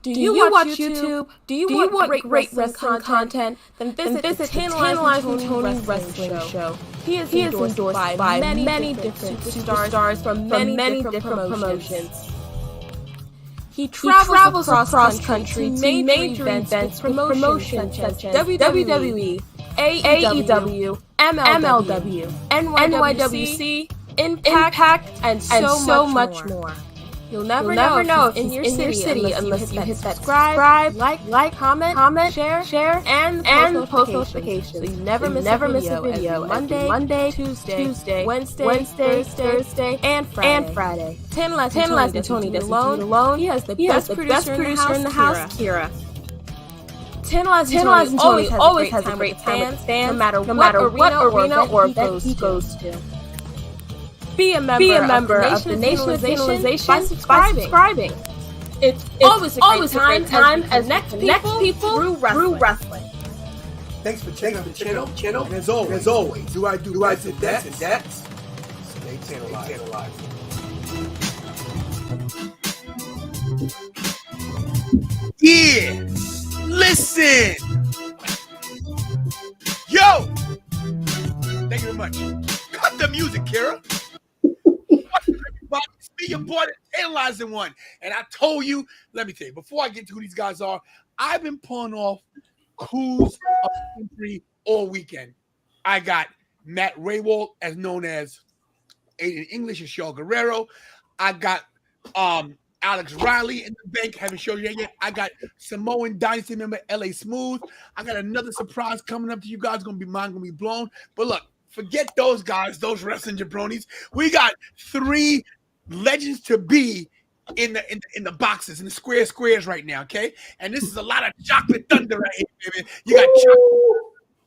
Do you watch YouTube? Do you want great wrestling content? Then visit the Tantalized Tony Wrestling Show. He is endorsed by many different superstars from many different promotions. He travels across country to major events with promotions such as WWE, AEW, MLW, NYWC, Impact, and so much more. You'll never know if he's in your city unless you hit that subscribe, like, comment, share, and post notifications. So you never miss a video. Monday, Tuesday, Wednesday, Thursday, and Friday. Tantalized and Tony doesn't do it alone. He has the best producer in the house, Kira. Tantalized and Tony always has a great time with fans, no matter what arena or event he goes to. Be a member of the Nation of Tantalization by subscribing. It's always a great time as next people through wrestling. Thanks for checking out the channel. And as always, do I that? Stay tantalized. Yeah, listen. Yo, thank you very much. Cut the music, Kara. It's me, your boy, the Tantalizing one. And I told you, let me tell you, before I get to who these guys are, I've been pulling off coups of country all weekend. I got Matt Raywald, as known as in English is Shaw Guerrero. I got Alex Riley in the bank, haven't showed you that yet. I got Samoan Dynasty member LA Smooth. I got another surprise coming up to you guys. Mine gonna be blown. But look, forget those guys, those wrestling jabronis. We got 3 legends to be in the boxes, in the squares right now, okay? And this is a lot of chocolate thunder right here, baby.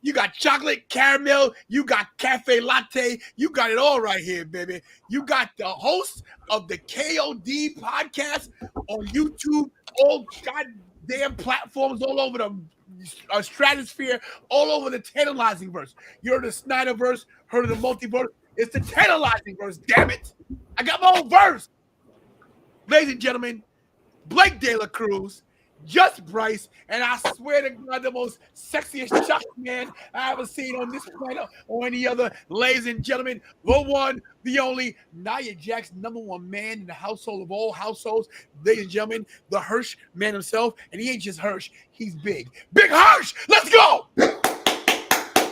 You got chocolate, caramel, you got cafe latte, you got it all right here, baby. You got the host of the KOD podcast on YouTube, all goddamn platforms all over the stratosphere, all over the Tantalizing verse. You heard the Snyderverse, heard of the multiverse. It's the Tantalizing verse, damn it. I got my own verse. Ladies and gentlemen, Blake De La Cruz, Just Bryce, and I swear to God, the most sexiest chocolate man I ever seen on this planet or any other. Ladies and gentlemen, the one, the only, Nia Jax, #1 man in the household of all households. Ladies and gentlemen, the Hirsch man himself, and he ain't just Hirsch, he's big. Big Hirsch, let's go!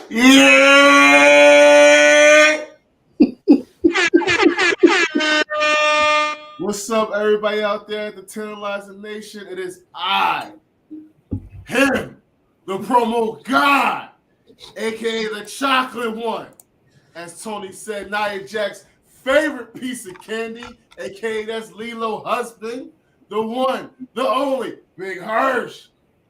Yeah! What's up, everybody out there at the Tantalizing Nation? It is I, him, the promo god, aka the chocolate one. As Tony said, Nia Jax's favorite piece of candy, aka that's Lilo husband, the one, the only, Big Hirsch.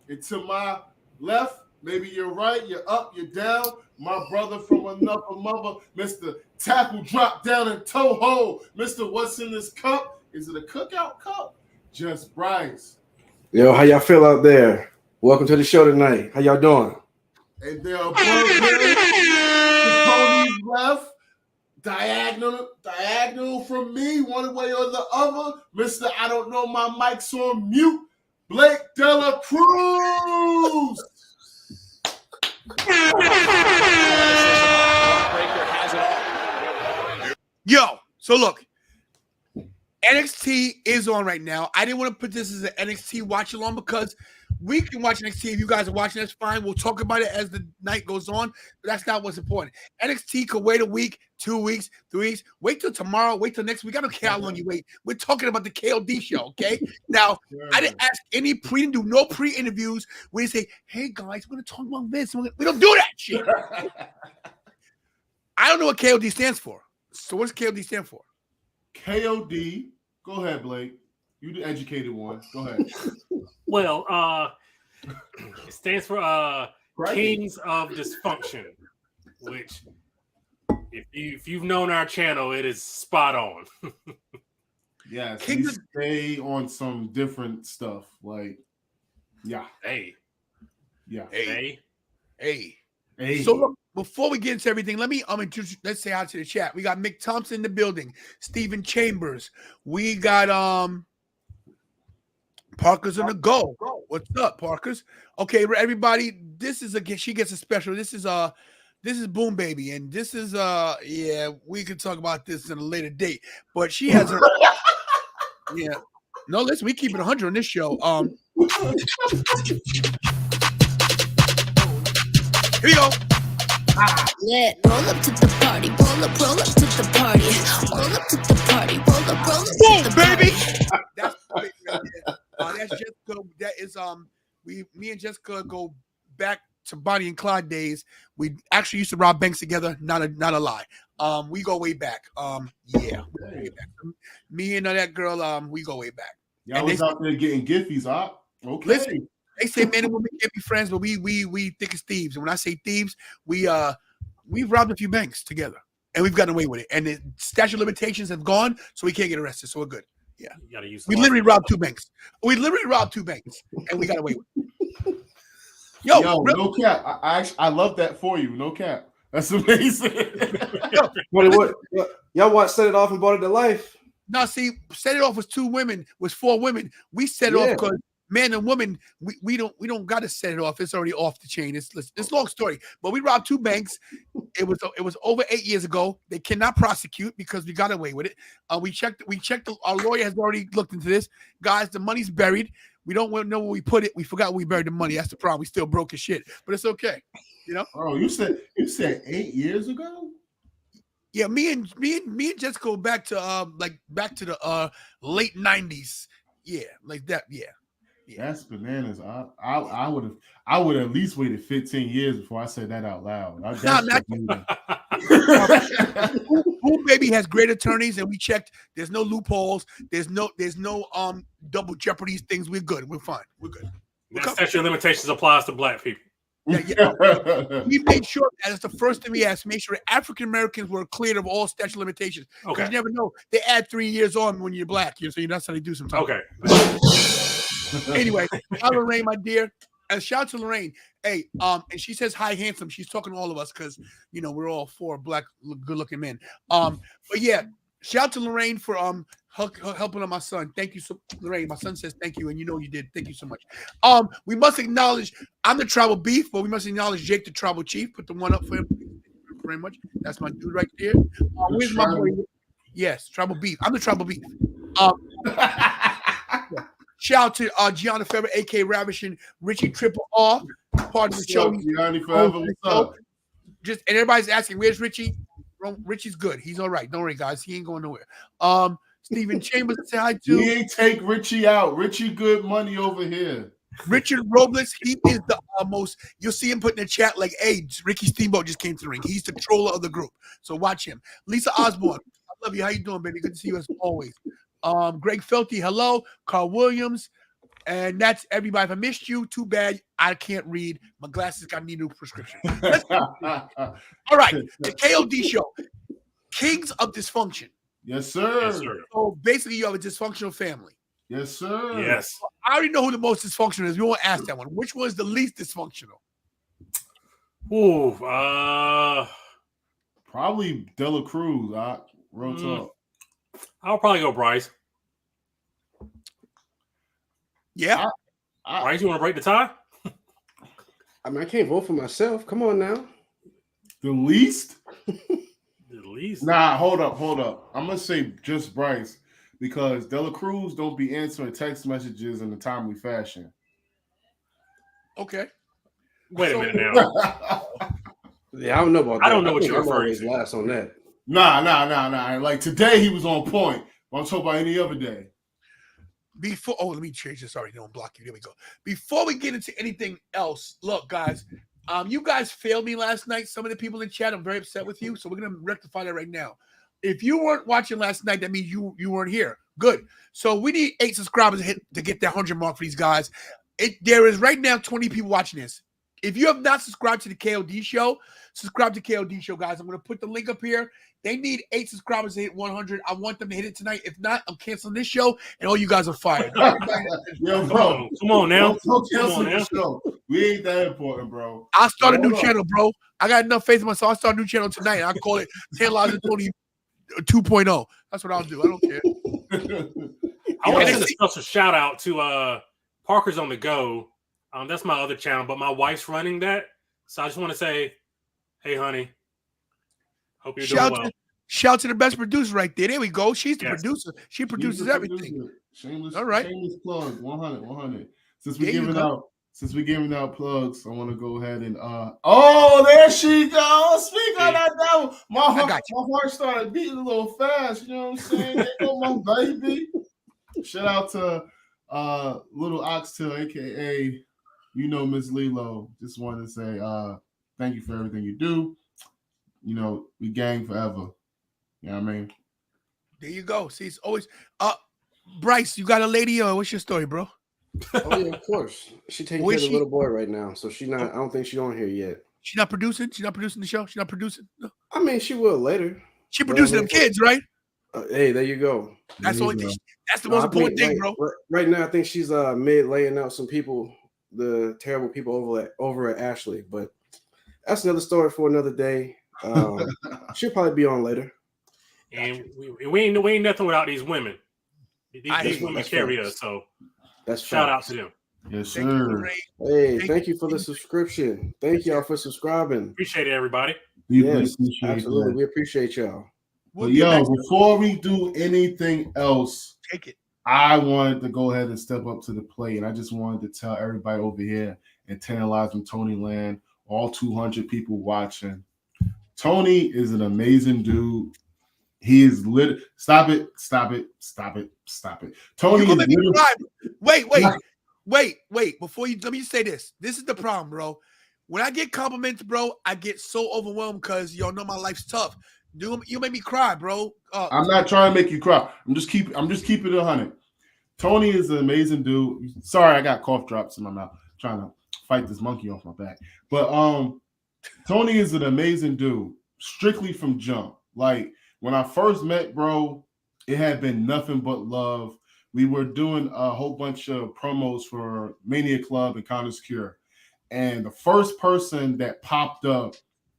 And to my left, maybe you're right, you're up, you're down, my brother from another mother, Mr. Tackle Drop Down in Toho, Mr. What's in This Cup? Is it a cookout cup? Just Bryce. Yo, how y'all feel out there? Welcome to the show tonight. How y'all doing? And there are the Tony's left, diagonal from me, one way or the other. Mr. I don't know, my mic's on mute. Blake De La Cruz. Yo, so look, NXT is on right now. I didn't want to put this as an NXT watch along because we can watch NXT. If you guys are watching, that's fine. We'll talk about it as the night goes on, but that's not what's important. NXT could wait a week, 2 weeks, 3 weeks. Wait till tomorrow. Wait till next week. I don't care how long you wait. We're talking about the KOD show, okay? Now, I didn't ask any do no pre-interviews. We didn't say, hey, guys, we're going to talk about this. We don't do that shit. I don't know what KOD stands for. So what does KOD stand for? KOD. Go ahead, Blake. You the educated one. Go ahead. Well, it stands for Kings of Dysfunction, which if you've known our channel, it is spot on. Yes, we stay on some different stuff. Like, yeah. Hey. So look, before we get into everything, let me let's say out to the chat. We got Mick Thompson in the building, Stephen Chambers. We got Parker's on the go. What's up, Parker's? Okay, everybody. This is again. She gets a special. This is Boom Baby, and this is yeah. We can talk about this in a later date, but she has her. Yeah. No, listen. We keep it 100 on this show. Here we go. Lit. Roll up to the party. Roll up to the party. Roll up to the party. Roll up to the baby. party. That's Jessica. That is me and Jessica go back to Bonnie and Clyde days. We actually used to rob banks together. Not a lie. We go way back. Yeah. Way back. Me and that girl. We go way back. Y'all was out there getting giffies, huh? Okay. Listen, they say men and women can't be friends, but we think it's thieves. And when I say thieves, we've robbed a few banks together, and we've gotten away with it. And the statute of limitations have gone, so we can't get arrested. So we're good. Yeah, You gotta use. we literally robbed 2 banks. We literally robbed 2 banks, and we got away with it. Yo, no cap. I love that for you. No cap. That's amazing. What? Y'all watch Set It Off and Brought It to Life? Now, see, Set It Off was 4 women. We set it off because man and woman, we don't got to set it off. It's already off the chain. It's a long story, but we robbed 2 banks. It was over 8 years ago. They cannot prosecute because we got away with it. We checked. Our lawyer has already looked into this. Guys, the money's buried. We don't know where we put it. We forgot where we buried the money. That's the problem. We still broke as shit, but it's okay. You know. Oh, you said 8 years ago? Yeah, me and Jessica go back to the late 90s. Yeah, like that. Yeah. That's bananas. I would have at least waited 15 years before I said that out loud. Boom Baby has great attorneys, and we checked. There's no loopholes. There's no double jeopardy things. We're good. We're fine. We're good. That statute of limitations applies to black people. Yeah. We made sure that it's the first thing we asked to make sure that African Americans were cleared of all statute of limitations. Because you never know. They add 3 years on when you're black. So that's how they do sometimes. Okay. Anyway, hi Lorraine, my dear. And shout out to Lorraine. Hey, and she says hi, handsome. She's talking to all of us because we're all 4 black, good-looking men. But yeah, shout out to Lorraine for helping on my son. Thank you so Lorraine. My son says thank you, and you did. Thank you so much. We must acknowledge I'm the tribal beef, but we must acknowledge Jake the tribal chief. Put the one up for him. Thank you very much. That's my dude right there. Where's my boy? Yes, tribal beef. I'm the tribal beef. Shout out to Gianna Fever, aka Ravish, and Richie Triple R, part of the show. Gianni Forever, what's up? And everybody's asking, where's Richie? Richie's good. He's all right. Don't worry, guys. He ain't going nowhere. Stephen Chambers, say hi to. We ain't take Richie out. Richie good money over here. Richard Robles, he is the most. You'll see him put in the chat like, "Hey, Ricky Steamboat just came to the ring. He's the troller of the group." So watch him. Lisa Osborne, I love you. How you doing, baby? Good to see you as always. Greg Felty, hello. Carl Williams, and that's everybody. If I missed you, too bad. I can't read. My glasses got need a new prescription. All right, the KOD show, Kings of Dysfunction. Yes, sir. Yes, sir. So basically, you have a dysfunctional family. Yes, sir. Yes. I already know who the most dysfunctional is. We won't ask that one. Which one is the least dysfunctional? Ooh, probably Dela Cruz. Real talk. I'll probably go Bryce. Yeah. Bryce, you want to break the tie? I mean, I can't vote for myself. Come on now. The least? The least. Nah, hold up. I'm gonna say just Bryce because Dela Cruz don't be answering text messages in a timely fashion. Okay. Wait a minute now. Yeah, I don't know about that. I don't know what you're I'm referring always to. last on that. Nah. Like today he was on point. But I'm talking about any other day. Let me change this. Sorry, don't block you. There we go. Before we get into anything else, look, guys, you guys failed me last night. Some of the people in chat, I'm very upset with you. So we're gonna rectify that right now. If you weren't watching last night, that means you weren't here. Good. So we need 8 subscribers to get that 100 mark for these guys. There is right now 20 people watching this. If you have not subscribed to the KOD show, subscribe to KOD show, guys. I'm going to put the link up here. They need 8 subscribers to hit 100. I want them to hit it tonight. If not, I'm canceling this show, and all you guys are fired. Yo, bro. Come on now. Don't cancel the show. We ain't that important, bro. I'll start a new channel, bro. I got enough faith in myself. I'll start a new channel tonight. I'll call it Tantalized 20 2.0. That's what I'll do. I don't care. I want to send a special shout out to Parker's on the Go. That's my other channel, but my wife's running that. So I just want to say, hey, honey, hope you're doing well. Shout to the best producer right there. There we go. She's the producer. She produces everything. Shameless, all right. Shameless plug. 100. Since we're giving out plugs, I want to go ahead and there she goes. Speak on that devil. My heart started beating a little fast. You know what I'm saying? There go my baby. Shout out to Little Oxtail, aka Miss Lilo. Just wanted to say thank you for everything you do. We gang forever. You know what I mean? There you go. See, it's always Bryce, you got a lady or what's your story, bro? Oh yeah, of course. She taking care of the little boy right now, so she not. I don't think she's on here yet. She's not producing. She's not producing the show. She's not producing. No. I mean, she will later. She producing them kids, right? Hey, there you go. That's the only thing. That's the most important thing, bro. Right now, I think she's mid laying out some people, the terrible people over at Ashley. But that's another story for another day. She'll probably be on later. And we ain't nothing without these women. These women carry us, so that's shout out to them. Yes, sir. Hey, thank you for the subscription. Thank y'all for subscribing. Appreciate it, everybody. Yes, absolutely. We appreciate y'all. But before we do anything else, take it. I wanted to go ahead and step up to the plate, and I just wanted to tell everybody over here in Tantalized from Tony Land, all 200 people watching. Tony is an amazing dude. He is lit. Stop it. Tony is Wait. Before you, let me say this. This is the problem, bro. When I get compliments, bro, I get so overwhelmed because y'all know my life's tough. You make me cry, bro. I'm not trying to make you cry. I'm just keeping it 100. Tony is an amazing dude. Sorry, I got cough drops in my mouth. Trying to fight this monkey off my back. But Tony is an amazing dude, strictly from jump. Like when I first met, bro, it had been nothing but love. We were doing a whole bunch of promos for Mania Club and Counter Secure. And the first person that popped up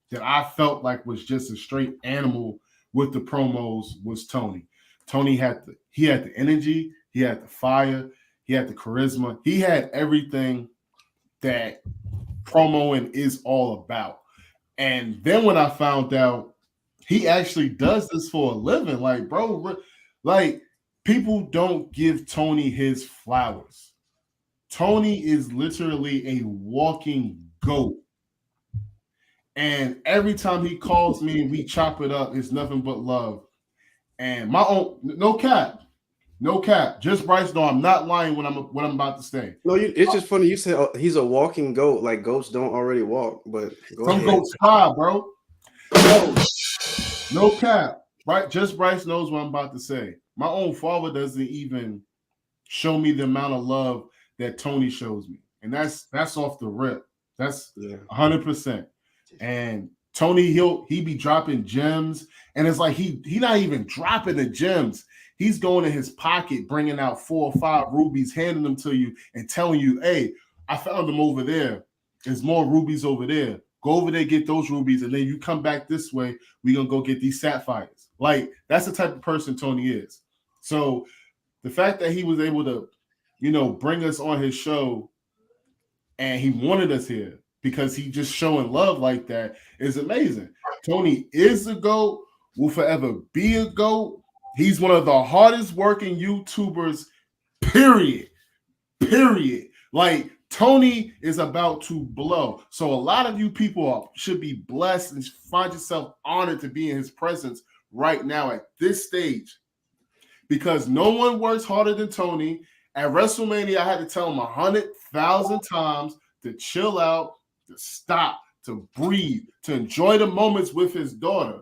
that I felt like was just a straight animal with the promos was Tony. Tony had the energy, he had the fire, he had the charisma, he had everything that promoing is all about. And then when I found out he actually does this for a living, like, bro, like people don't give Tony his flowers. Tony is literally a walking goat. And every time he calls me and we chop it up, it's nothing but love. And my own, no cap. Just Bryce, no, I'm not lying when I'm about to say. No, it's just funny. You said he's a walking goat. Like goats don't already walk, but some goats fly, bro. No cap. Right? Just Bryce knows what I'm about to say. My own father doesn't even show me the amount of love that Tony shows me, and that's off the rip. That's 100%. And Tony, he be dropping gems, and it's like he not even dropping the gems. He's going in his pocket, bringing out 4 or 5 rubies, handing them to you, and telling you, "Hey, I found them over there. There's more rubies over there. Go over there, get those rubies, and then you come back this way. We're gonna go get these sapphires." Like that's the type of person Tony is. So the fact that he was able to, bring us on his show, and he wanted us here because he just showing love like that is amazing. Tony is a GOAT, will forever be a GOAT. He's one of the hardest working YouTubers, period. Like Tony is about to blow. So a lot of you people should be blessed and find yourself honored to be in his presence right now at this stage, because no one works harder than Tony. At WrestleMania, I had to tell him 100,000 times to chill out, to stop, to breathe, to enjoy the moments with his daughter.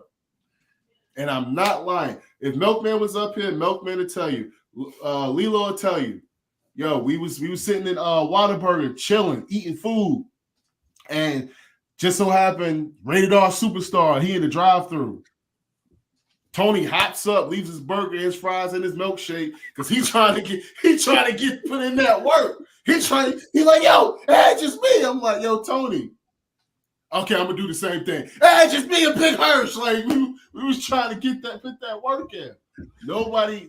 And I'm not lying. If Milkman was up here, Milkman will tell you. Lilo will tell you. Yo, we was sitting in Whataburger, chilling, eating food. And just so happened, Rated R Superstar, he in the drive-thru. Tony hops up, leaves his burger, his fries, and his milkshake because he's trying to get put in that work. He's like, yo, hey, just me. I'm like, yo, Tony. Okay, I'm gonna do the same thing. Hey, just me and Big Hirsch. Like we was trying to put that work in. Nobody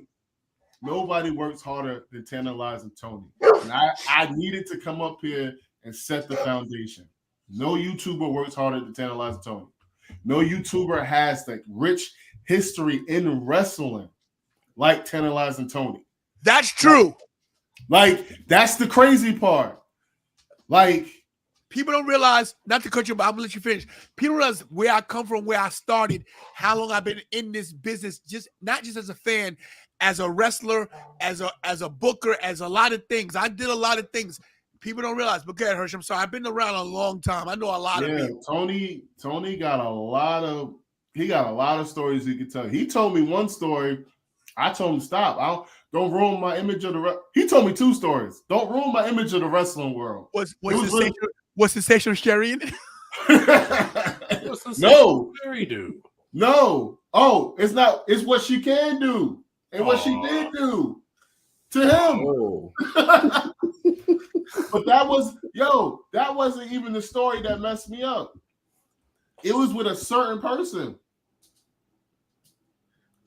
nobody works harder than Tantalized and Tony. And I needed to come up here and set the foundation. No YouTuber works harder than Tantalized and Tony. No YouTuber has the rich history in wrestling like Tantalized and Tony. That's true. Like, that's the crazy part. Like, people don't realize, not to cut you, but I'm gonna let you finish. People realize where I come from, where I started, how long I've been in this business, just not just as a fan, as a wrestler, as a booker, as a lot of things. I did a lot of things. People don't realize. But go ahead, Hirsch. I'm sorry. I've been around a long time. I know a lot of people. Tony got a lot of stories he could tell. He told me one story. I told him stop. Don't ruin my image of the. He told me two stories. Don't ruin my image of the wrestling world. Was Sensational Sherry in it? No. Sherry do? No. Oh, it's not. It's what she can do and what she did do to him. Oh. But that wasn't even the story that messed me up. It was with a certain person.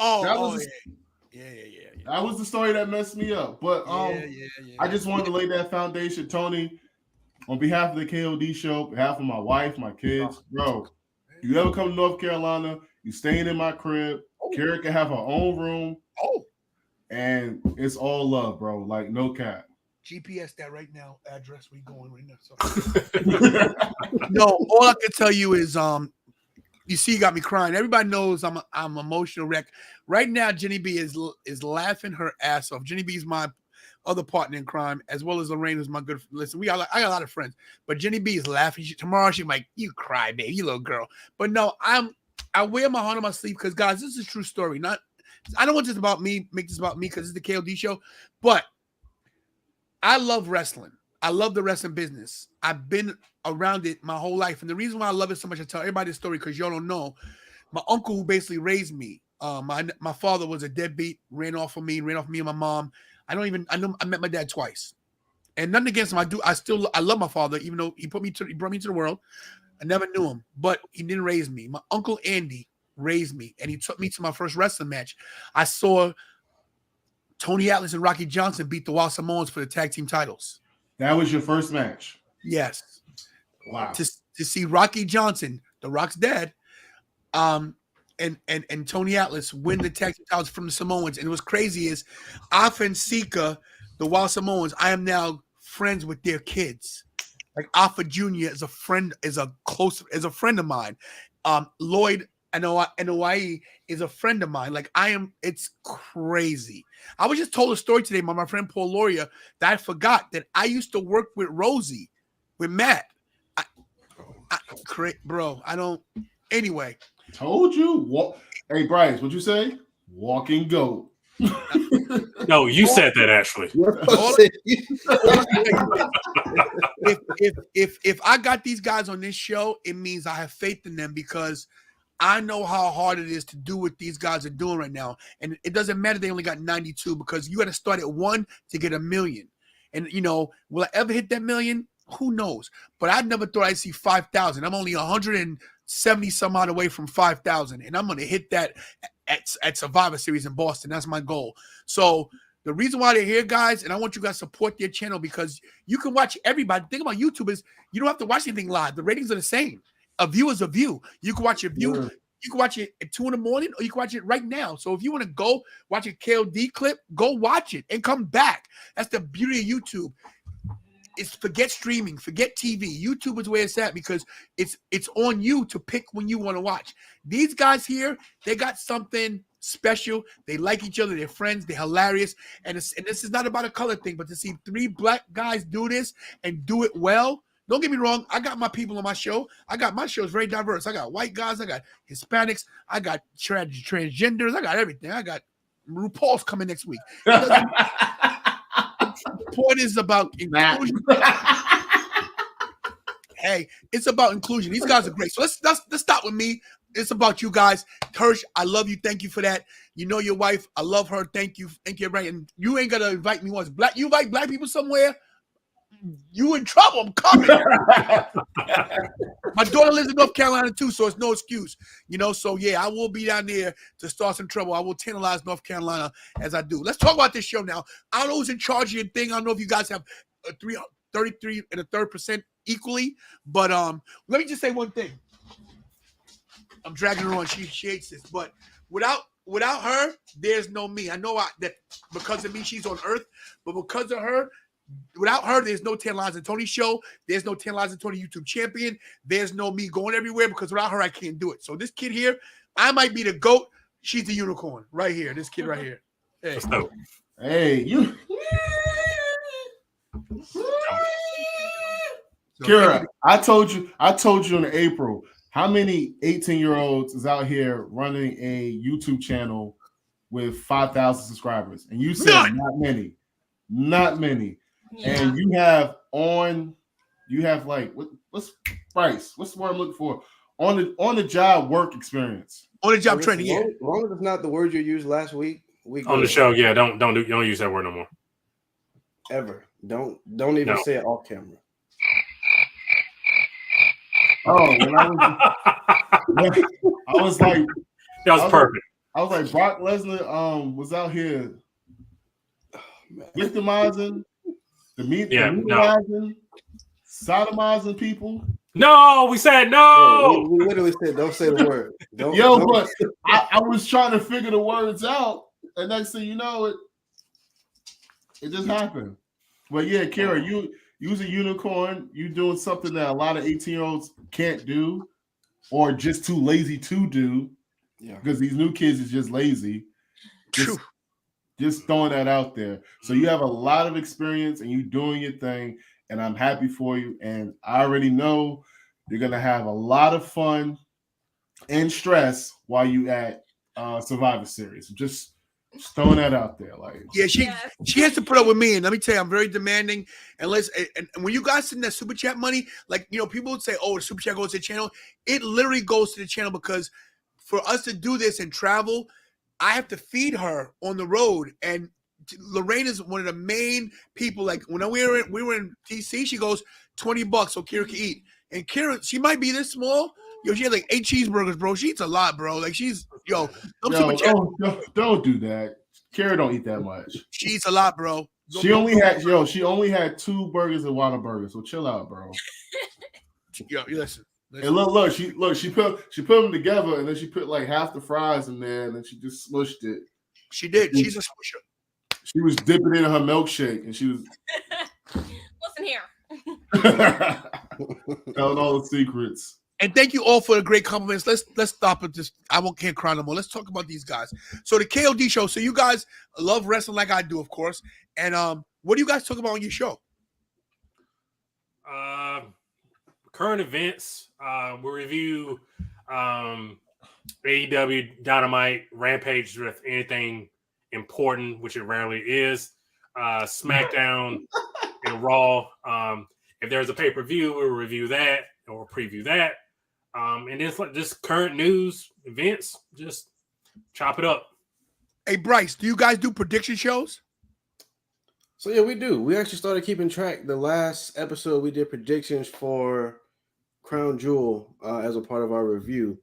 Yeah. That was the story that messed me up. But I just wanted to lay that foundation, Tony, on behalf of the KOD show, on behalf of my wife, my kids, bro. You ever come to North Carolina, you staying in my crib. Kara can have her own room. And it's all love, bro. Like, no cap. GPS that right now. Address we going right now. So. No, all I can tell you is you see, you got me crying. Everybody knows I'm emotional wreck. Right now, Jenny B is laughing her ass off. Jenny B is my other partner in crime, as well as Lorraine, who's my good. Listen, I got a lot of friends, but Jenny B is laughing. Tomorrow she's like, "You cry, baby, you little girl." But no, I wear my heart on my sleeve because, guys, this is a true story. I don't want this about me. Make this about me because it's the KOD show. But I love wrestling. I love the wrestling business. I've been around it my whole life. And the reason why I love it so much, I tell everybody this story because y'all don't know. My uncle who basically raised me, my father was a deadbeat, ran off of me and my mom. I met my dad twice. And nothing against him. I love my father, even though he brought me to the world. I never knew him, but he didn't raise me. My uncle Andy raised me, and he took me to my first wrestling match. I saw Tony Atlas and Rocky Johnson beat the Wild Samoans for the tag team titles. That was your first match? Yes. Wow. To see Rocky Johnson, The Rock's dad, and Tony Atlas win the tag team titles from the Samoans. And what's crazy is Afa and Sika, the Wild Samoans, I am now friends with their kids. Like Afa Jr. is a friend of mine. Lloyd Anoa'i is a friend of mine. It's crazy. I was just told a story today by my friend Paul Loria that I forgot that I used to work with Rosie, with Matt. Anyway. Told you. Hey, Bryce, what'd you say? Walking goat. No, you said that, actually. If I got these guys on this show, it means I have faith in them because I know how hard it is to do what these guys are doing right now. And it doesn't matter they only got 92 because you got to start at 1 to get 1 million. And, will I ever hit that million? Who knows? But I never thought I'd see 5,000. I'm only 170 some odd away from 5,000. And I'm going to hit that at Survivor Series in Boston. That's my goal. So the reason why they're here, guys, and I want you guys to support their channel because you can watch everybody. The thing about YouTube is you don't have to watch anything live. The ratings are the same. A view is a view. You can watch your view. Yeah. You can watch it at 2 a.m, or you can watch it right now. So if you want to go watch a KOD clip, go watch it and come back. That's the beauty of YouTube. It's forget streaming, forget TV. YouTube is where it's at because it's on you to pick when you want to watch. These guys here, they got something special. They like each other. They're friends. They're hilarious. And this is not about a color thing, but to see 3 black guys do this and do it well. Don't get me wrong. I got my people on my show. My show is very diverse. I got white guys. I got Hispanics. I got transgenders. I got everything. I got RuPaul's coming next week. The point is about inclusion. Hey, it's about inclusion. These guys are great. So let's stop with me. It's about you guys. Hirsch, I love you. Thank you for that. You know your wife. I love her. Thank you. Thank you, everybody. And you ain't gonna invite me once. You invite black people somewhere. you in trouble. I'm coming. My daughter lives in North Carolina too, so it's no excuse. So yeah, I will be down there to start some trouble. I will tantalize North Carolina as I do. Let's talk about this show now. I don't know who's in charge of your thing. I don't know if you guys have 33 and a third % equally, but let me just say one thing. I'm dragging her on. She hates this, but without her, there's no me. I know that because of me, she's on Earth, but because of her, without her, there's no Tantalized and Tony show. There's no Tantalized and Tony YouTube champion. There's no me going everywhere because without her, I can't do it. So this kid here, I might be the GOAT. She's the unicorn right here. This kid right here. Hey, you. Kira, I told you in April, how many 18-year-olds is out here running a YouTube channel with 5,000 subscribers? And you said not many. Yeah. And you have like what's Bryce? What's the word I'm looking for? On the job work experience. On the job training, yeah. As long as it's not the word you used last week. On the show, yeah. Don't use that word no more. Ever. Don't even say it off camera. Oh, when I was like, that was perfect. I was like, Brock Lesnar was out here victimizing, demonizing, sodomizing people. No, we said no. We literally said, don't say the word. But I was trying to figure the words out, and next thing you know, it just happened. But yeah, Kara, you's a unicorn. You doing something that a lot of 18-year-olds can't do, or just too lazy to do. Yeah, because these new kids is just lazy. Just throwing that out there. So you have a lot of experience, and you doing your thing, and I'm happy for you. And I already know you're gonna have a lot of fun and stress while you at Survivor Series. Just throwing that out there, like she has to put up with me, and let me tell you, I'm very demanding. And when you guys send that super chat money, like people would say, "Oh, the super chat goes to the channel." It literally goes to the channel because for us to do this and travel, I have to feed her on the road. And Lorraine is one of the main people. Like when we were in DC, she goes $20 so Kira can eat. And Kira, she might be this small. She had like 8 cheeseburgers, bro. She eats a lot, bro. Like don't do that. Kara don't eat that much. She eats a lot, bro. She only had 2 burgers and Whataburger. So chill out, bro. Listen. And look, she put them together, and then she put like half the fries in there, and then she just smushed it. She did. She's a smusher. She was dipping it in her milkshake, and she was listen here. Telling all the secrets. And thank you all for the great compliments. Let's stop at this. Can't cry no more. Let's talk about these guys. So the KOD show. So you guys love wrestling like I do, of course. And what do you guys talk about on your show? Current events. We review AEW, Dynamite, Rampage with anything important, which it rarely is. SmackDown and Raw. If there's a pay-per-view, we'll review that or preview that. And then just current news, events, just chop it up. Hey, Bryce, do you guys do prediction shows? So, yeah, we do. We actually started keeping track. The last episode, we did predictions for Crown Jewel as a part of our review.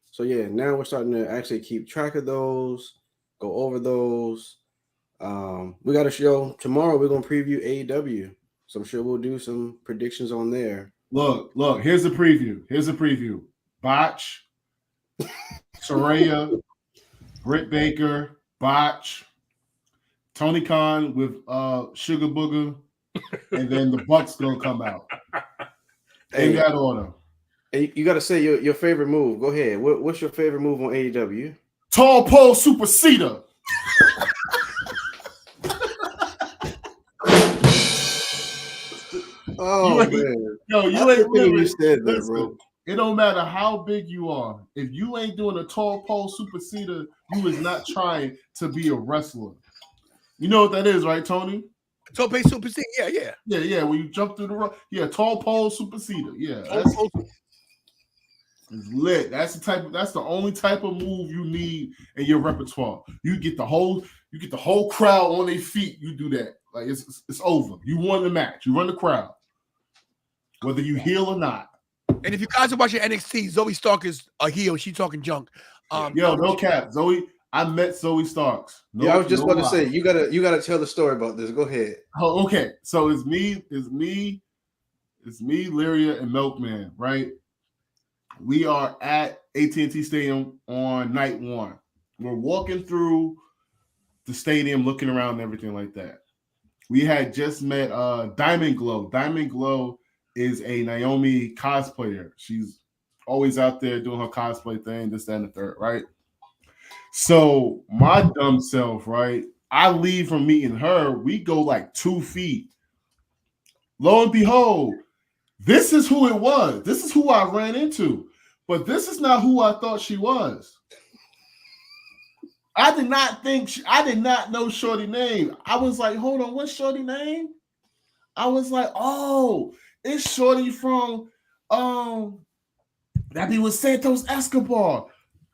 So, yeah, now we're starting to actually keep track of those, go over those. We got a show tomorrow. We're going to preview AEW. So I'm sure we'll do some predictions on there. Look, here's a preview. Botch, Saraya, Britt Baker, Botch, Tony Khan with Sugar Booger, and then the Bucks gonna come out. In that order. And you got to say your favorite move. Go ahead. What's your favorite move on AEW? Tall pole superseder. Oh, man. Yo, you ain't really said that, bro. It don't matter how big you are. If you ain't doing a tall pole superseder, you is not trying to be a wrestler. You know what that is, right, Tony? Tall pole superseder, yeah. Yeah. When you jump through the rope, tall pole superseder. Yeah, it's lit. That's the only type of move you need in your repertoire. You get the whole crowd on their feet. You do that. Like it's over. You won the match. You run the crowd, whether you heel or not. And if you guys are watching NXT, Zoe Stark is a heel. She talking junk. No cap, Zoe. I met Zoe Starks. No, I was just about to say you gotta tell the story about this. Go ahead. Oh, okay. So it's me, Lyria, and Milkman, right? We are at AT&T Stadium on night one. We're walking through the stadium, looking around and everything like that. We had just met Diamond Glow. Diamond Glow is a Naomi cosplayer. She's always out there doing her cosplay thing, this, that, and the third, right? So my dumb self, right? I leave from meeting her. We go like 2 feet. Lo and behold, this is who it was. This is who I ran into. But this is not who I thought she was. I did not know Shorty name. I was like, hold on, what's Shorty name? I was like, oh, it's Shorty from that be with Santos Escobar,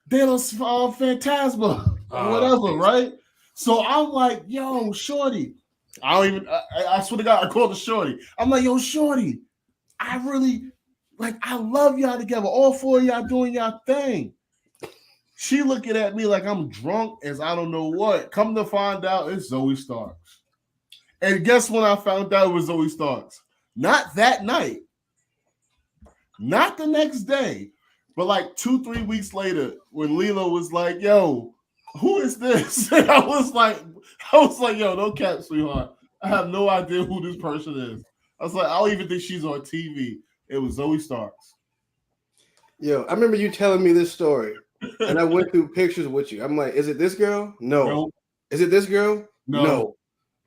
De Los Fantasma, or whatever, right? So I'm like, yo, Shorty. I swear to God, I called her Shorty. I'm like, yo, Shorty, I love y'all together. All 4 of y'all doing y'all thing. She looking at me like I'm drunk as I don't know what. Come to find out, it's Zoe Starks. And guess when I found out it was Zoe Starks? Not that night. Not the next day. But like 2-3 weeks later, when Lilo was like, yo, who is this? And I was like, yo, no cap, sweetheart. I have no idea who this person is. I was like, I don't even think she's on TV. It was Zoe Starks. Yo, I remember you telling me this story. And I went through pictures with you. I'm like, is it this girl? No. Is it this girl? No.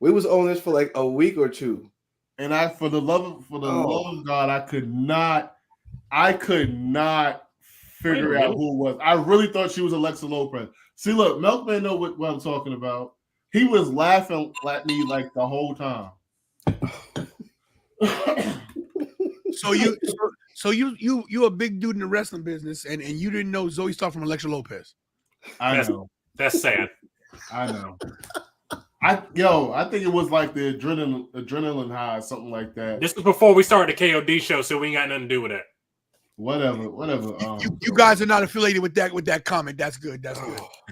We was on this for like a week or two. And for the love of God, I could not figure out who it was. I really thought she was Alexa Lopez. See, look, Milkman know what I'm talking about. He was laughing at me like the whole time. So you a big dude in the wrestling business, and you didn't know Zoe Stark from Alexa Lopez. I know. That's sad. I know. I think it was like the adrenaline high, something like that. This was before we started the KOD show, so we ain't got nothing to do with that. Whatever. You guys are not affiliated with that comment. That's good. That's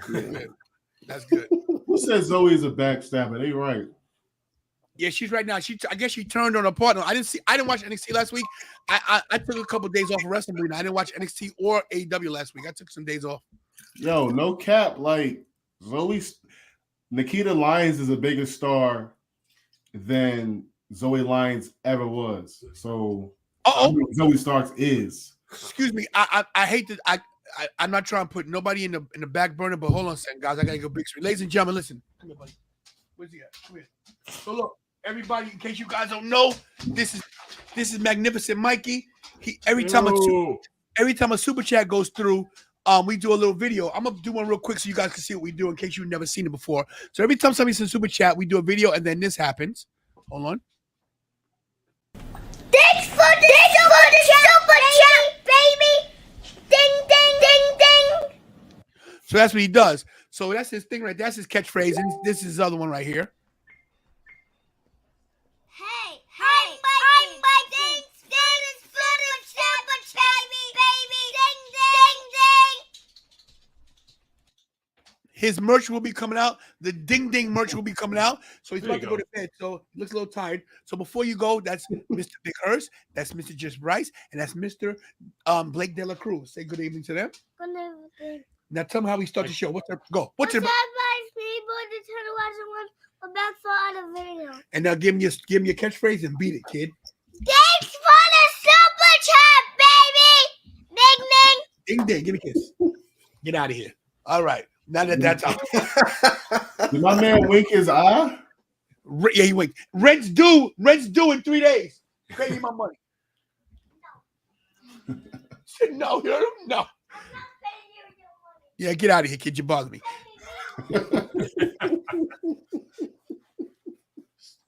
good. That's good. Who says Zoe is a backstabber? They right. Yeah, she's right now. I guess she turned on her partner. I didn't watch NXT last week. I took a couple of days off of wrestling. I didn't watch NXT or AEW last week. I took some days off. Yo, no cap. Like Nikita Lyons is a bigger star than Zoe Lyons ever was. So Zoe Starks is. Excuse me. I hate to. I'm not trying to put nobody in the back burner, but hold on a second, guys. I gotta go big screen. Ladies and gentlemen, listen. Come here, buddy. Where's he at? Come here. So look, everybody, in case you guys don't know, this is Magnificent Mikey. Every time a super chat goes through, we do a little video. I'm gonna do one real quick so you guys can see what we do in case you've never seen it before. So every time somebody sends super chat, we do a video, and then this happens. Hold on. Thanks for the super chat, baby. Ding, ding, ding, ding. So that's what he does. So that's his thing right there. That's his catchphrase. And this is his other one right here. Hey, Mikey. Thanks for the super chat, baby. Ding, ding, ding. His merch will be coming out. The Ding Ding merch will be coming out. So he's about to go to bed. So he looks a little tired. So before you go, that's Mr. Big Hurst. That's Mr. Just Bryce. And that's Mr. Blake De La Cruz. Say good evening to them. Good evening. Now tell them how we start the show. What's up? Go. What's up, guys? People, the Tantalized one. We're back for another video. And now give me your catchphrase and beat it, kid. Thanks for the super chat, baby. Ding, ding. Ding Ding. Give me a kiss. Get out of here. All right. Now that's out. Did my man wink his eye? Yeah, he winked. Rent's due in 3 days. Pay me my money. No. No. Yeah, get out of here, kid. You bother me.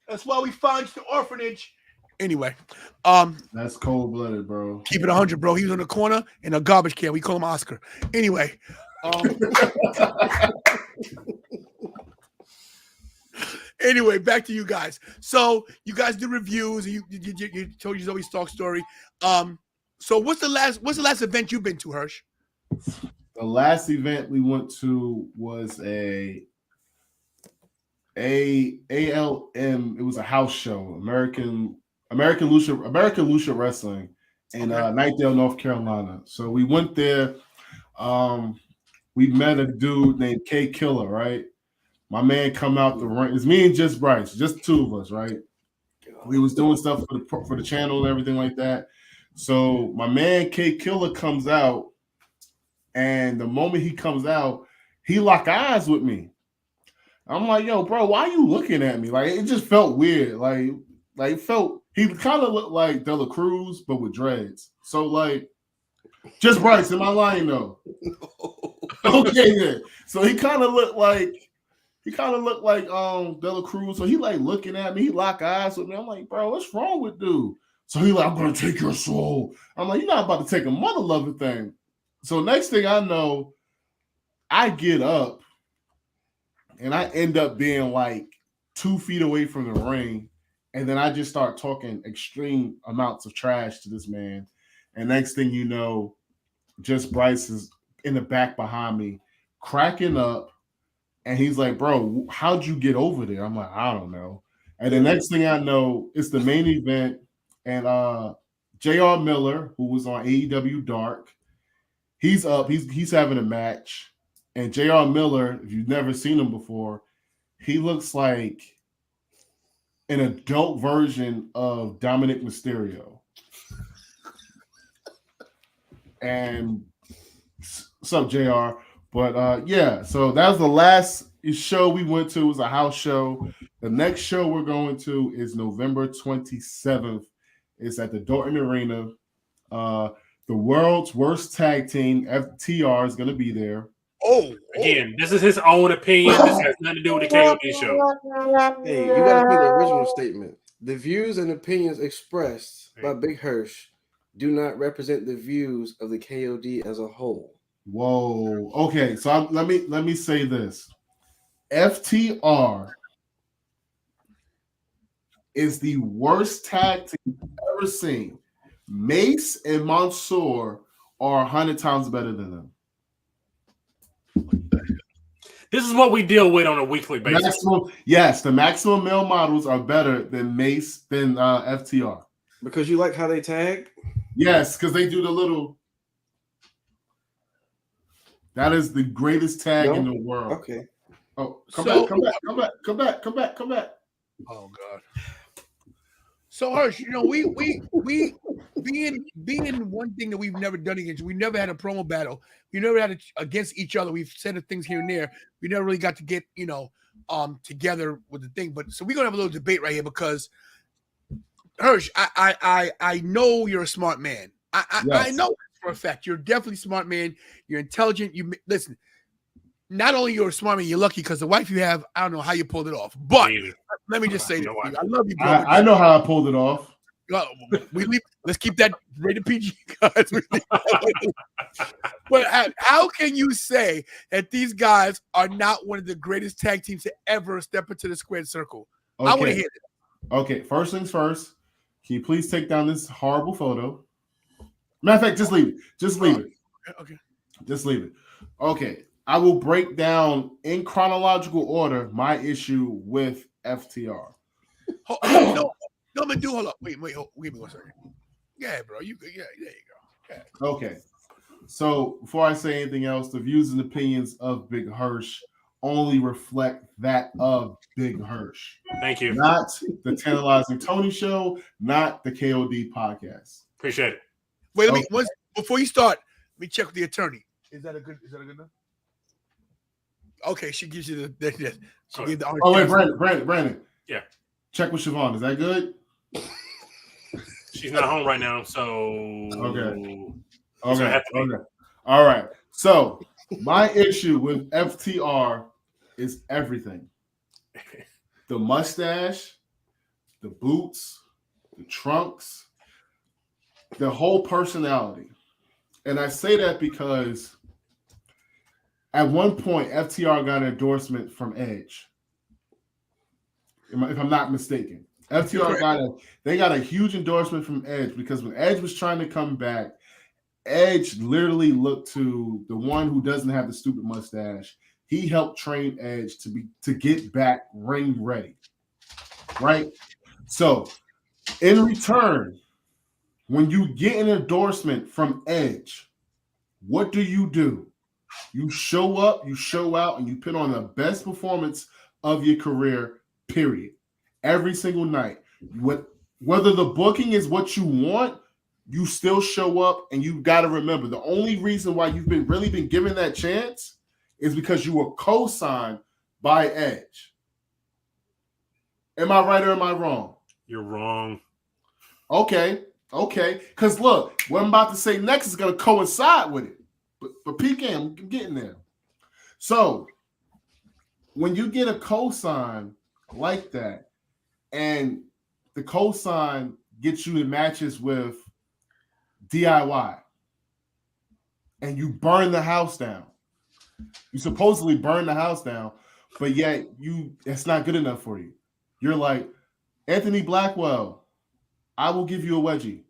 That's why we found the orphanage. Anyway, that's cold-blooded, bro. Keep it 100, bro. He was on the corner in a garbage can. We call him Oscar. Anyway, Anyway, back to you guys. So you guys do reviews. You told you always talk story. So what's the last event you've been to, Hirsch? The last event we went to was a ALM. It was a house show, American Lucha Wrestling in Knightdale, North Carolina. So we went there. We met a dude named K Killer, right? My man come out the ring. It's me and just Bryce, just two of us, right? We was doing stuff for the channel and everything like that. So my man K Killer comes out, and the moment he comes out, he lock eyes with me. I'm like, yo, bro, why are you looking at me? Like, it just felt weird. Like it felt, he kind of looked like De La Cruz, but with dreads. So like, just Bryce, am I lying though? Okay, then. So he kind of looked like De La Cruz. So he like looking at me, he lock eyes with me. I'm like, bro, what's wrong with dude? So he like, I'm gonna take your soul. I'm like, you're not about to take a mother loving thing. So next thing I know, I get up and I end up being like 2 feet away from the ring. And then I just start talking extreme amounts of trash to this man. And next thing you know, just Bryce is in the back behind me, cracking up. And he's like, bro, how'd you get over there? I'm like, I don't know. And the next thing I know, it's the main event. And JR Miller, who was on AEW Dark, he's up. He's having a match. And JR Miller, if you've never seen him before, he looks like an adult version of Dominic Mysterio. And what's up, JR? But yeah, so that was the last show we went to. It was a house show. The next show we're going to is November 27th. It's at the Dorton Arena. The world's worst tag team, FTR, is going to be there. Again, this is his own opinion. This has nothing to do with the KOD show. Hey, you got to be the original statement. The views and opinions expressed by Big Hirsch do not represent the views of the KOD as a whole. Whoa. Okay, so let me say this. FTR is the worst tag team I've ever seen. Mace and Mansoor are 100 times better than them. This is what we deal with on a weekly basis. The maximum male models are better than Mace than FTR. Because you like how they tag? Yes, because they do the little. That is the greatest tag in the world. Okay. Oh, come back. Oh God. So Hirsch, you know, we being one thing that we've never done against. We never had a promo battle. We never had it against each other. We've said things here and there. We never really got to get, together with the thing. But so we're gonna have a little debate right here because Hirsch, I know you're a smart man. I know for a fact you're definitely a smart man. You're intelligent. You listen. Not only you're a smart man, you're lucky because the wife you have, I don't know how you pulled it off. But let me just say this. I love you, bro. I know how I pulled it off. Let's keep that rated PG, guys. But how can you say that these guys are not one of the greatest tag teams to ever step into the squared circle? Okay. I want to hear it. Okay, first things first. Can you please take down this horrible photo? Matter of fact, just leave it. Just leave it. Okay. Just leave it. Okay. I will break down in chronological order my issue with FTR. No, I'm gonna do. Hold up. Wait. Give me 1 second. Yeah, bro. There you go. Yeah. Okay. So before I say anything else, the views and opinions of Big Hirsch only reflect that of Big Hirsch. Thank you. Not the Tantalizing Tony show, not the KOD podcast. Appreciate it. Wait, before you start, let me check with the attorney. Is that a good enough? Okay, she gives you the she gave the wait, Brandon. Yeah. Check with Siobhan. Is that good? She's not home right now, so okay. All right. So my issue with FTR is everything. The mustache, the boots, the trunks, the whole personality. And I say that because at one point, FTR got an endorsement from Edge. if I'm not mistaken. FTR got a huge endorsement from Edge because when Edge was trying to come back, Edge literally looked to the one who doesn't have the stupid mustache. He helped train Edge to get back ring ready. Right? So in return, when you get an endorsement from Edge, what do? You show up, you show out, and you put on the best performance of your career, period. Every single night. Whether the booking is what you want, you still show up, and you got to remember the only reason why you've been given that chance is because you were co-signed by Edge. Am I right or am I wrong? You're wrong. Okay. Because look, what I'm about to say next is going to coincide with it. But PK, I'm getting there. So when you get a cosign like that, and the cosign gets you in matches with DIY, and you burn the house down, you supposedly burn the house down, but yet it's not good enough for you. You're like, Anthony Blackwell, I will give you a wedgie.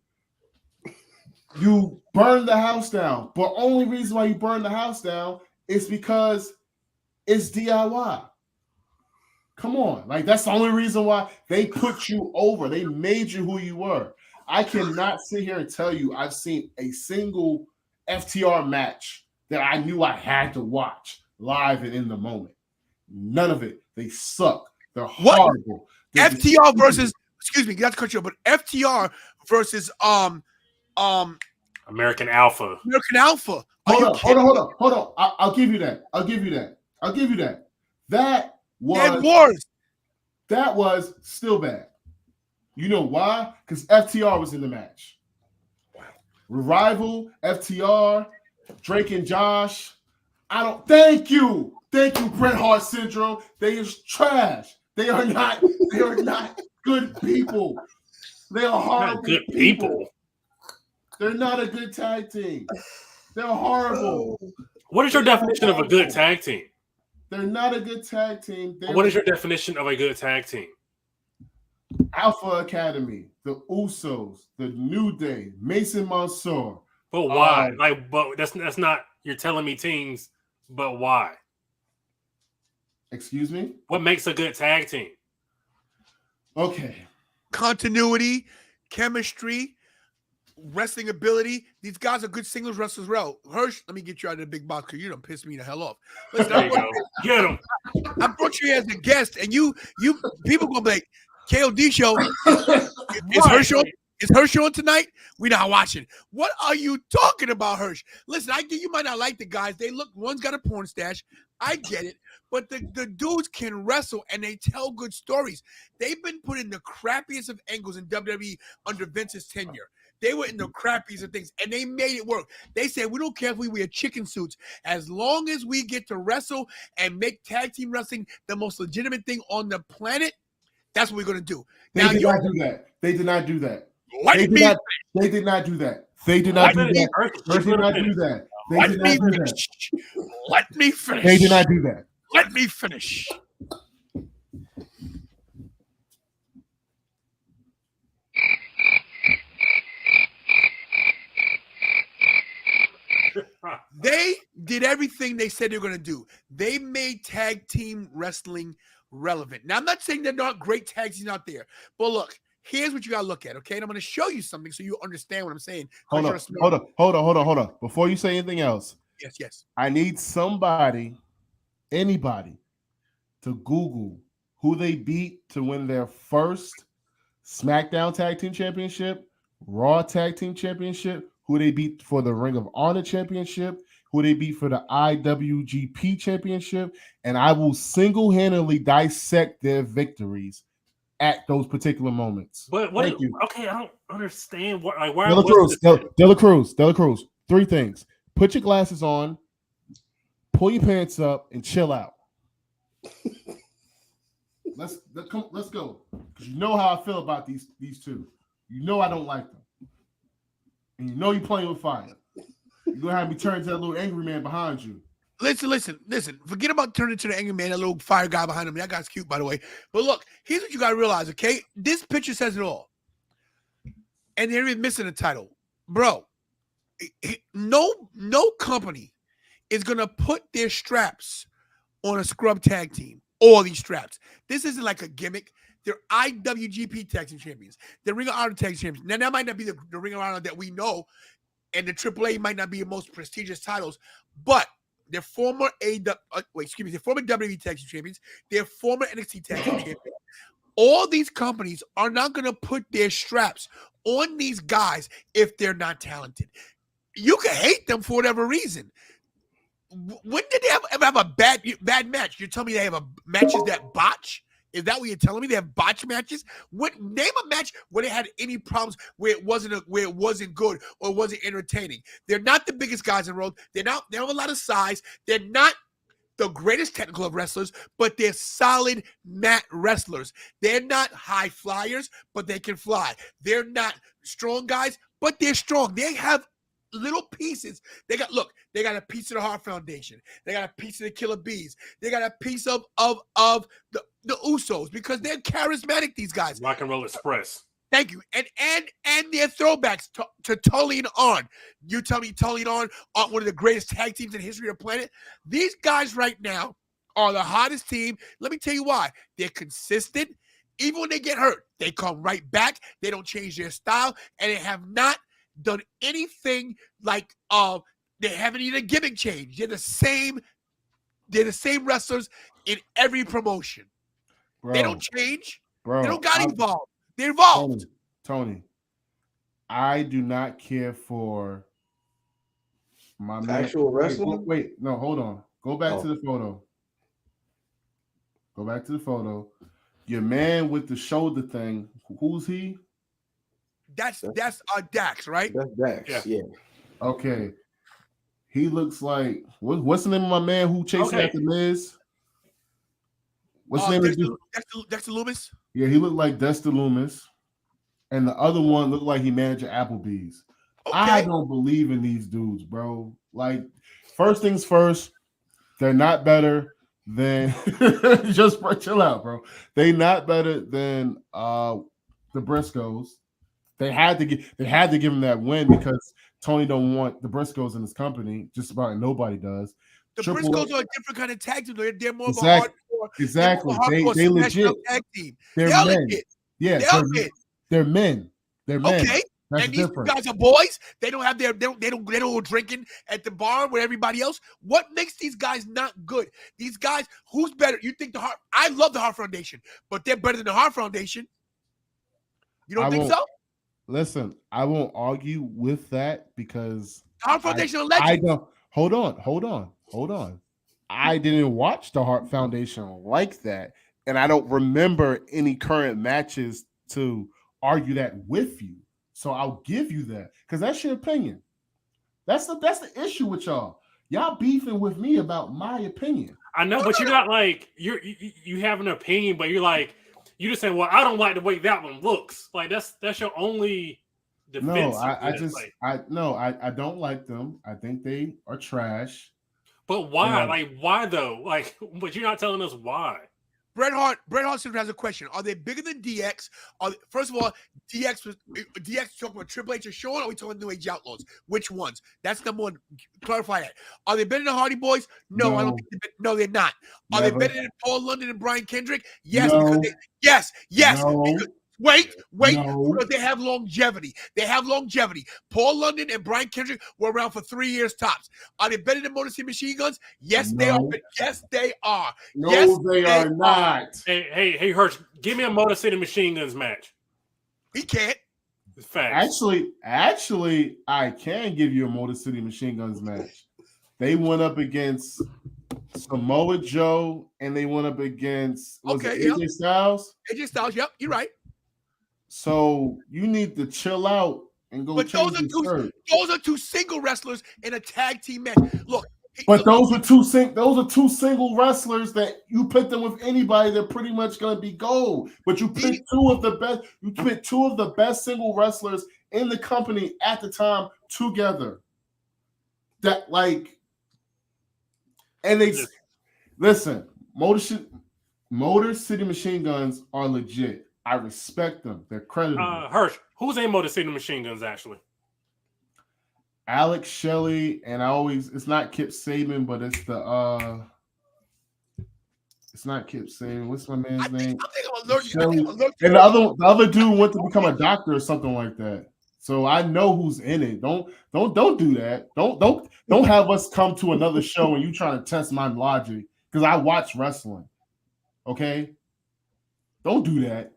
You burn the house down, but only reason why you burn the house down is because it's DIY. Come on, like that's the only reason why they put you over. They made you who you were. I cannot sit here and tell you I've seen a single FTR match that I knew I had to watch live and in the moment. None of it. They suck. They're horrible. FTR versus, excuse me, not to cut you off, but FTR versus American Alpha. Hold on. I'll give you that. That was still bad. You know why? Because FTR was in the match. Wow. Revival, FTR, Drake and Josh. Thank you, Bret Hart syndrome. They is trash. They are not good people. They are horrible good people. They're not a good tag team. They're horrible. What is your definition of a good tag team? They're not a good tag team. What is your definition of a good tag team? Alpha Academy, the Usos, the New Day, Mason Mansoor. But why? But that's not. You're telling me teams, but why? Excuse me? What makes a good tag team? Okay. Continuity, chemistry, wrestling ability. These guys are good singles wrestlers as well. Hirsch, let me get you out of the big box because you done pissed me the hell off. Listen, there you go. Get him. I brought you here as a guest, and you people gonna be like, KOD show. Is Hirsch on tonight? We're not watching. What are you talking about, Hirsch? Listen, I get you might not like the guys. One's got a porn stash. I get it. But the dudes can wrestle and they tell good stories. They've been put in the crappiest of angles in WWE under Vince's tenure. They were in the crappiest of things, and they made it work. They said, we don't care if we wear chicken suits. As long as we get to wrestle and make tag team wrestling the most legitimate thing on the planet, that's what we're going to do. They did not do that. They did not do that. They did not do that. They did not do that. Let me finish. They did not do that. Let me finish. They did everything they said they were going to do. They made tag team wrestling relevant. Now, I'm not saying they're not great tag teams out there, but look, here's what you got to look at, okay? And I'm going to show you something so you understand what I'm saying. Hold on. Before you say anything else. Yes. I need anybody, to Google who they beat to win their first SmackDown Tag Team Championship, Raw Tag Team Championship, who they beat for the Ring of Honor Championship, who they beat for the IWGP Championship, and I will single-handedly dissect their victories at those particular moments. But what? Okay, I don't understand why. Dela Cruz. 3 things: put your glasses on, pull your pants up, and chill out. Let's go, because you know how I feel about these two. You know I don't like them, and you know you're playing with fire. You're gonna have me turn to that little angry man behind you. Listen. Forget about turning to the angry man, that little fire guy behind him. That guy's cute, by the way. But look, here's what you gotta realize, okay? This picture says it all. And they're even missing a title. Bro, no company is gonna put their straps on a scrub tag team. All these straps. This isn't like a gimmick. They're IWGP Tag Team Champions. They're Ring of Honor Tag Team Champions. Now, that might not be the Ring of Honor that we know, and the AAA might not be the most prestigious titles, but they're former they're former WWE Tag Team Champions. They're former NXT Tag Team Champions. All these companies are not going to put their straps on these guys if they're not talented. You can hate them for whatever reason. When did they ever have a bad match? You're telling me they have matches that botch? Is that what you're telling me? They have botch matches? Name a match where they had any problems, where it wasn't good or wasn't entertaining. They're not the biggest guys in the world. They don't have a lot of size. They're not the greatest technical of wrestlers, but they're solid mat wrestlers. They're not high flyers, but they can fly. They're not strong guys, but they're strong. They have little pieces. They got a piece of the Heart Foundation. They got a piece of the Killer Bees. They got a piece of the Usos, because they're charismatic, these guys. Rock and Roll Express. Thank you. And their throwbacks to Tully and Arn. You tell me Tully and Arn aren't one of the greatest tag teams in the history of the planet? These guys right now are the hottest team. Let me tell you why. They're consistent. Even when they get hurt, they come right back. They don't change their style, and they have not done anything like they haven't even a gimmick change. They're the same wrestlers in every promotion. Bro, they don't change. Bro, they don't got involved. They're involved. Tony, I do not care for my man. Actual wrestling? Wait, no, hold on. Go back to the photo. Go back to the photo. Your man with the shoulder thing, who's he? That's Dax, right? That's Dax, yeah. Okay. He looks like what's the name of my man who chasing after Miz? What's the name of Dexter Lumis? Yeah, he looked like Dexter Lumis. And the other one looked like he managed Applebee's. Okay. I don't believe in these dudes, bro. Like, first things first, they're not better than just chill out, bro. They not better than the Briscoes. They had to give him that win because Tony don't want the Briscoes in his company. Just about nobody does. The Briscoes are a different kind of tag team. They're more of a hardcore. Exactly. They legit tag team. They're men. Legit. Yeah, they're men. They're men. Okay. That's and these different. guys are boys. They don't have they don't go drinking at the bar with everybody else. What makes these guys not good? These guys, who's better? You think I love the Heart Foundation, but they're better than the Heart Foundation. You don't think so? Listen, I won't argue with that because Heart Foundation are legends. I don't. Hold on. I didn't watch the Heart Foundation like that, and I don't remember any current matches to argue that with you. So I'll give you that because that's your opinion. That's the issue with y'all. Y'all beefing with me about my opinion. I know, but you're not like you have an opinion, but you're just saying, well, I don't like the way that one looks. Like that's your only defense. No, I don't like them. I think they are trash. But why? Like, why though? Like, but you're not telling us why. Bret Hart has a question. Are they bigger than DX? First of all, DX talking about Triple H or Shawn, or are we talking New Age Outlaws? Which ones? That's number one. Clarify that. Are they better than the Hardy Boys? No, I don't think they're not. Are they better than Paul London and Brian Kendrick? Yes, no. Yes. No. Because, wait, because they have longevity. Paul London and Brian Kendrick were around for 3 years tops. Are they better than Motor City Machine Guns? Yes, they are. Yes, they are. No, yes, they are not. Hey, Hirsch, give me a Motor City Machine Guns match. He can't. It's facts. Actually, I can give you a Motor City Machine Guns match. They went up against Samoa Joe, and they went up against AJ Styles. AJ Styles, yep, you're right. So you need to chill out and go. But those are two single wrestlers in a tag team match. Look, those are two single wrestlers that you put them with anybody, they're pretty much going to be gold. But you pick two of the best. You pick two of the best single wrestlers in the company at the time together. That And they listen, Motor City Machine Guns are legit. I respect them. They're credible. Hirsch, who's in Motor City Machine Guns actually? Alex Shelley, and it's not Kip Saban, but it's not Kip Saban. What's my man's name? And the other dude went to become a doctor or something like that. So I know who's in it. Don't do that. Don't have us come to another show and you trying to test my logic because I watch wrestling. Okay, don't do that.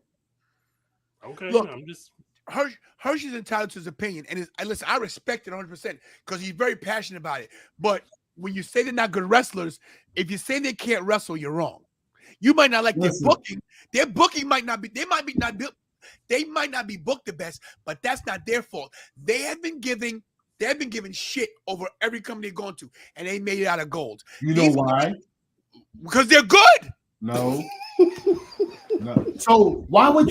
Okay, look, I'm just. Hirsch is entitled to his opinion, and listen, I respect it 100% because he's very passionate about it. But when you say they're not good wrestlers, if you say they can't wrestle, you're wrong. You might not like their booking. Their booking might not be. They might not be booked the best, but that's not their fault. They have been giving shit over every company they've gone to, and they made it out of gold. You know why? Because they're good. No. No. So why does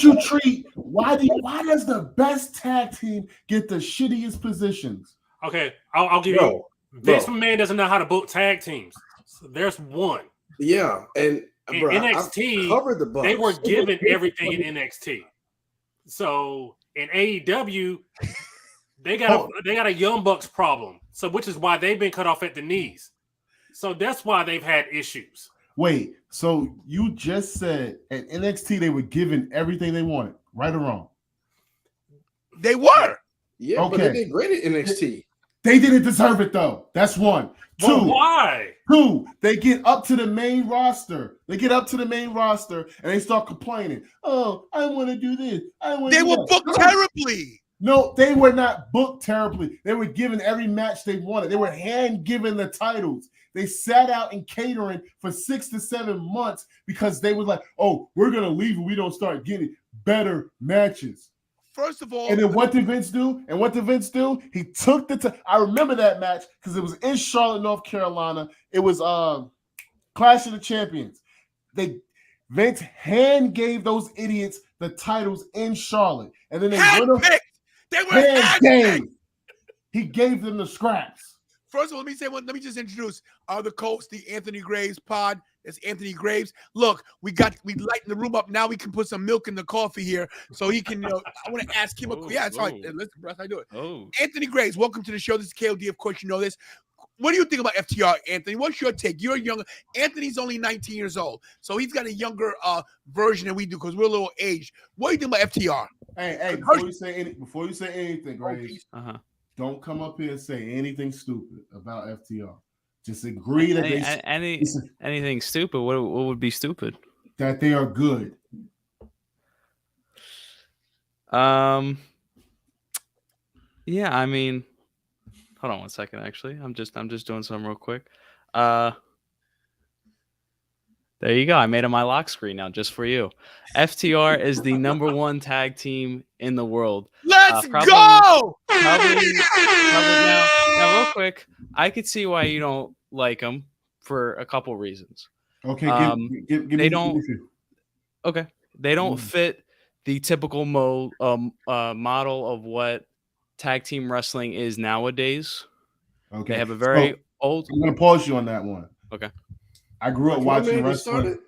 the best tag team get the shittiest positions? Okay, I'll give you. Vince McMahon doesn't know how to book tag teams. So there's one. Yeah, and in NXT, they were given everything in NXT. So in AEW, they got a Young Bucks problem. So which is why they've been cut off at the knees. So that's why they've had issues. Wait, so you just said at NXT they were given everything they wanted, right or wrong? They were. Yeah, okay. But they did great at NXT. They didn't deserve it though. That's one. Well, why? Two, they get up to the main roster. And they start complaining. Oh, I want to do this. They were booked terribly. No, they were not booked terribly. They were given every match they wanted. They were hand given the titles. They sat out in catering for 6 to 7 months because they were like, oh, we're going to leave if we don't start getting better matches. First of all, and then what did Vince do? He took I remember that match because it was in Charlotte, North Carolina. It was Clash of the Champions. Vince hand gave those idiots the titles in Charlotte, and then they were hand-picked. He gave them the scraps. First of all, let me just introduce the host, the Anthony Graves pod. It's Anthony Graves. Look, we lighten the room up. Now we can put some milk in the coffee here so he can, I want to ask him that's right. Listen, bro, that's how I do it. Oh. Anthony Graves, welcome to the show. This is KOD. Of course, you know this. What do you think about FTR, Anthony? What's your take? You're younger. Anthony's only 19 years old, so he's got a younger version than we do because we're a little aged. What do you think about FTR? Hey, before you say anything, Graves, don't come up here and say anything stupid about FTR. Just agree that anything stupid. What would be stupid? That they are good. Yeah, I mean, hold on one second. Actually, I'm just doing something real quick. There you go. I made it my lock screen now just for you. FTR is the #1 tag team in the world. Let's go! Probably now, real quick, I could see why you don't like them for a couple reasons. Okay, they don't fit the typical model of what tag team wrestling is nowadays. Okay, they have a very old. I'm going to pause you on that one. Okay. I grew up watching wrestling.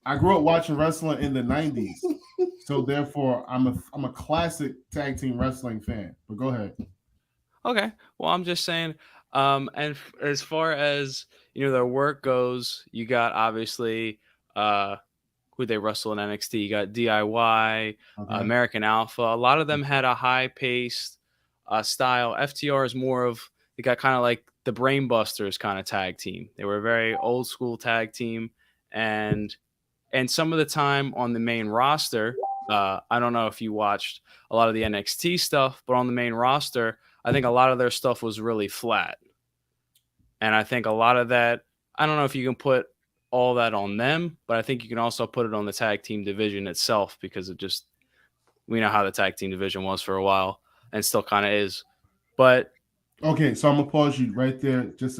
I grew up watching wrestling in the 90s. So therefore, I'm a classic tag team wrestling fan. But go ahead. Okay. Well, I'm just saying, and as far as their work goes, you got obviously who they wrestle in NXT. You got DIY, American Alpha. A lot of them had a high-paced style. FTR is more of they got kind of like the Brainbusters kind of tag team. They were a very old school tag team, and some of the time on the main roster, I don't know if you watched a lot of the NXT stuff, but on the main roster, I think a lot of their stuff was really flat. And I think a lot of that, I don't know if you can put all that on them, but I think you can also put it on the tag team division itself because we know how the tag team division was for a while and still kind of is. But okay, so I'm gonna pause you right there. Just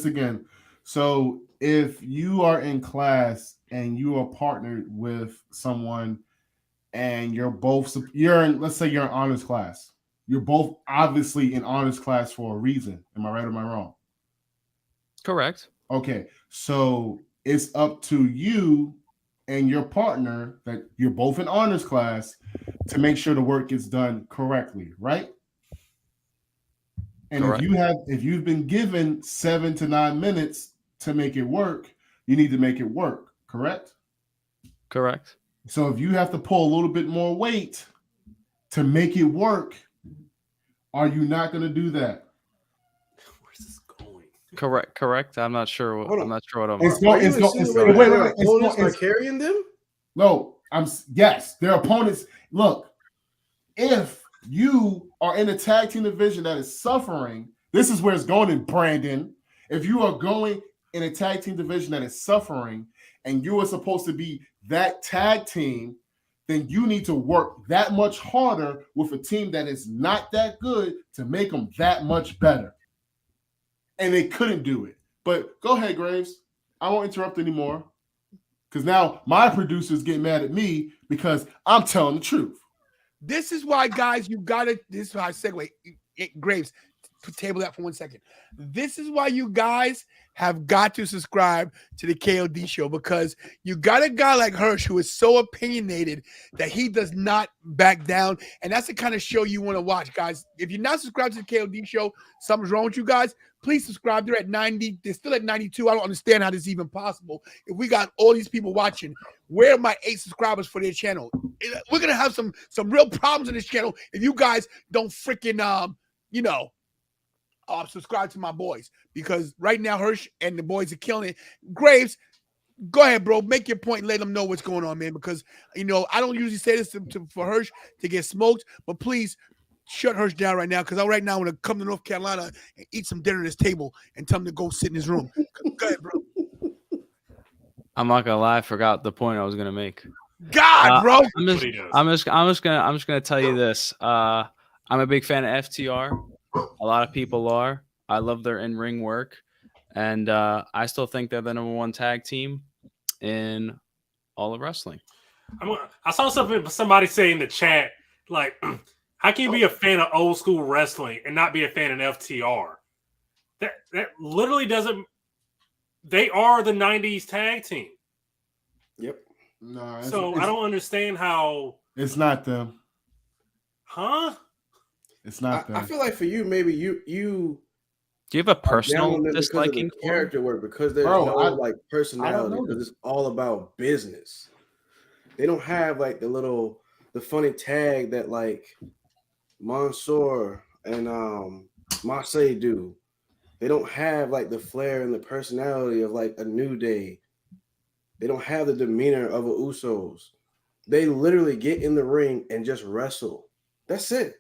again. So if you are in class and you are partnered with someone, and let's say you're in honors class. You're both obviously in honors class for a reason. Am I right or am I wrong? Correct. Okay, so it's up to you and your partner that you're both in honors class to make sure the work gets done correctly, right? And Correct. if you've been given 7 to 9 minutes to make it work, you need to make it work, correct? Correct. So if you have to pull a little bit more weight to make it work, are you not going to do that? Where's this going? Correct. I'm not sure. Hold on. I'm not sure what I'm. It's Are you it's go, it's, insinuating wait, that wait, their opponents are it's, carrying them? no, yes, their opponents. Look, if you are in a tag team division that is suffering, this is where it's going in, Brandon. If you are going in a tag team division that is suffering and you are supposed to be that tag team, then you need to work that much harder with a team that is not that good to make them that much better. And they couldn't do it. But go ahead, Graves. I won't interrupt anymore. Because now my producers get mad at me because I'm telling the truth. This is why, guys, you gotta. This is how I segue. Graves, table that for 1 second. This is why you guys have got to subscribe to the KOD show, because you got a guy like Hirsch who is so opinionated that he does not back down, and that's the kind of show you want to watch, guys. If you're not subscribed to the KOD show, something's wrong with you guys. Please subscribe. They're at 90. They're still at 92. I don't understand how this is even possible. If we got all these people watching, where are my 8 subscribers for their channel? We're gonna have some real problems in this channel if you guys don't freaking subscribe to my boys, because right now Hirsch and the boys are killing it. Graves, go ahead, bro. Make your point and let them know what's going on, man. Because I don't usually say this for Hirsch to get smoked, but please shut Hirsch down right now, because right now I want to come to North Carolina and eat some dinner at his table and tell him to go sit in his room. Go ahead, bro. I'm not gonna lie. I forgot the point I was gonna make. God, bro. I'm just gonna tell you this. I'm a big fan of FTR. A lot of people are. I love their in-ring work, and I still think they're the #1 tag team in all of wrestling. I saw somebody say in the chat, like, how can you be a fan of old school wrestling and not be a fan of FTR? That literally doesn't. They are the '90s tag team. Yep. No. So I don't understand how. It's not them. Huh? It's not them. I feel like for you, maybe you Do you have a personal disliking for character work, because there's personality, because it's all about business. They don't have like the funny tag that like Mansoor and Marseille do. They don't have like the flair and the personality of like a New Day. They don't have the demeanor of a Usos. They literally get in the ring and just wrestle. That's it.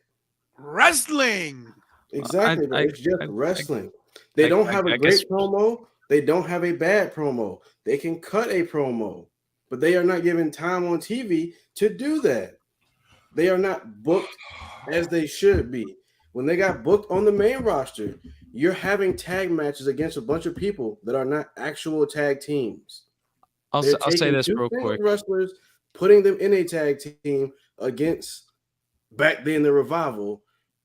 Wrestling. Exactly. It's just wrestling. They don't have a great promo. They don't have a bad promo. They can cut a promo, but they are not given time on TV to do that. They are not booked as they should be. When they got booked on the main roster, you're having tag matches against a bunch of people that are not actual tag teams. I'll say this real quick. Wrestlers, putting them in a tag team against back then the Revival,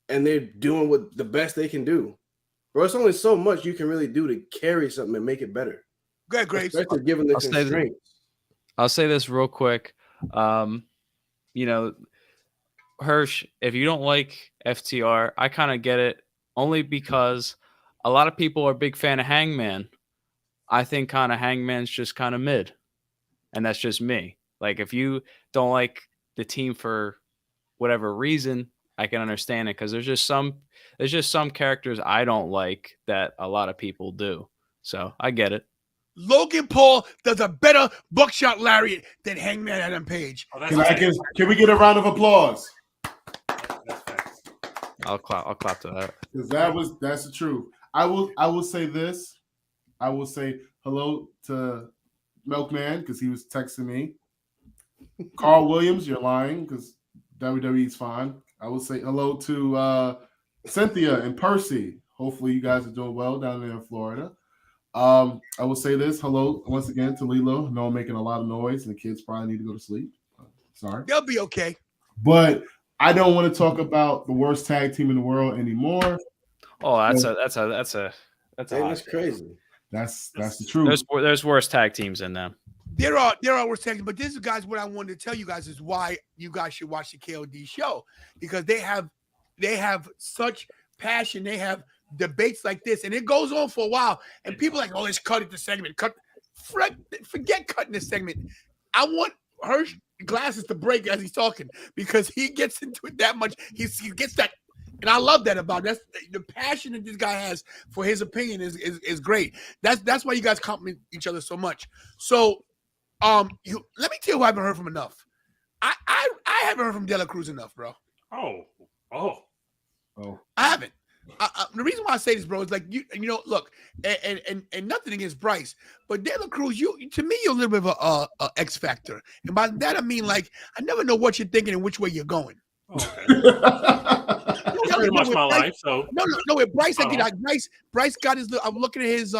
and they're doing what the best they can do. Bro, it's only so much you can really do to carry something and make it better. Go ahead, Graves. Especially given the constraints. I'll say this real quick. Hirsch, if you don't like FTR, I kind of get it, only because a lot of people are a big fan of Hangman. I think kind of Hangman's just kind of mid, and that's just me. Like, if you don't like the team for whatever reason, I can understand it, because there's just some characters I don't like that a lot of people do. So I get it. Logan Paul does a better buckshot lariat than Hangman Adam Page. Can we get a round of applause? I'll clap to that. Because that's the truth. I will say this. I will say hello to Milkman, because he was texting me. Carl Williams, you're lying, because WWE's fine. I will say hello to Cynthia and Percy. Hopefully you guys are doing well down there in Florida. I will say this. Hello once again to Lilo. I know I'm making a lot of noise and the kids probably need to go to sleep. Sorry. They'll be okay. But I don't want to talk about the worst tag team in the world anymore. Oh, that's crazy. That's the truth. There's worse tag teams in them. There are worse tag teams, but this is, guys, what I wanted to tell you guys is why you guys should watch the KOD show, because they have such passion. They have debates like this, and it goes on for a while. And people are like, oh, let's cut it the segment. Forget cutting the segment. I want Hirsch glasses to break as he's talking, because he gets into it that much. He gets that, and I love that about it. That's the passion that this guy has for his opinion is great. That's why you guys compliment each other so much. So, let me tell you who I haven't heard from enough. I haven't heard from De La Cruz enough, bro. Oh. I haven't. The reason why I say this, bro, is like you know, look, and nothing against Bryce, but De La Cruz, to me, you're a little bit of a X factor, and by that I mean, like, I never know what you're thinking and which way you're going. Pretty much my life. So no. With Bryce, I get like Bryce got his. I'm looking at his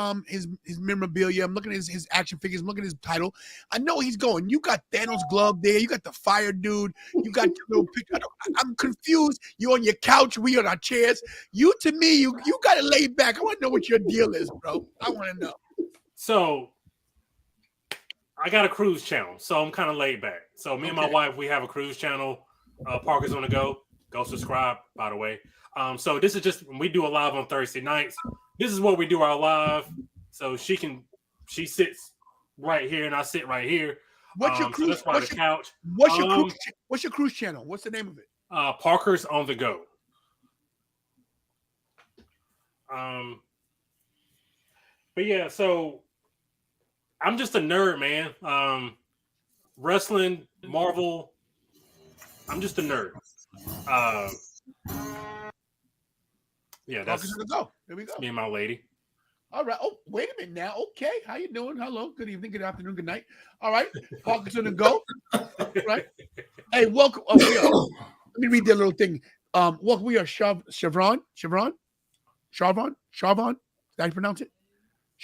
memorabilia. I'm looking at his action figures. I'm looking at his title. I know he's going. You got Thanos' glove there. You got the fire dude. You got your little picture. I'm confused. You on your couch. We on our chairs. To me, you got to lay back. I want to know what your deal is, bro. I want to know. So I got a cruise channel, so I'm kind of laid back. So me and my wife, we have a cruise channel. Parker's on the go. Go subscribe, by the way. So this is just, we do a live on Thursday nights. This is what we do our live. So she sits right here and I sit right here. What's your cruise? So that's couch. What's your cruise channel? What's the name of it? Parker's on the go. But yeah, so I'm just a nerd, man. Wrestling, Marvel. I'm just a nerd. Yeah, that's go. There we go. Me and my lady. All right. Oh, wait a minute now. Okay, how you doing? Hello. Good evening. Good afternoon. Good night. All right. Parker's on the go. Right. Hey, welcome. Oh, let me read that little thing. Welcome. We are Chevron. How you pronounce it?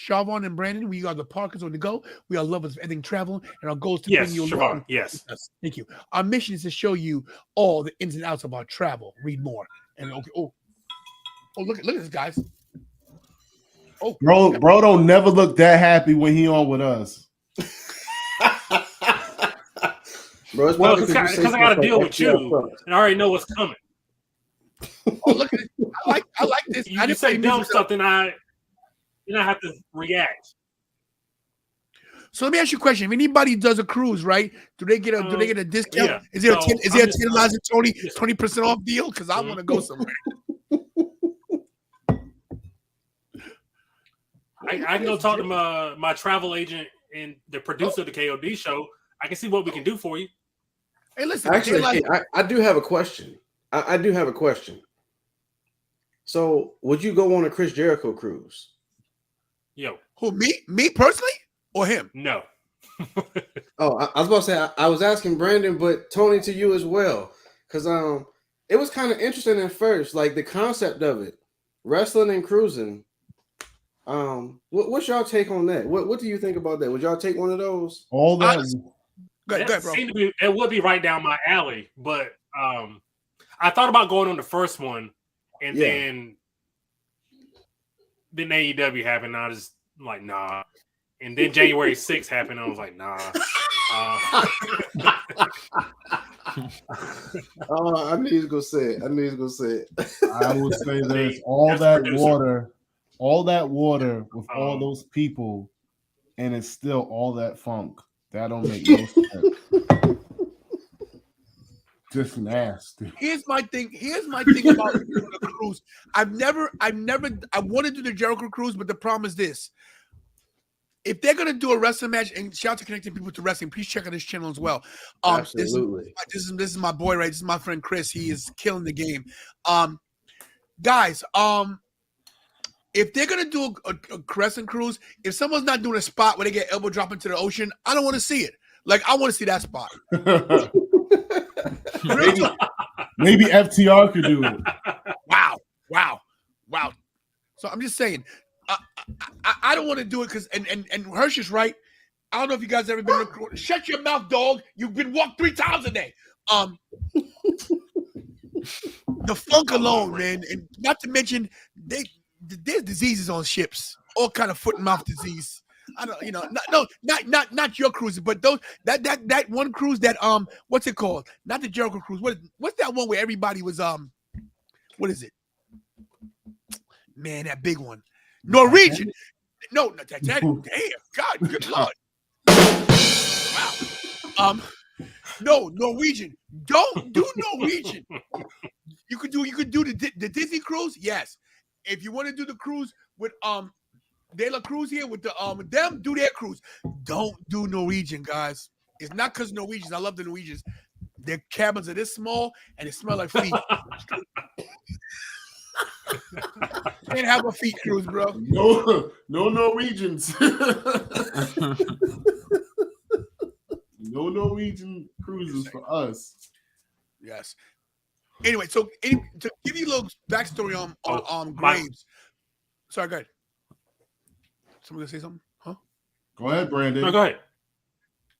Siobhan and Brandon, we are the Parkers on the go. We are lovers of everything travel, and our goal is to bring you along. Yes. Thank you. Our mission is to show you all the ins and outs of our travel. Read more. And look at this, guys. Oh, bro, don't never look that happy when he on with us. Bro, because I got to deal with you, and I already know what's coming. Oh, look at it. I like this. You just say dumb stuff, then I have to react. So let me ask you a question: if anybody does a cruise, right? Do they get a discount? Yeah. Is there a Tantalized Tony 20% off deal? Because I want to go somewhere. I can go talk to my travel agent and the producer of the KOD show. I can see what we can do for you. Hey, listen. Actually, I do have a question. I do have a question. So, would you go on a Chris Jericho cruise? Yo, who, me personally, or him? No. Oh, I was about to say I was asking Brandon, but Tony, to you as well, because it was kind of interesting at first, like the concept of it, wrestling and cruising. What's y'all take on that? What do you think about that? Would y'all take one of those? All that. Go ahead, bro. It would be right down my alley, but I thought about going on the first one, and then AEW happened. And I was like, nah. And then January 6th happened. And I was like, nah. Oh, I knew he was gonna say it. I would say there's all that water with all those people, and it's still all that funk. That don't make no sense. Just nasty. Here's my thing about the cruise. I want to do the Jericho cruise, but the problem is this. If they're gonna do a wrestling match, and shout out to connecting people to wrestling, please check out this channel as well. Absolutely. This is my boy, right? This is my friend Chris. He is killing the game. Guys, if they're gonna do a wrestling cruise, if someone's not doing a spot where they get elbow drop into the ocean, I don't want to see it. Like, I want to see that spot. Maybe FTR could do it. Wow. So I'm just saying, I don't want to do it because and Hirsch is right. I don't know if you guys ever been recorded. Shut your mouth, dog. You've been walked 3 times a day. The funk alone, man, and not to mention there's diseases on ships. all kind of foot and mouth disease. I don't, you know, not your cruises, but those that one cruise that what's it called? Not the Jericho cruise. What's that one where everybody was what is it? Man, that big one, Norwegian. No, not Titanic. Damn, God, good Lord. Wow. No, Norwegian. Don't do Norwegian. You could do the Disney cruise. Yes, if you want to do the cruise with De La Cruz here with the with them, do their cruise. Don't do Norwegian, guys. It's not because Norwegians. I love the Norwegians. Their cabins are this small and they smell like feet. Can't have a feet cruise, bro. No Norwegians. No Norwegian cruises for us. Yes. Anyway, so to give you a little backstory on Graves. Sorry, go ahead. Somebody gonna say something? Huh? Go ahead, Brandon. No, go ahead.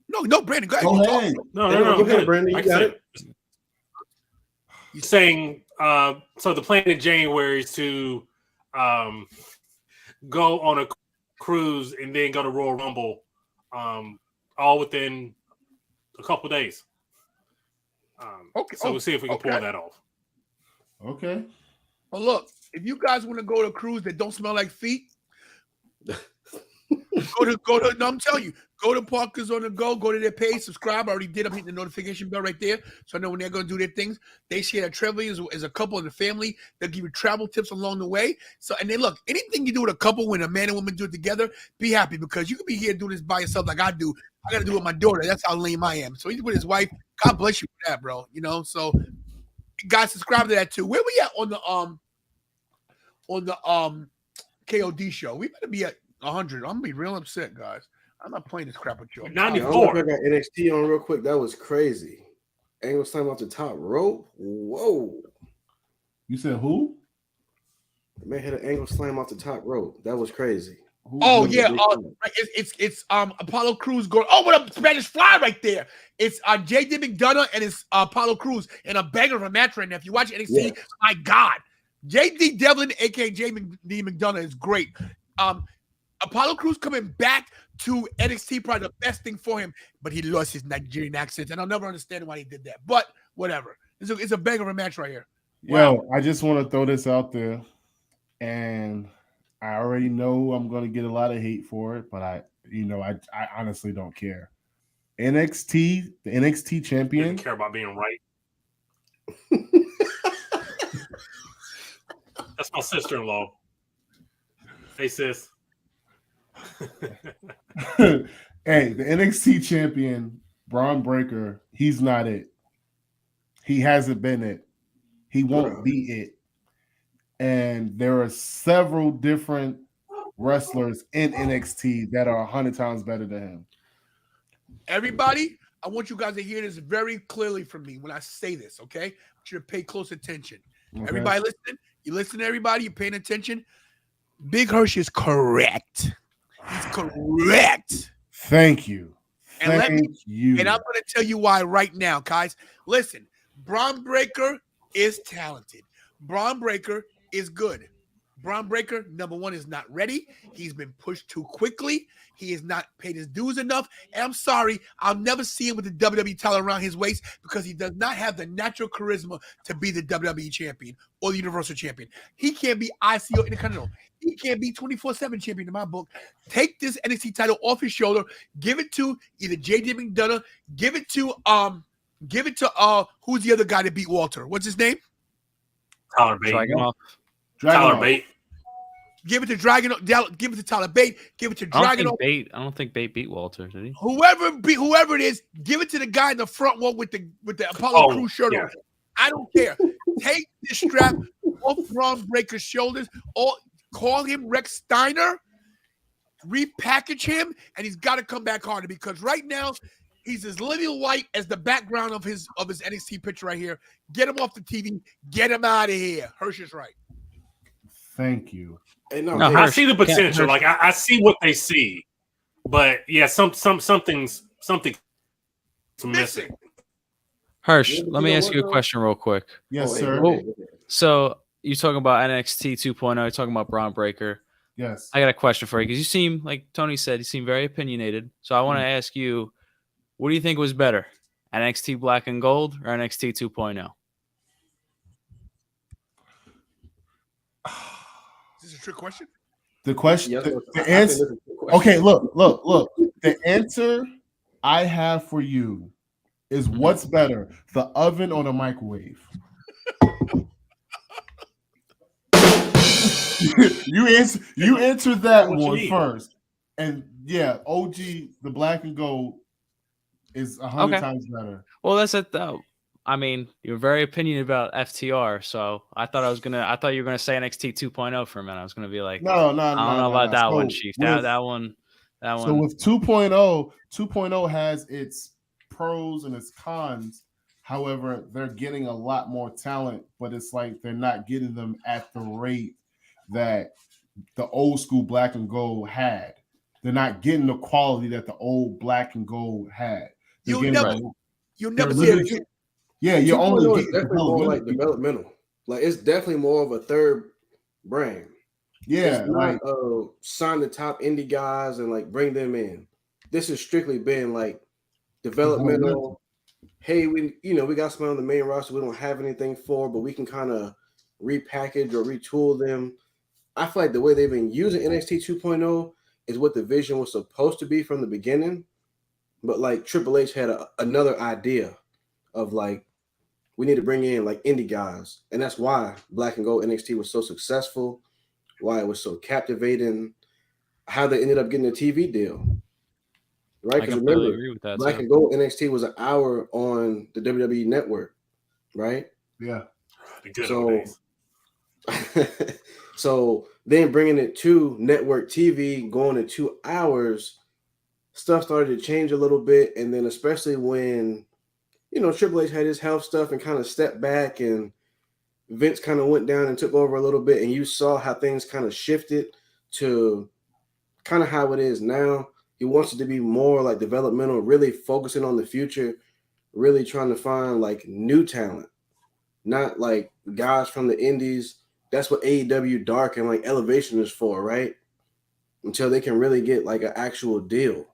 No, Brandon, go ahead. Go ahead. No, Go ahead, Brandon. You got it. You're saying so the plan in January is to go on a cruise and then go to Royal Rumble all within a couple of days. Okay. So we'll see if we can pull that off. Okay. Well, look, if you guys want to go to a cruise that don't smell like feet, go to. No, I'm telling you, go to Parkers on the Go. Go to their page, subscribe. I already did. I'm hitting the notification bell right there, so I know when they're going to do their things. They share that traveling as a couple in the family. They'll give you travel tips along the way. So, and then look, anything you do with a couple, when a man and woman do it together, be happy because you can be here doing this by yourself like I do. I got to do it with my daughter. That's how lame I am. So he's with his wife. God bless you for that, bro. You know, so guys, subscribe to that too. Where we at on the KOD show? We better be at 100. I'm gonna be real upset, guys. I'm not playing this crap with you. 94. I got NXT on real quick. That was crazy. Angle slam off the top rope. Whoa. You said who? The man had an angle slam off the top rope. That was crazy. Oh yeah, it's Apollo Crews going. Oh, what a Spanish Fly right there! It's J.D. McDonough and it's Apollo Crews in a banger of a match right now. If you watch NXT, my God, J.D. Devlin, aka J.D. McDonough, is great. Apollo Crews coming back to NXT, probably the best thing for him, but he lost his Nigerian accent, and I'll never understand why he did that. But whatever, it's a banger of a match right here. Wow. Yo, I just want to throw this out there, and I already know I'm going to get a lot of hate for it, but I honestly don't care. The NXT champion. Doesn't care about being right. That's my sister-in-law. Hey, sis. Hey, the NXT champion, Braun Breaker, he's not it. He hasn't been it. He won't be it. And there are several different wrestlers in NXT that are 100 times better than him. Everybody, I want you guys to hear this very clearly from me when I say this, okay? I want you to pay close attention. Okay. Everybody listening? You listen to everybody? You paying attention? Big Hirsch is correct. He's correct. Thank you. And I'm going to tell you why right now, guys. Listen, Braun Breaker is talented. Braun Breaker is good. Braun Breaker, number one, is not ready. He's been pushed too quickly. He has not paid his dues enough. And I'm sorry, I'll never see him with the WWE title around his waist because he does not have the natural charisma to be the WWE champion or the Universal champion. He can't be IC or Intercontinental. He can't be 24/7 champion in my book. Take this NXT title off his shoulder. Give it to either J.D. McDonough. Give it to who's the other guy that beat Walter? What's his name? Tyler Bate. Tyler Bate. Give it to Dragon. Give it to Tyler Bate. Give it to Dragon. I don't think Bate beat Walter, did he? Whoever it is, give it to the guy in the front one with the Apollo Crews shirt on. I don't care. Take this strap off Braun Breaker's shoulders, or call him Rex Steiner, repackage him, and he's got to come back harder because right now he's as little white as the background of his NXT picture right here. Get him off the TV. Get him out of here. Hirsch is right. Thank you. Hey, I see the potential. Like I see what they see, but yeah, something's missing. Hirsch, let me ask you a question real quick. Yes, sir. So you talking about NXT 2.0? You're talking about Braun Breaker. Yes. I got a question for you because you seem, like Tony said, you seem very opinionated. So I want to ask you, what do you think was better, NXT Black and Gold or NXT 2.0? Is this a trick question? The question, Yes, the answer. Okay, look. The answer I have for you is what's better, the oven or the microwave? you answer that What you one need. first. And yeah, OG, the black and gold is 100 times better. Well, that's it though. I mean, you're very opinionated about FTR, so I thought you were gonna say NXT 2.0 for a minute. I was gonna be like, No. I don't know about that one, So Chief. with, That one. So with 2.0 has its pros and its cons. However, they're getting a lot more talent, but it's like they're not getting them at the rate that the old school black and gold had. They're not getting the quality that the old black and gold had. You'll never see it again. Yeah, you're 2.0 only is getting definitely more like developmental. Like it's definitely more of a third brand. Yeah, it's not sign the top indie guys and like bring them in. This has strictly been like developmental. Hey, we got someone on the main roster we don't have anything for, but we can kind of repackage or retool them. I feel like the way they've been using NXT 2.0 is what the vision was supposed to be from the beginning. But like Triple H had another idea of like, we need to bring in like indie guys. And that's why Black and Gold NXT was so successful, why it was so captivating, how they ended up getting a TV deal. Right? Because remember, agree with that, Black and Gold NXT was an hour on the WWE network, right? Yeah. The good old days. So then bringing it to network TV, going to 2 hours, stuff started to change a little bit. And then especially when, Triple H had his health stuff and kind of stepped back and Vince kind of went down and took over a little bit. And you saw how things kind of shifted to kind of how it is now. He wants it to be more like developmental, really focusing on the future, really trying to find like new talent, not like guys from the indies. That's what AEW Dark and like Elevation is for, right? Until they can really get like an actual deal.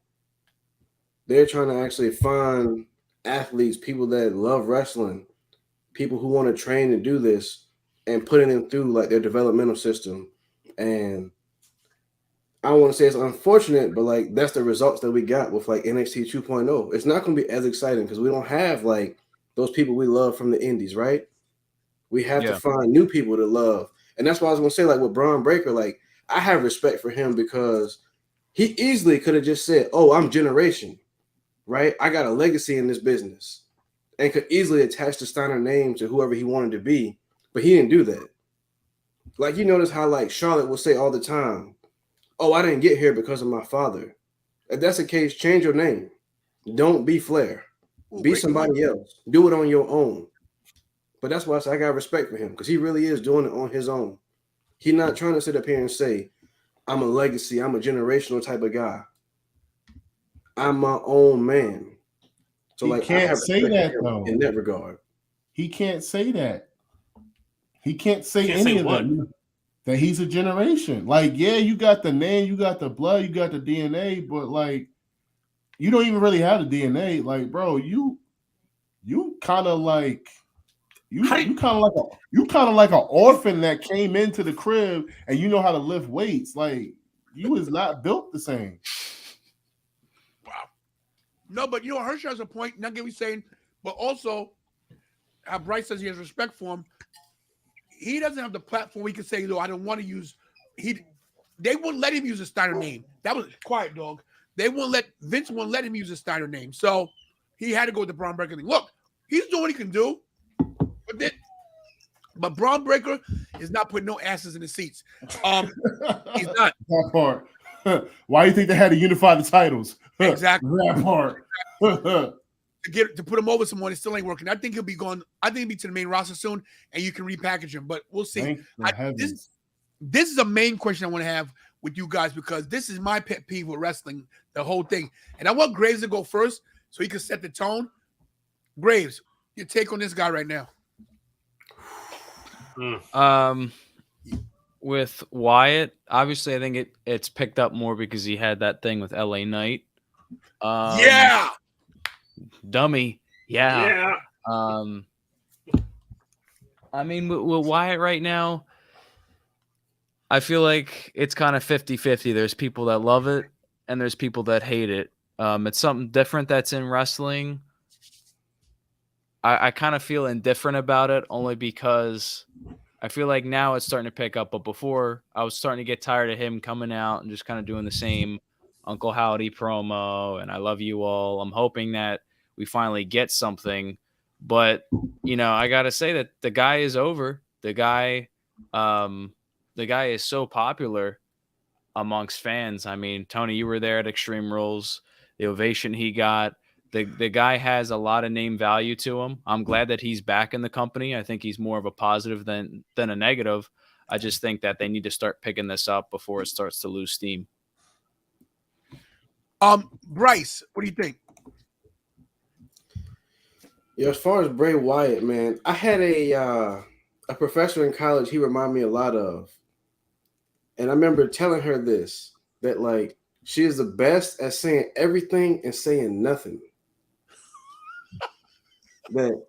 They're trying to actually find athletes, people that love wrestling, people who want to train to do this and putting them through like their developmental system. And I don't want to say it's unfortunate, but like that's the results that we got with like NXT 2.0. It's not going to be as exciting because we don't have like those people we love from the indies, right? We have to find new people to love. And that's why I was going to say, like with Braun Breaker, like I have respect for him because he easily could have just said, oh, I'm generation, right? I got a legacy in this business and could easily attach the Steiner name to whoever he wanted to be. But he didn't do that. Like you notice how like Charlotte will say all the time, oh, I didn't get here because of my father. If that's the case, change your name. Don't be Flair. Be somebody else. Do it on your own. But that's why I say I got respect for him because he really is doing it on his own. He's not trying to sit up here and say, I'm a legacy, I'm a generational type of guy. I'm my own man. So he like can't say that though. In that regard. He can't say that. He can't say any of that. That he's a generation. Like, yeah, you got the name, you got the blood, you got the DNA, but like you don't even really have the DNA. Like, bro, you kind of like you kind of like an orphan that came into the crib and you know how to lift weights. Like, you is not built the same. Wow. No, but Hershey has a point. Not get me saying, but also how Bryce says he has respect for him. He doesn't have the platform where he can say, I don't want to use. They wouldn't let him use a Steiner name. That was quiet, dog. Vince won't let him use a Steiner name. So he had to go with the Braun Breaker thing. Look, he's doing what he can do. But Braun Breaker is not putting no asses in the seats. He's not. That part. Why do you think they had to unify the titles? Exactly. That part. to put him over someone, it still ain't working. I think he'll be going. I think he'll be to the main roster soon, and you can repackage him. But we'll see. This is a main question I want to have with you guys because this is my pet peeve with wrestling, the whole thing. And I want Graves to go first so he can set the tone. Graves, your take on this guy right now? with Wyatt, obviously, I think it's picked up more because he had that thing with LA Knight. Yeah. Dummy. Yeah. Yeah. I mean, with Wyatt right now, I feel like it's kind of 50-50. There's people that love it and there's people that hate it. It's something different that's in wrestling. I kind of feel indifferent about it only because I feel like now it's starting to pick up. But before, I was starting to get tired of him coming out and just kind of doing the same Uncle Howdy promo and I love you all. I'm hoping that we finally get something. But, I got to say that the guy is over. The guy is so popular amongst fans. I mean, Tony, you were there at Extreme Rules. The ovation he got. The guy has a lot of name value to him. I'm glad that he's back in the company. I think he's more of a positive than a negative. I just think that they need to start picking this up before it starts to lose steam. Bryce, what do you think? Yeah, as far as Bray Wyatt, man, I had a professor in college he reminded me a lot of. And I remember telling her this, that like she is the best at saying everything and saying nothing. That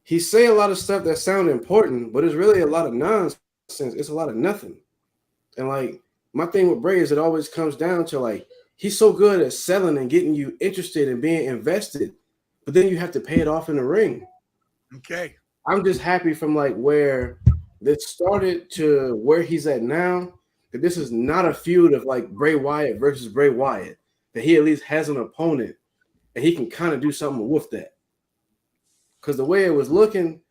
he say a lot of stuff that sound important, but it's really a lot of nonsense. It's a lot of nothing. And like my thing with Bray is it always comes down to like he's so good at selling and getting you interested and being invested, but then you have to pay it off in the ring. Okay. I'm just happy from like where this started to where he's at now. That this is not a feud of like Bray Wyatt versus Bray Wyatt. That he at least has an opponent and he can kind of do something with that. Because the way it was looking,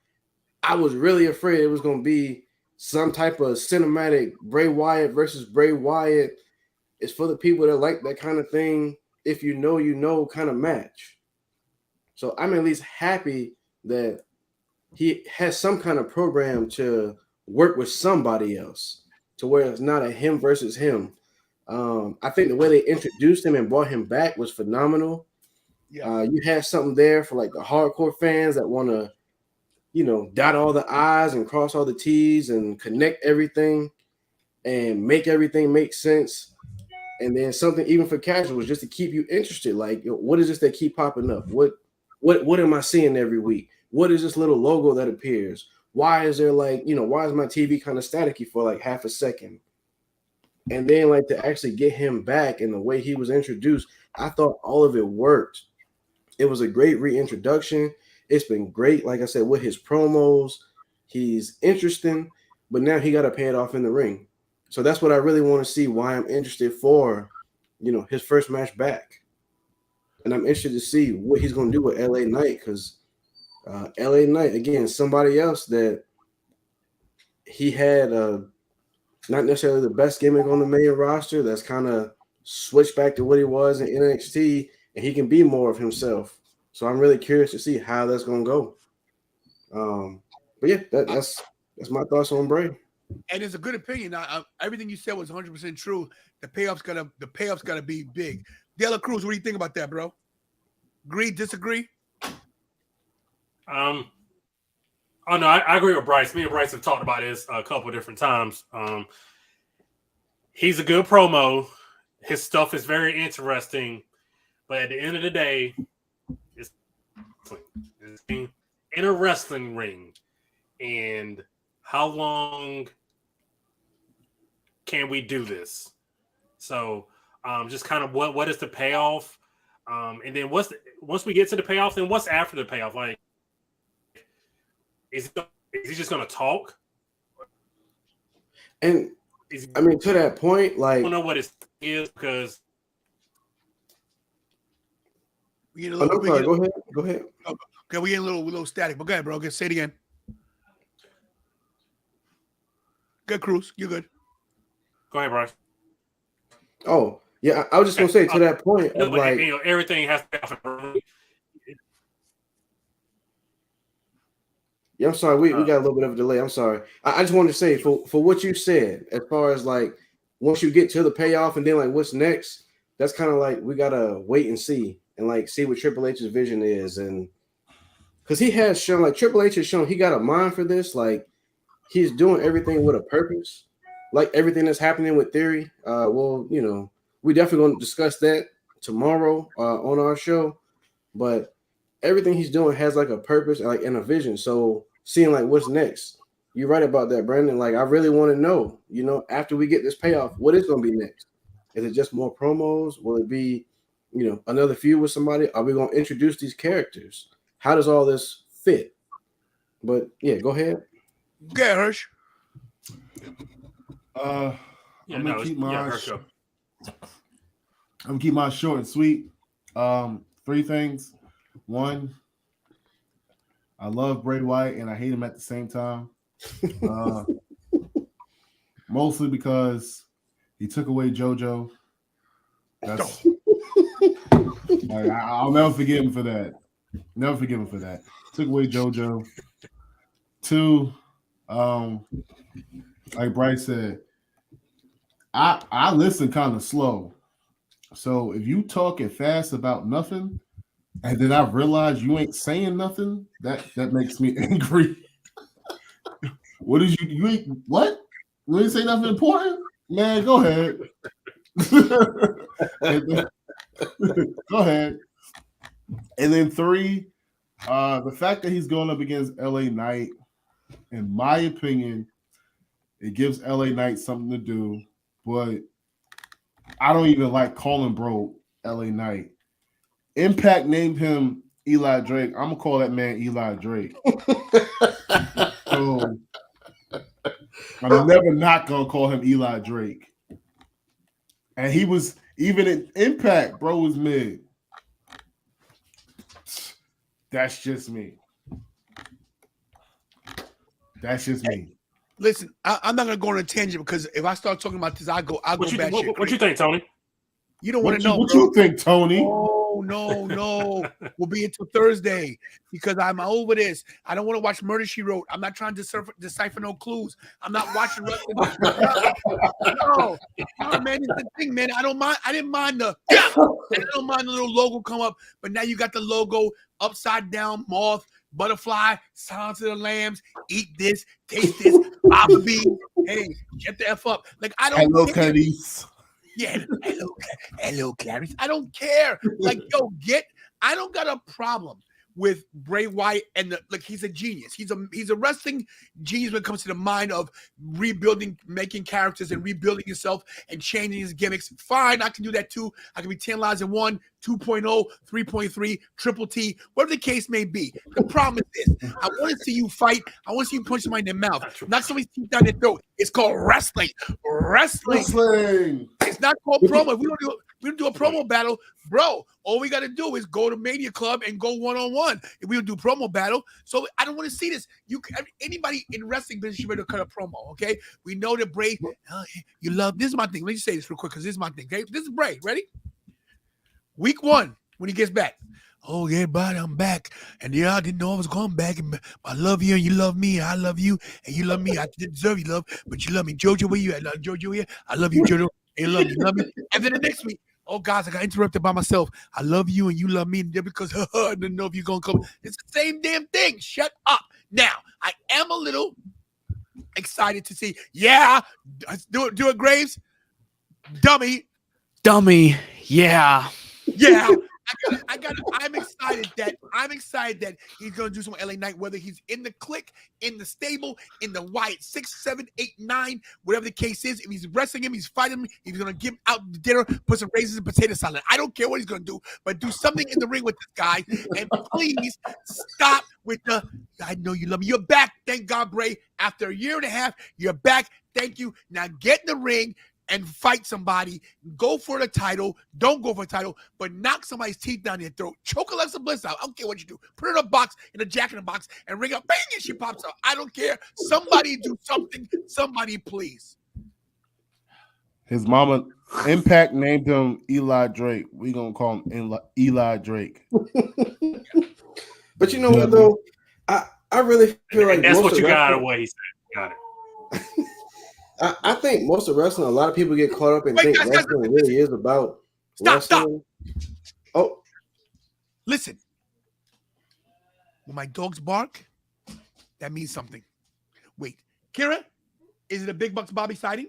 I was really afraid it was going to be some type of cinematic Bray Wyatt versus Bray Wyatt. It's for the people that like that kind of thing. If you know kind of match. So I'm at least happy that he has some kind of program to work with somebody else to where it's not a him versus him. I think the way they introduced him and brought him back was phenomenal. Yeah. You had something there for like the hardcore fans that want to, dot all the I's and cross all the T's and connect everything and make everything make sense. And then something even for casuals just to keep you interested. Like, what is this that keep popping up? What am I seeing every week? What is this little logo that appears? Why is there like, why is my TV kind of staticky for like half a second? And then like to actually get him back and the way he was introduced, I thought all of it worked. It was a great reintroduction. It's been great. Like I said, with his promos, he's interesting, but now he got to pay it off in the ring. So that's what I really want to see why I'm interested for, his first match back. And I'm interested to see what he's going to do with LA Knight because LA Knight, again, somebody else that he had not necessarily the best gimmick on the main roster that's kind of switched back to what he was in NXT, and he can be more of himself. So I'm really curious to see how that's going to go. But yeah, that's my thoughts on Bray. And it's a good opinion. Everything you said was 100% true. The payoff's gotta be big. De La Cruz, what do you think about that, bro? Agree? Disagree? Oh no, I agree with Bryce. Me and Bryce have talked about this a couple of different times. He's a good promo. His stuff is very interesting, but at the end of the day, it's in a wrestling ring. And how long can we do this? So, just kind of what is the payoff? And then once we get to the payoff, then what's after the payoff? Like, is he just going to talk? And I mean, to that point, like, I don't know what it is because. Go ahead. Okay, we get a little static, but go ahead, bro. Okay, say it again. Good, Cruz. You're good. Go ahead, Bryce. Oh, yeah. I was just going to say to that point of like, everything has to. Yeah, I'm sorry. We got a little bit of a delay. I'm sorry. I just wanted to say for what you said, as far as like once you get to the payoff and then like what's next, that's kind of like we gotta wait and see and like see what Triple H's vision is, and because he has shown Triple H has shown he got a mind for this, like he's doing everything with a purpose. like everything that's happening with Theory. Well, you know, we definitely going to discuss that tomorrow on our show. But everything he's doing has like a purpose and a vision. So seeing like what's next. You're right about that, Brandon. Like I really want to know, you know, after we get this payoff, what is going to be next? Is it just more promos? Will it be, you know, another feud with somebody? Are we going to introduce these characters? How does all this fit? But yeah, go ahead. Go ahead, Hirsch. I'm gonna keep mine. Hirsch, go. I'm gonna keep mine short and sweet. 3 things. 1, I love Bray Wyatt and I hate him at the same time. Mostly because he took away JoJo. That's like, I'll never forgive him for that. Never forgive him for that. Took away JoJo. 2, like Bryce said, I listen kind of slow. So if you talking fast about nothing, and then I realize you ain't saying nothing, that makes me angry. What did you ain't what? You ain't say nothing important? Man, go ahead. Go ahead. And then 3, the fact that he's going up against LA Knight, in my opinion, it gives LA Knight something to do, but I don't even like calling bro LA Knight. Impact named him Eli Drake. I'm gonna call that man Eli Drake. So I'm never not gonna call him Eli Drake. And he was even in Impact, bro was mid. That's just me. That's just me. Listen, I'm not gonna go on a tangent because if I start talking about this, I go What you batshit. think, Tony? You don't want to know. What you think, Tony? Oh, no. We'll be until Thursday because I'm over this. I don't want to watch Murder, She Wrote. I'm not trying to decipher no clues. I'm not watching wrestling. No, man, it's the thing, man. I didn't mind the little logo come up, but now you got the logo upside down, moth, butterfly, Silence of the Lambs, eat this, taste this, Baba Bee. Hey, get the F up. Like, I don't Hello, care. Clarice. Yeah, hello, Clarice. I don't care. Like, yo, I don't got a problem with Bray Wyatt and he's a genius. He's a wrestling genius when it comes to the mind of rebuilding, making characters and rebuilding yourself and changing his gimmicks. Fine, I can do that too. I can be Tantalized in 1, 2.0, 3.3, triple T, whatever the case may be. The problem is this. I want to see you fight. I want to see you punch somebody in their mouth. Not somebody's teeth down their throat. It's called wrestling. Wrestling. It's not called promo. We don't do a promo battle, bro. All we got to do is go to Mania Club and go one-on-one. If we don't do promo battle, so I don't want to see this. Anybody in wrestling business should be able to cut a promo, okay? We know that Bray, you love, this is my thing. Let me say this real quick because this is my thing, okay? This is Bray. Ready? Week 1, when he gets back. Oh, yeah, buddy, I'm back. And yeah, I didn't know I was going back. And I love you, and you love me, and I love you, and you love me. I didn't deserve your love, but you love me. JoJo, where you at? JoJo here. I love you, JoJo. And you love me. And then the next week, oh, guys, I got interrupted by myself. I love you, and you love me, and because I didn't know if you're going to come. It's the same damn thing. Shut up. Now, I am a little excited to see, do it, Graves. Dummy, yeah. I'm excited that he's gonna do some LA Knight, whether he's in the clique, in the stable, in the Wyatt 6, 7, 8, 9, whatever the case is. If he's wrestling him, he's fighting him, he's gonna give him out to dinner, put some raisins and potato salad. I don't care what he's gonna do, but do something in the ring with this guy. And please stop with the I know you love me. You're back. Thank God, Bray. After a year and a half, you're back. Thank you. Now get in the ring and fight somebody, go for the title, don't go for the title, but knock somebody's teeth down their throat, choke Alexa Bliss out. I don't care what you do. Put her in a box, in a jack in a box, and ring up, bang, and she pops out. I don't care. Somebody do something. Somebody, please. His mama, Impact named him Eli Drake. We gonna call him Eli Drake. But you know what, though? I really feel like that's what you got out of what he said. Got it. I think most of wrestling, a lot of people get caught up and think wrestling really is about wrestling. Oh. Listen. When my dogs bark, that means something. Wait, Kira, is it a Big Bucks Bobby sighting?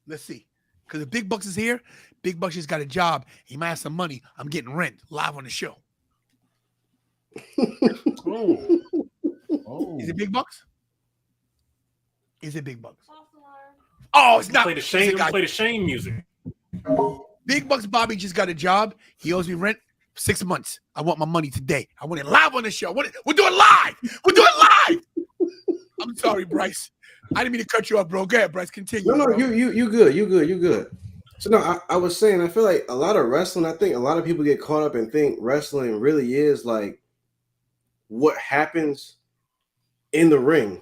Let's see. Because if Big Bucks is here, Big Bucks just got a job. He might have some money. I'm getting rent live on the show. Is it Big Bucks? Is it Big Bucks? Oh, it's not. Play the Shane music. Big Bucks Bobby just got a job. He owes me rent 6 months. I want my money today. I want it live on the show. We're doing live. We're doing live. I'm sorry, Bryce. I didn't mean to cut you off, bro. Go ahead, Bryce. Continue. No, bro. you good. So no, I was saying, I feel like a lot of wrestling, I think a lot of people get caught up and think wrestling really is like what happens in the ring.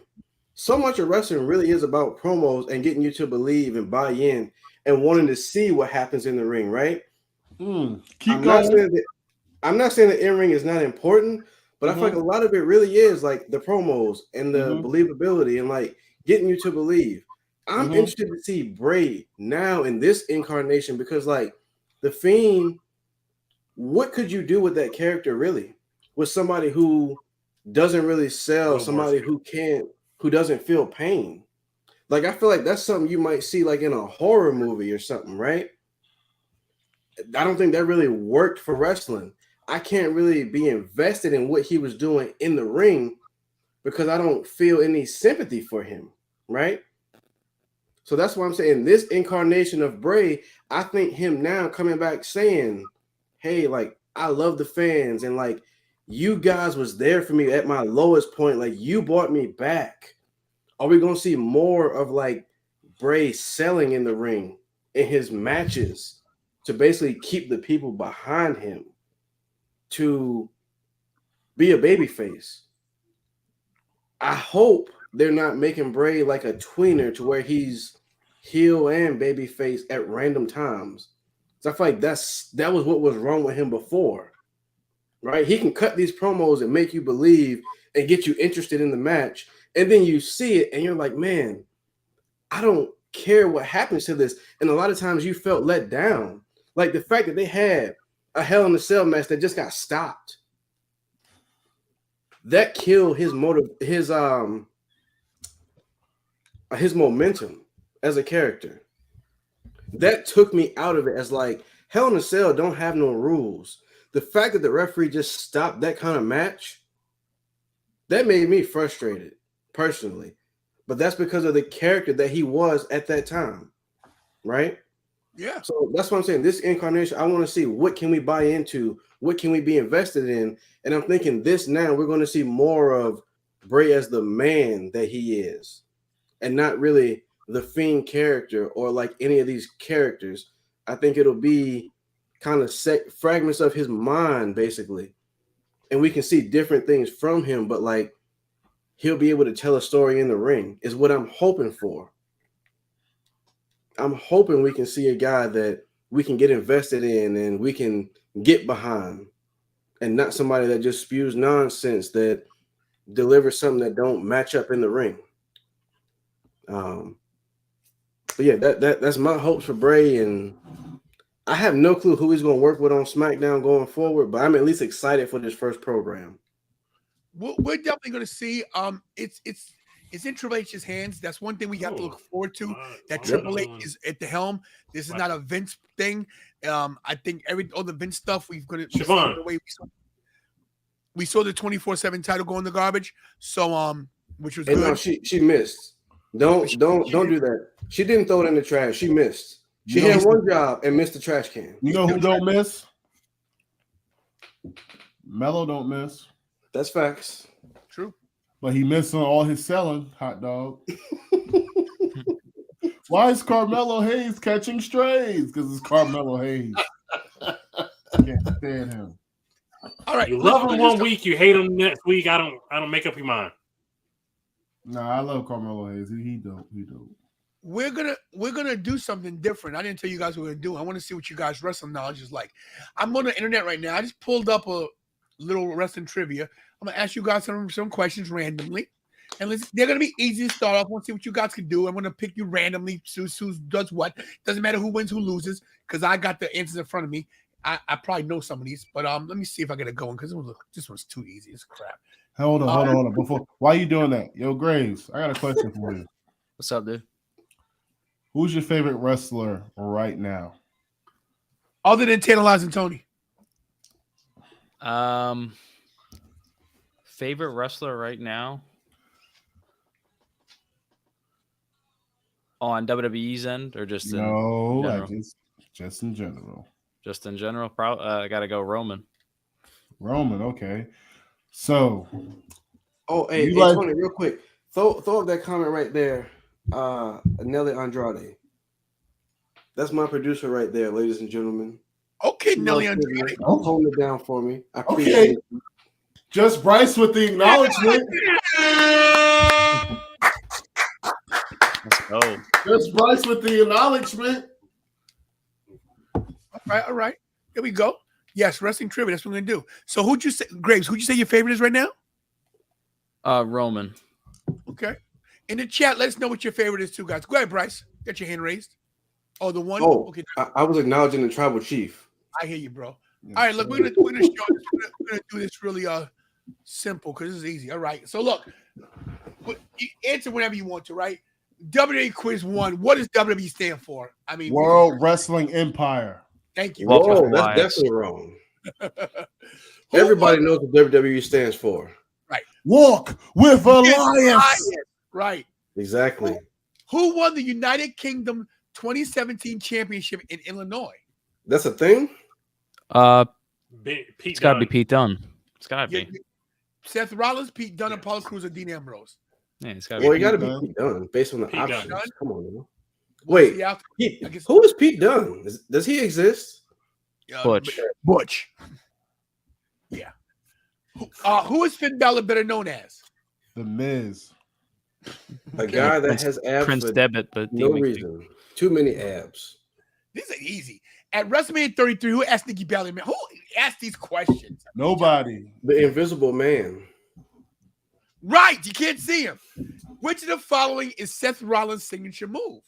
So much of wrestling really is about promos and getting you to believe and buy in and wanting to see what happens in the ring, right? I'm not saying the in-ring is not important, but I feel like a lot of it really is like the promos and the believability and like getting you to believe. I'm interested to see Bray now in this incarnation because like the Fiend, what could you do with that character really? With somebody who doesn't really sell, somebody who doesn't feel pain. Like I feel like that's something you might see like in a horror movie or something, right? I don't think that really worked for wrestling. I can't really be invested in what he was doing in the ring because I don't feel any sympathy for him, right? So that's why I'm saying this incarnation of Bray, I think him now coming back saying, hey, like, I love the fans and like, you guys was there for me at my lowest point. Like, you brought me back. Are we going to see more of like Bray selling in the ring in his matches to basically keep the people behind him to be a babyface? I hope they're not making Bray like a tweener to where he's heel and babyface at random times. So I feel like that was what was wrong with him before, right? He can cut these promos and make you believe and get you interested in the match. And then you see it and you're like, man, I don't care what happens to this. And a lot of times you felt let down. Like the fact that they had a Hell in a Cell match that just got stopped. That killed his momentum as a character. That took me out of it as like Hell in a Cell don't have no rules. The fact that the referee just stopped that kind of match, that made me frustrated personally. But that's because of the character that he was at that time, right? Yeah. So that's what I'm saying. This incarnation, I want to see what can we buy into, what can we be invested in, and I'm thinking this now we're going to see more of Bray as the man that he is, and not really the Fiend character or like any of these characters. I think it'll be kind of fragments of his mind basically, and we can see different things from him, but like he'll be able to tell a story in the ring is what I'm hoping for. I'm hoping we can see a guy that we can get invested in and we can get behind, and not somebody that just spews nonsense that delivers something that don't match up in the ring. But yeah, that's my hopes for Bray, and I have no clue who he's going to work with on SmackDown going forward, but I'm at least excited for this first program. We're definitely going to see. It's in Triple H's hands. That's one thing we have to look forward to. That Triple H is at the helm. This is not a Vince thing. I think all the Vince stuff we saw the 24/7 title go in the garbage. So which was good. No, she missed. Don't do that. She didn't throw it in the trash. She missed. She had one job and missed the trash can. You know who don't miss? Mello don't miss. That's facts. True. But he missed on all his selling, hot dog. Why is Carmelo Hayes catching strays? Because it's Carmelo Hayes. Can't stand him. All right. You love him one week, you hate him next week. I don't make up your mind. Nah, I love Carmelo Hayes. He dope. We're gonna do something different. I didn't tell you guys what we're gonna do. I want to see what you guys' wrestling knowledge is like. I'm on the internet right now. I just pulled up a little wrestling trivia. I'm gonna ask you guys some questions randomly, and they're gonna be easy to start off. I want to see what you guys can do. I'm gonna pick you randomly. Who does what? Doesn't matter who wins, who loses, because I got the answers in front of me. I probably know some of these, but let me see if I get it going because this one's too easy. It's crap. Hold on. Why are you doing that? Yo, Graves, I got a question for you. What's up, dude? Who's your favorite wrestler right now? Other than Tantalizing Tony. Favorite wrestler right now on WWE's end or just in general? Just in general. Just in general, probably I gotta go Roman. Roman, okay. So, hey, Tony, real quick, throw up that comment right there. Nelly Andrade. That's my producer right there, ladies and gentlemen. Okay, Nelly Andrade. Hold it down for me. I appreciate it. Just Bryce with the acknowledgement. Let's go. Just Bryce with the acknowledgement. All right. Here we go. Yes, wrestling trivia. That's what we're gonna do. So, who'd you say, Graves? Who'd you say your favorite is right now? Roman. Okay. In the chat, let us know what your favorite is too, guys. Go ahead, Bryce. Get your hand raised. Oh, the one. Oh, okay. I was acknowledging the tribal chief. I hear you, bro. All right, look, we're gonna show this. We're gonna do this really simple because this is easy. All right. So look, you answer whenever you want to, right? WWE Quiz 1. What does WWE stand for? I mean, World Wrestling Empire. Thank you. Whoa, that's definitely wrong. Everybody knows what WWE stands for. Right. Walk with Alliance. Right. Exactly. Who won the United Kingdom 2017 championship in Illinois? That's a thing? It's got to be Pete Dunne. It's got to be. Seth Rollins, Pete Dunne, Apollo Crews, or Dean Ambrose? Yeah, it's got to be. Well, you got to be Pete Dunne based on the Pete options. Dunne? Come on, man. Wait, who is Pete Dunne? Does he exist? Butch. Yeah. Who is Finn Balor better known as? The Miz. A guy that has abs Prince for Devitt, but no reason. Too many abs. These are easy. At WrestleMania 33, who asked Nikki Bella? Who asked these questions? Nobody. The Invisible Man. Right. You can't see him. Which of the following is Seth Rollins' signature move?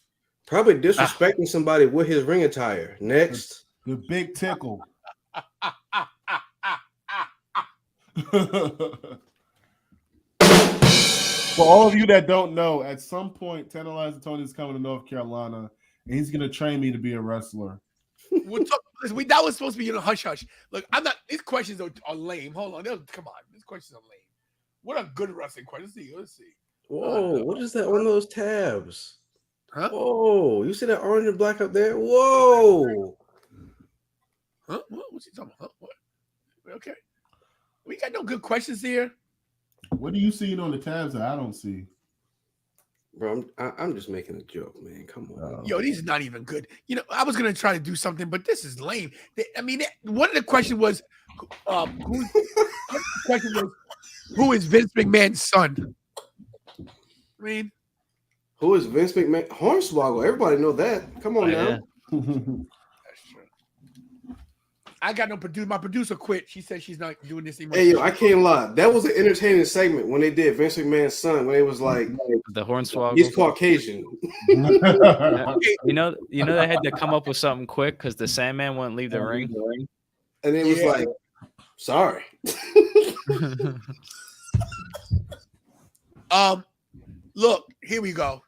Probably disrespecting somebody with his ring attire. Next. The Big Tickle. For all of you that don't know, at some point, Tantalized Tony is coming to North Carolina, and he's going to train me to be a wrestler. That was supposed to be hush hush. Look, I'm not. These questions are lame. Hold on, come on. These questions are lame. What a good wrestling question. Let's see. Whoa, what is that on those tabs? Huh? Whoa, you see that orange and black up there? Whoa. Huh? What's he talking about? What? Okay. We got no good questions here. What are you seeing on the tabs that I don't see? Bro, I'm just making a joke, man. Come on. Yo, these are not even good. I was gonna try to do something, but this is lame. One of the questions was, who is Vince McMahon's son? I mean, who is Vince McMahon? Hornswoggle. Everybody know that. Come on now. That's true. I got no producer. My producer quit. She said she's not doing this anymore. Hey, yo, I can't lie. That was an entertaining segment when they did Vince McMahon's son. When it was like the Hornswoggle. He's Caucasian. you know, they had to come up with something quick because the Sandman wouldn't leave the ring. And it was like, sorry. Look, here we go.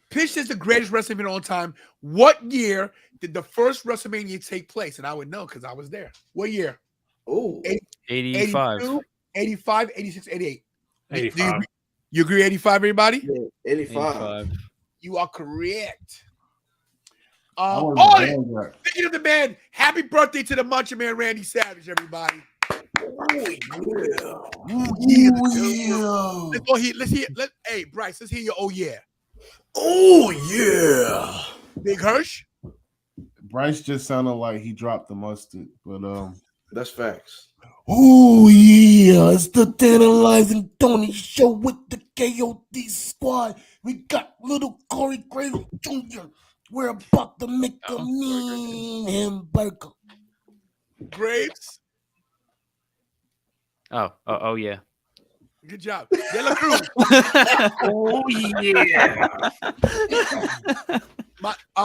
Pitched as the greatest wrestling event of all time. What year did the first WrestleMania take place? And I would know because I was there. What year? Oh, 85. 85, 86, 88. 85. You agree 85, everybody? Yeah, 85. You are correct. Speaking of the man, happy birthday to the Macho Man Randy Savage, everybody. Let's hear. Hey, Bryce, let's hear your oh yeah. Oh yeah. Big Hirsch. Bryce just sounded like he dropped the mustard, but that's facts. Oh yeah, it's the Tantalizing Tony show with the KOD squad. We got little Corey Graves Jr. We're about to make a mean hamburger. Graves. Oh yeah. Good job. De La Cruz. Oh yeah.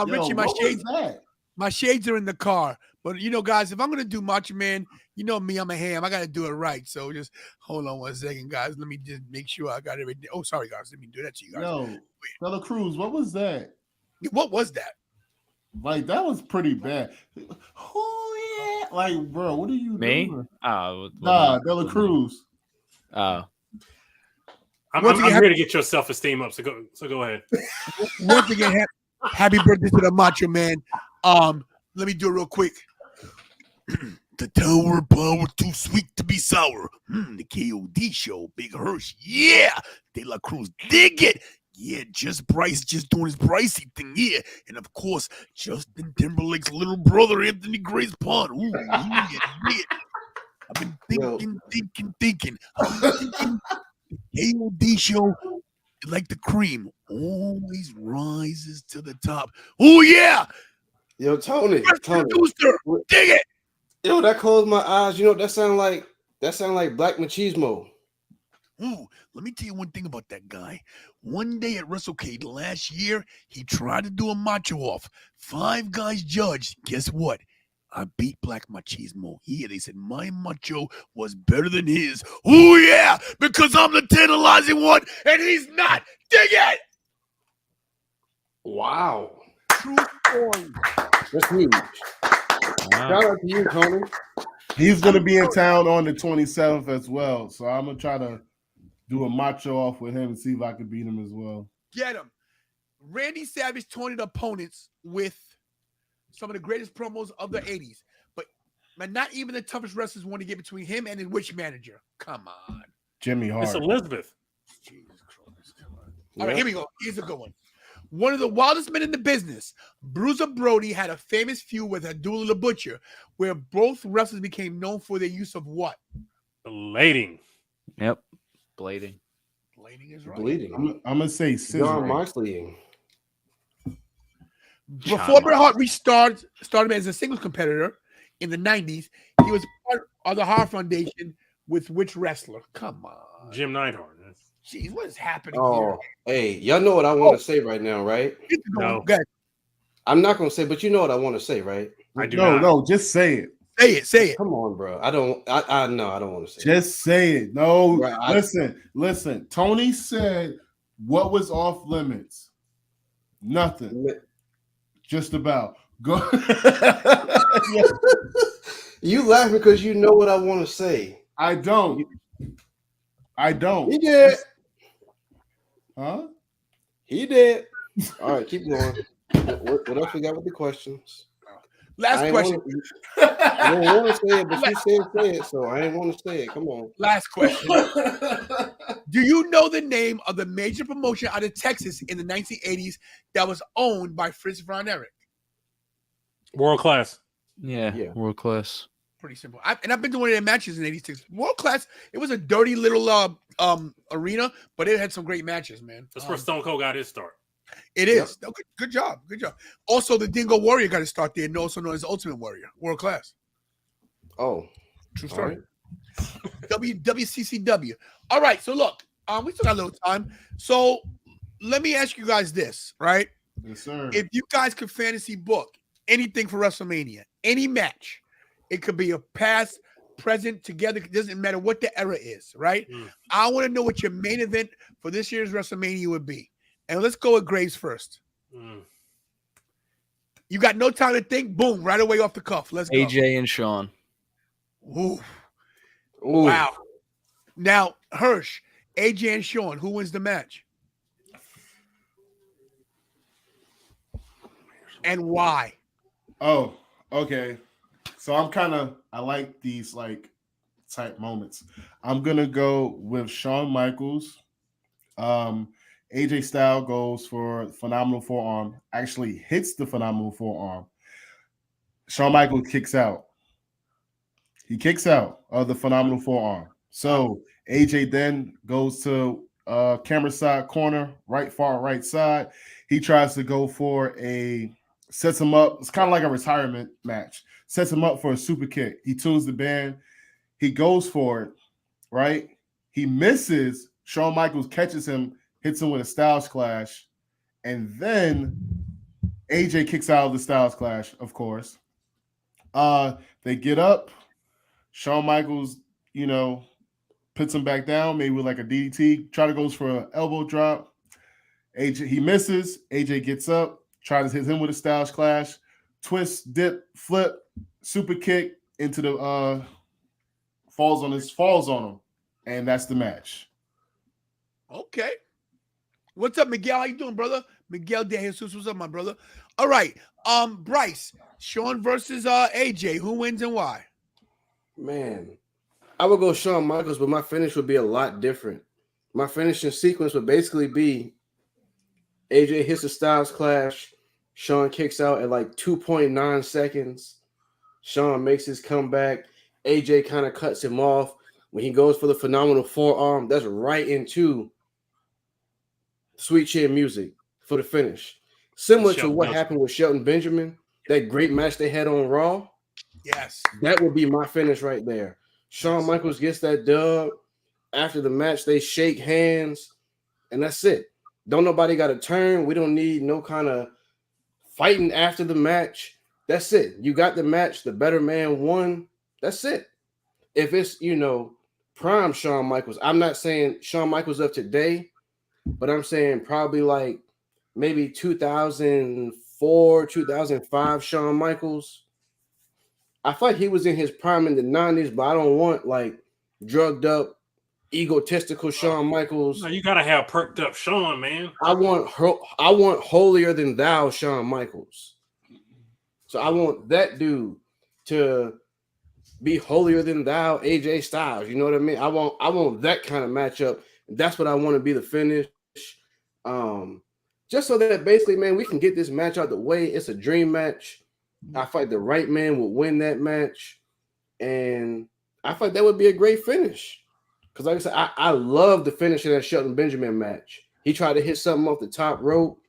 Richie, my shades are in the car. But guys, if I'm gonna do Macho Man, me, I'm a ham. I gotta do it right. So just hold on one second, guys. Let me just make sure I got everything. Oh, sorry, guys. Let me do that to you guys. Yo, De La Cruz, what was that? What was that? Like that was pretty bad. Oh yeah, like bro, what are you Me? doing? Oh, Nah, Dela Cruz. Oh, Once I'm again, here to get your self-esteem up. So go ahead. once again, happy birthday to the Macho Man. Let me do it real quick. The Tower of Power, too sweet to be sour. The KOD show, Big Hirsch, yeah. De La Cruz, dig it. Yeah, just Bryce, just doing his Brycey thing, yeah. And of course, Justin Timberlake's little brother, Anthony Grace Pond. Ooh, yeah, yeah. I've been thinking. I've been thinking. KOD show, like the cream, always rises to the top. Oh yeah, Yo, Tony, producer, dig it. Yo, that closed my eyes. You know what that sound like? That sound like Black Machismo. Ooh, let me tell you one thing about that guy. One day at WrestleCade last year, he tried to do a macho off. 5 guys judged. Guess what? I beat Black Machismo. Yeah, they said my macho was better than his. Oh yeah, because I'm the tantalizing one and he's not. Dig it. Wow. True story. That's huge. Shout out to you, Tony. He's gonna be in town on the 27th as well. So I'm gonna try to do a macho off with him and see if I can beat him as well. Get him. Randy Savage taunted opponents with some of the greatest promos of the 80s. But not even the toughest wrestlers want to get between him and his witch manager. Come on. Jimmy Hart. It's Elizabeth. Jesus Christ. All right, here we go. Here's a good one. One of the wildest men in the business, Bruiser Brody, had a famous feud with Abdullah the Butcher, where both wrestlers became known for their use of what? Blading. yep. Blading. Blading is right. Bleeding. I'm gonna say John scissoring. Moxley. Before Bret Hart started as a singles competitor in the 90s, he was part of the Hart Foundation with which wrestler? Come on. Jim Neidhart. Jeez, what is happening Oh, hey, y'all know what I want to say right now, right? here? No. Go ahead. I'm not gonna say, but you know what I want to say, right? I do not. No, just say it. Say it. Come on, bro. I don't want to say. Just say it. No, Right, listen. Tony said what was off limits? Nothing. Just about. Go. You laughing because you know what I want to say. I don't. He did. Huh? He did. All right, keep going. What else we got with the questions? Last question. I don't want to say it, but you said say it, so I ain't want to say it. Come on. Last question. Do you know the name of the major promotion out of Texas in the 1980s that was owned by Fritz von Erich? World class. Yeah. World class. Pretty simple. I've been doing it in matches in '86. World class. It was a dirty little arena, but it had some great matches, man. That's where Stone Cold got his start. It is. No, good job. Good job. Also, the Dingo Warrior got his start there, and also known as Ultimate Warrior. World class. Oh, true story. WCCW. All right. So look, we still got a little time. So let me ask you guys this, right? Yes, sir. If you guys could fantasy book anything for WrestleMania, any match, it could be a past, present, together. It doesn't matter what the era is, right? I want to know what your main event for this year's WrestleMania would be. And let's go with Graves first. You got no time to think. Boom, right away off the cuff. Let's go. AJ and Sean. Ooh. Wow. Now, Hirsch, AJ and Sean, who wins the match? And why? Oh, okay. So I like these like type moments. I'm gonna go with Shawn Michaels. AJ Styles goes for phenomenal forearm, actually hits the phenomenal forearm. Shawn Michaels kicks out. He kicks out of the phenomenal forearm. So AJ then goes to camera side corner, far right side. He tries to go for sets him up. It's kind of like a retirement match. Sets him up for a super kick. He tunes the band. He goes for it, right? He misses. Shawn Michaels catches him, hits him with a Styles Clash, and then AJ kicks out of the Styles Clash, of course. They get up. Shawn Michaels, puts him back down, maybe with like a DDT. Goes for an elbow drop. AJ, he misses. AJ gets up. Tries to hit him with a Styles Clash. Twist, dip, flip, super kick into the falls on him. And that's the match. Okay. What's up, Miguel? How you doing, brother? Miguel De Jesus. What's up, my brother? All right. Bryce, Shawn versus AJ. Who wins and why? Man, I would go Shawn Michaels, but my finish would be a lot different. My finishing sequence would basically be AJ hits the Styles Clash. Shawn kicks out at like 2.9 seconds. Shawn makes his comeback. AJ kind of cuts him off. When he goes for the phenomenal forearm, that's right into Sweet Chin Music for the finish. Similar to what happened with Shelton Benjamin, that great match they had on Raw. Yes. That would be my finish right there. Shawn Michaels gets that dub. After the match, they shake hands, and that's it. Don't nobody got to turn. We don't need no kind of fighting after the match. That's it. You got the match. The better man won. That's it. If it's, prime Shawn Michaels, I'm not saying Shawn Michaels of today, but I'm saying probably like maybe 2004, 2005 Shawn Michaels. I thought he was in his prime in the 90s, but I don't want like drugged up, egotistical Shawn Michaels. No, you gotta have perked up Shawn, man. I want holier than thou Shawn Michaels. So I want that dude to be holier than thou AJ Styles. You know what I mean? I want that kind of matchup. That's what I want to be the finish. Just so that basically, man, we can get this match out the way. It's a dream match. I fight the right man will win that match. And I thought that would be a great finish. Because like I said, I love the finish of that Shelton Benjamin match. He tried to hit something off the top rope.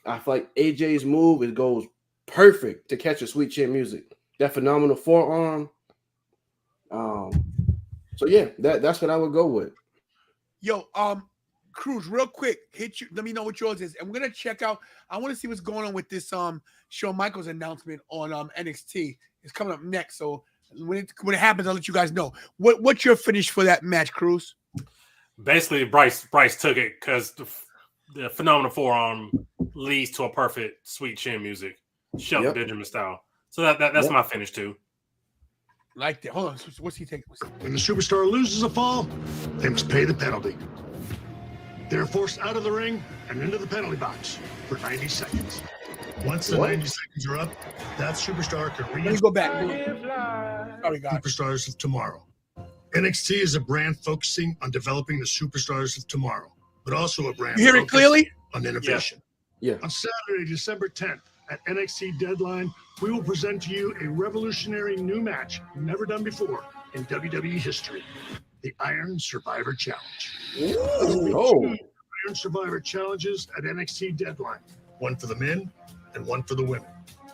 I feel like AJ's move, it goes perfect to catch a Sweet Chin Music. That phenomenal forearm. So yeah, that's what I would go with. Yo, Cruz, real quick, hit you. Let me know what yours is, and we're gonna check out. I want to see what's going on with this Shawn Michaels announcement on NXT. It's coming up next, so when it happens, I'll let you guys know. What's your finish for that match, Cruz? Basically, Bryce took it because the phenomenal forearm leads to a perfect Sweet Chin Music, Shelton Benjamin style. So that's my finish too. Like that. Hold on. What's he taking? When the superstar loses a fall, they must pay the penalty. They're forced out of the ring and into the penalty box for 90 seconds. Once the 90 seconds are up, that superstar can Let me go back. Sorry, guys. Superstars of tomorrow. NXT is a brand focusing on developing the superstars of tomorrow, but also a brand you hear it clearly on innovation. Yeah. On Saturday, December 10th at NXT Deadline, we will present to you a revolutionary new match never done before in WWE history. The Iron Survivor Challenge. Iron Survivor Challenges at NXT Deadline. One for the men and one for the women.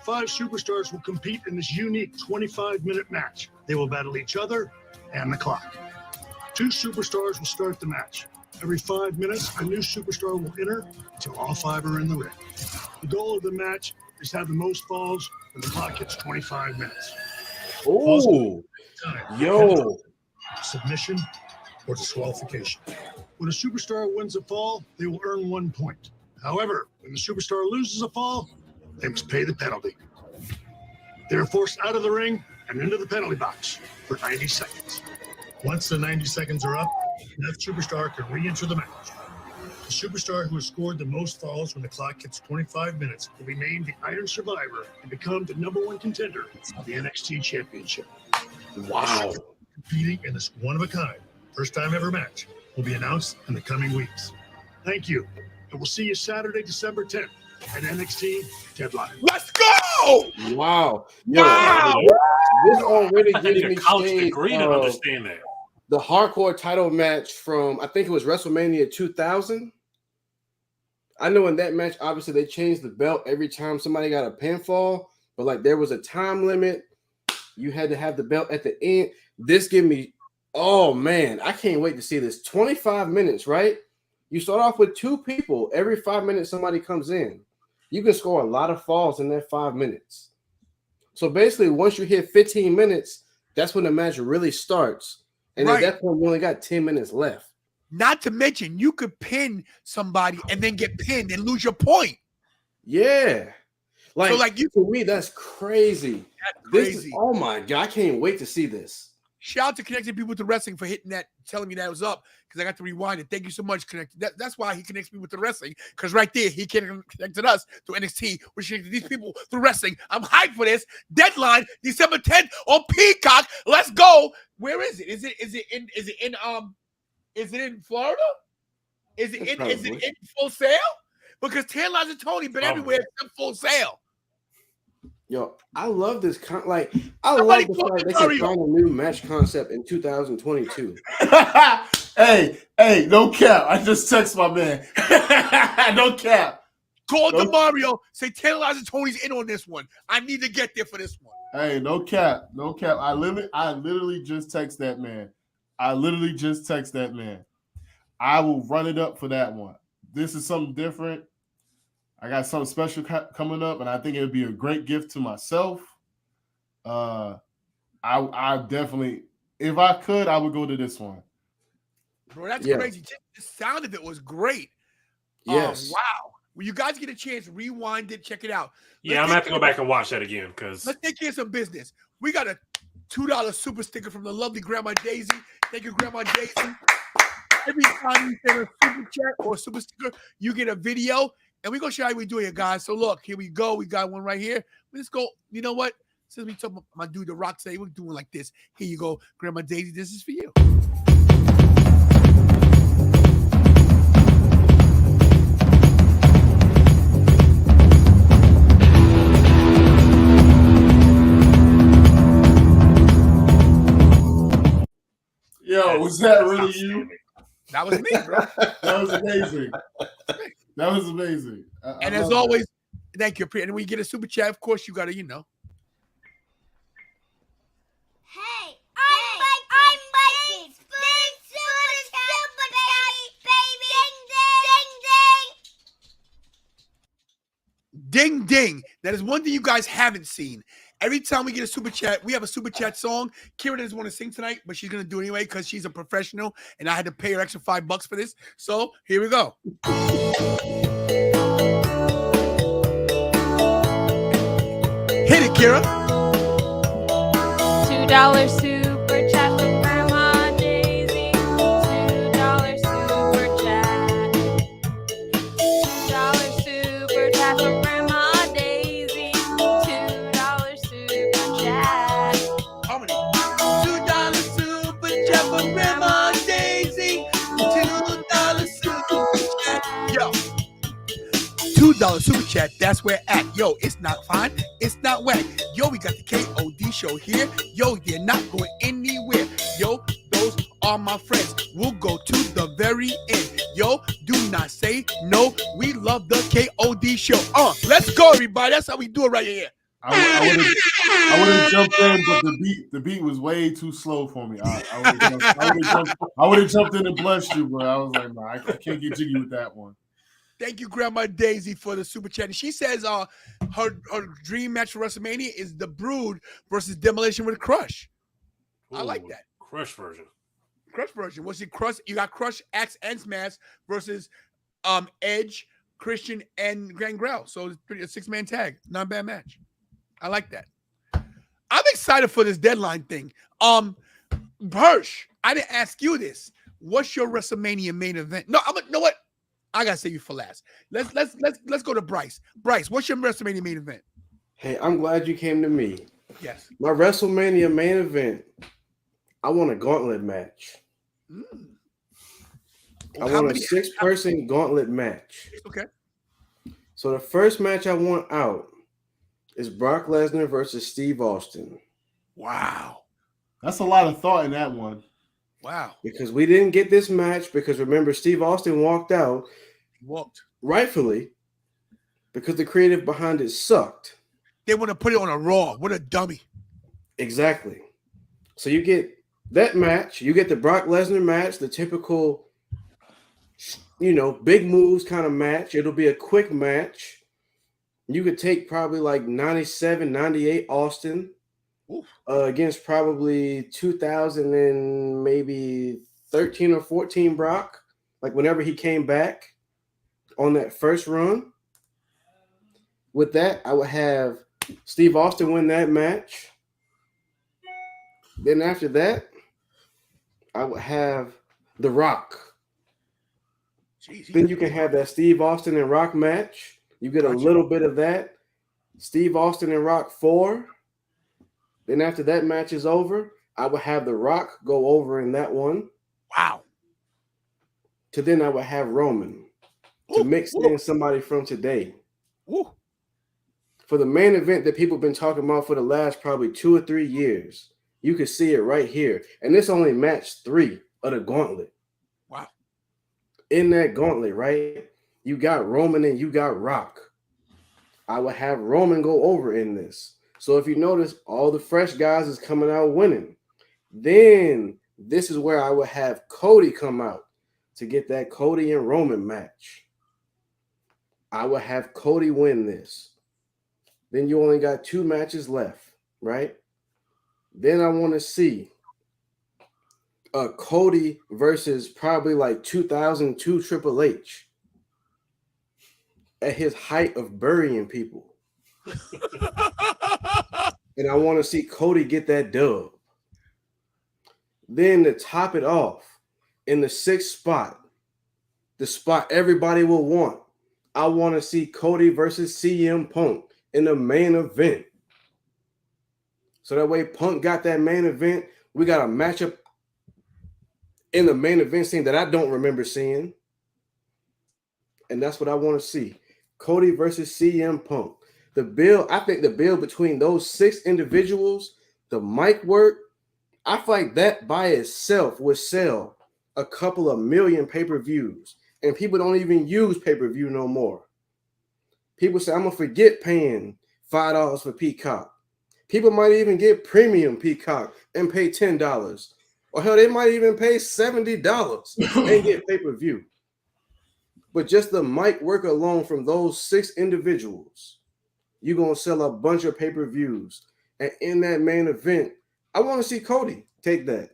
5 superstars will compete in this unique 25-minute match. They will battle each other and the clock. 2 superstars will start the match. Every 5 minutes, a new superstar will enter until all 5 are in the ring. The goal of the match is to have the most falls when the clock hits 25 minutes. Oh, yo. Submission or disqualification. When a superstar wins a fall, they will earn 1 point. However, when the superstar loses a fall, they must pay the penalty. They are forced out of the ring and into the penalty box for 90 seconds. Once the 90 seconds are up, that superstar can re-enter the match. The superstar who has scored the most falls when the clock hits 25 minutes will be named the Iron Survivor and become the #1 contender of the NXT Championship. Wow. Competing in this one-of-a-kind, first-time ever match will be announced in the coming weeks. Thank you, and we'll see you Saturday, December 10th at NXT Deadline. Let's go! Wow. Yo, wow. This already I need getting a me college shade degree to understand that. The hardcore title match from, I think it was WrestleMania 2000. I know in that match, obviously, they changed the belt every time somebody got a pinfall, but like there was a time limit. You had to have the belt at the end. This give me, oh man, I can't wait to see this. 25 minutes, right? You start off with 2 people. Every 5 minutes, somebody comes in. You can score a lot of falls in that 5 minutes. So basically, once you hit 15 minutes, that's when the match really starts. And at that point, we only got 10 minutes left. Not to mention, you could pin somebody and then get pinned and lose your point. Yeah. Like, So, like you, to me, that's crazy. that's This is, crazy. oh my God, I can't wait to see this. Shout out to Connecting People to Wrestling for hitting that, telling me that was up because I got to rewind it. Thank you so much, Connected. That's why he connects me with the wrestling because right there he connected us to NXT, which connected these people through wrestling. I'm hyped for this. Deadline December 10th on Peacock. Let's go. Where is it? Is it in Florida? Is it in Full Sail? Because Tantalized and Tony been everywhere except Full Sail. Yo, I love this. I Somebody love the call fact they Mario. can find a new match concept in 2022. Hey, no cap. I just text my man. No cap. Call DeMario. Say Tantalized and Tony's in on this one. I need to get there for this one. Hey, no cap. No cap. I literally just text that man. I will run it up for that one. This is something different. I got something special coming up, and I think it would be a great gift to myself. I definitely, if I could, I would go to this one. Bro, that's crazy. Just the sound of it was great. Yes. Wow. When you guys get a chance, rewind it, check it out. Yeah, I'm gonna have to go back and watch that again because let's take care of some business. We got a $2 super sticker from the lovely Grandma Daisy. Thank you, Grandma Daisy. Every time you send a super chat or a super sticker, you get a video, and we're gonna show you how we do it, guys. So look, here we go. We got one right here. Let's go. You know what? Since we talk about my dude, The Rock, today, we're doing like this. Here you go, Grandma Daisy. This is for you. Yo, was that really you? That was me, bro. That was amazing. That was amazing. And as always, thank you. And when you get a super chat, of course, you got to, you know. Hey, I'm Mikey. Big super chat, baby. Ding, ding. Ding, ding. That is one thing you guys haven't seen. Every time we get a super chat, we have a super chat song. Kira doesn't want to sing tonight, but she's going to do it anyway because she's a professional, and I had to pay her extra $5 for this. So here we go. Hit it, Kira. $2 super chat from Grandma Daisy. $2 super chat. $2 super chat from Grandma Daisy. $2 super chat. How many? $2 super chat from Grandma Daisy. $2 super chat. Yo. $2 super chat, that's where at. Yo, it's not fine, it's not whack. Yo, we got the KOD show here. Yo, you're not going anywhere. Yo, those are my friends. We'll go to the very end. Yo, do not say no. We love the KOD show. Let's go, everybody. That's how we do it right here. I would have jumped in, but the beat was way too slow for me. I would have jumped in and blessed you, but I was like, nah, I can't get jiggy with that one. Thank you, Grandma Daisy, for the super chat. And she says her dream match for WrestleMania is The Brood versus Demolition with Crush. I like that. Crush version. Crush version. What's it? Crush. You got Crush, Axe, and Smash versus Edge, Christian, and Gangrel. So it's a 6-man tag. Not a bad match. I like that. I'm excited for this deadline thing. Hirsch, I didn't ask you this. What's your WrestleMania main event? No, you know what? I gotta save you for last. Let's go to Bryce. Bryce, what's your WrestleMania main event? Hey, I'm glad you came to me. Yes. My WrestleMania main event, I want a gauntlet match. I want a 6-person gauntlet match. Okay. So the first match I want out is Brock Lesnar versus Steve Austin. Wow. That's a lot of thought in that one. Wow. Because we didn't get this match because remember, Steve Austin walked out. He walked. Rightfully, because the creative behind it sucked. They want to put it on a Raw. What a dummy. Exactly. So you get that match. You get the Brock Lesnar match, the typical, big moves kind of match. It'll be a quick match. You could take probably like 97, 98 Austin against probably 2000 and maybe 13 or 14 Brock, like whenever he came back on that first run. With that, I would have Steve Austin win that match. Then after that, I would have The Rock. Jeez, Then you can have that Steve Austin and Rock match. You get a little bit of that. Steve Austin and Rock 4. Then after that match is over, I would have The Rock go over in that one. Wow. To then I would have Roman to mix in somebody from today. Ooh. For the main event that people have been talking about for the last probably 2 or 3 years, you can see it right here. And this only match 3 of the gauntlet. Wow. In that gauntlet, right? You got Roman and you got Rock. I would have Roman go over in this. So if you notice, all the fresh guys is coming out winning. Then this is where I would have Cody come out to get that Cody and Roman match. I would have Cody win this. Then you only got 2 matches left, right? Then I want to see Cody versus probably like 2002 Triple H at his height of burying people. And I want to see Cody get that dub. Then to top it off, in the 6th spot, the spot everybody will want, I want to see Cody versus CM Punk in the main event. So that way Punk got that main event. We got a matchup in the main event scene that I don't remember seeing. And that's what I want to see. Cody versus CM Punk. The bill, I think the bill between those 6 individuals, the mic work, I feel like that by itself would sell a couple of million pay-per-views. And people don't even use pay-per-view no more. People say, I'm going to forget paying $5 for Peacock. People might even get premium Peacock and pay $10. Or hell, they might even pay $70 and get pay-per-view. But just the mic work alone from those 6 individuals, you're going to sell a bunch of pay-per-views. And in that main event, I want to see Cody take that.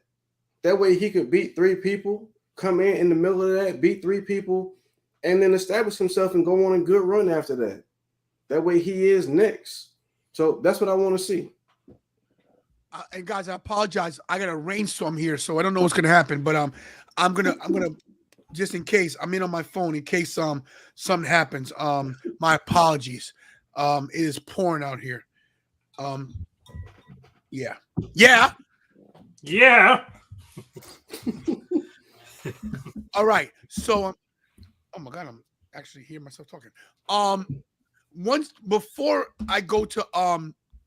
That way he could beat 3 people, come in the middle of that, beat 3 people, and then establish himself and go on a good run after that. That way he is next. So that's what I want to see. And guys, I apologize. I got a rainstorm here, so I don't know what's gonna happen. But I'm gonna just in case I'm in on my phone in case something happens. My apologies. It is pouring out here. Yeah. All right. So oh my God, I'm actually hearing myself talking. Once before I go to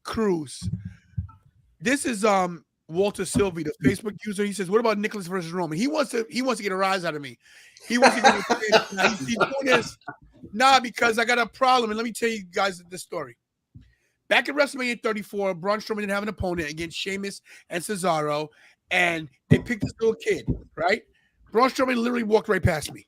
Cruz, this is Walter Sylvie, the Facebook user. He says, "What about Nicholas versus Roman?" He wants to get a rise out of me. He wants to get he's doing this. Nah, because I got a problem. And let me tell you guys the story. Back in WrestleMania 34, Braun Strowman didn't have an opponent against Sheamus and Cesaro, and they picked this little kid, right? Braun Strowman literally walked right past me.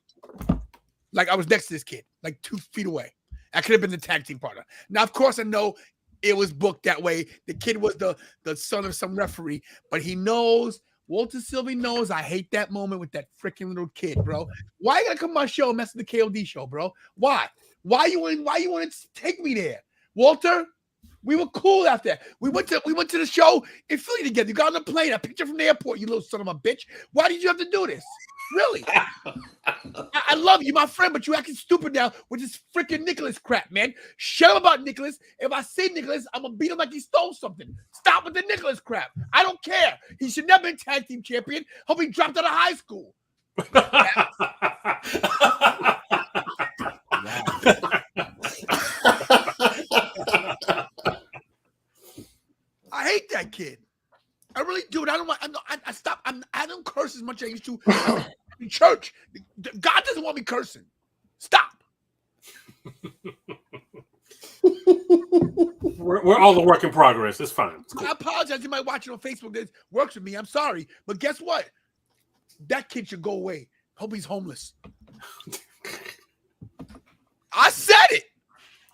Like I was next to this kid, like 2 feet away. I could have been the tag team partner. Now, of course, I know it was booked that way. The kid was the son of some referee, but he knows, Walter Sylvie knows I hate that moment with that freaking little kid, bro. Why you gotta come on my show and mess with the KOD show, bro? Why? Why you want to take me there? Walter, we were cool after that. We went to the show in Philly together. You got on the plane. I picked you from the airport, you little son of a bitch. Why did you have to do this? Really? I love you, my friend, but you acting stupid now with this freaking Nicholas crap, man. Shut up about Nicholas. If I see Nicholas, I'm going to beat him like he stole something. Stop with the Nicholas crap. I don't care. He should never been tag team champion. Hope he dropped out of high school. I hate that kid. I really do. And I don't curse as much as I used to in church. God doesn't want me cursing. Stop. We're all a work in progress. It's fine. It's cool. I apologize. You might watch it on Facebook. That works with me. I'm sorry. But guess what? That kid should go away. Hope he's homeless. I said it.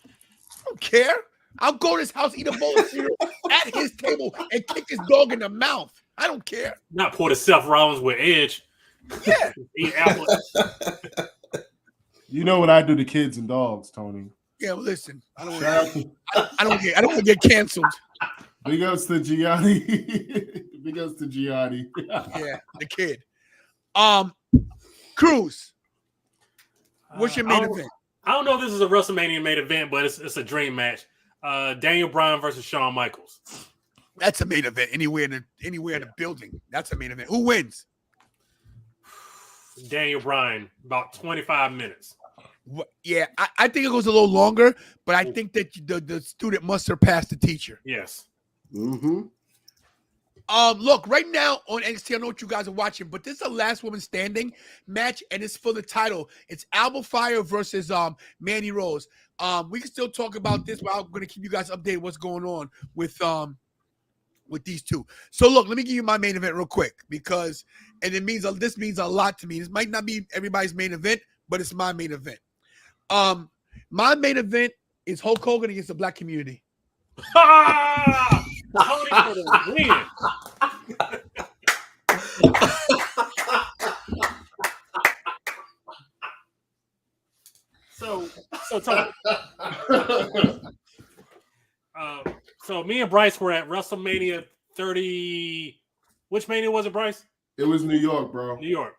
I don't care. I'll go to his house, eat a bowl of cereal at his table, and kick his dog in the mouth. I don't care. Not pour the Seth Rollins with Edge. Yeah. You know what I do to kids and dogs, Tony? Yeah, well, listen, I don't Shout want out to I don't want to get canceled. big ups to Gianni. Big ups to Gianni. Yeah, the kid. Cruz, what's your main event? I don't know if this is a WrestleMania main event, but it's a dream match. Daniel Bryan versus Shawn Michaels. That's a main event anywhere in the building. That's a main event. Who wins? Daniel Bryan, about 25 minutes. Yeah, I think it goes a little longer, but I think that the student must surpass the teacher. Yes. Mm-hmm. Look, right now on NXT, I don't know what you guys are watching, but this is the last woman standing match, and it's for the title. It's Alba Fire versus Mandy Rose. We can still talk about this, but I'm gonna keep you guys updated what's going on with these two. So look, let me give you my main event real quick because this means a lot to me. This might not be everybody's main event, but it's my main event. My main event is Hulk Hogan against the black community. Tony for the win. So Tony. So me and Bryce were at WrestleMania 30. Which Mania was it, Bryce? It was New York, bro. New York.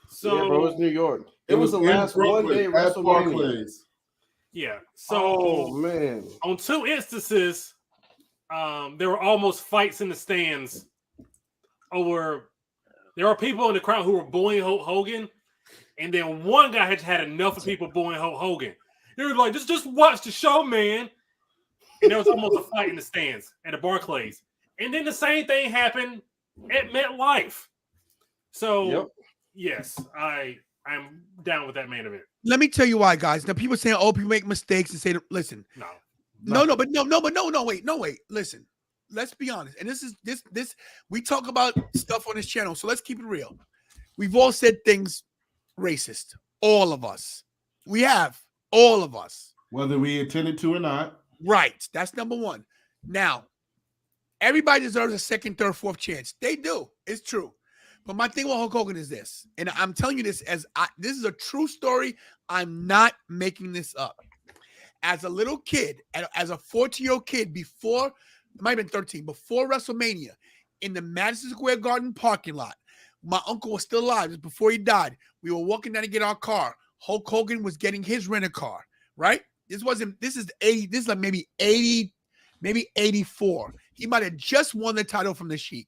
So yeah, bro, it was New York. It was the in last Brooklyn, one day at WrestleMania. Barclays. yeah. So man, on two instances, there were almost fights in the stands over. There are people in the crowd who were booing Hulk Hogan, and then one guy had enough of people booing Hulk Hogan. They were like, just watch the show, man. And there was almost a fight in the stands at the Barclays. And then the same thing happened at MetLife. So, yes, I'm down with that main event. Let me tell you why, guys. Now people saying, "Oh, people make mistakes," and say, "Listen, wait. Listen, let's be honest." And this. We talk about stuff on this channel, so let's keep it real. We've all said things racist. All of us. We have. All of us. Whether we intended to or not. Right. That's number one. Now, everybody deserves a second, third, fourth chance. They do. It's true. But my thing with Hulk Hogan is this, and I'm telling you this this is a true story. I'm not making this up. As a little kid, as a 14-year-old kid, before, it might have been 13, before WrestleMania, in the Madison Square Garden parking lot, my uncle was still alive. Just before he died, we were walking down to get our car. Hulk Hogan was getting his rent a car, right? This is 80, this is like maybe 80, maybe 84. He might have just won the title from the Sheik.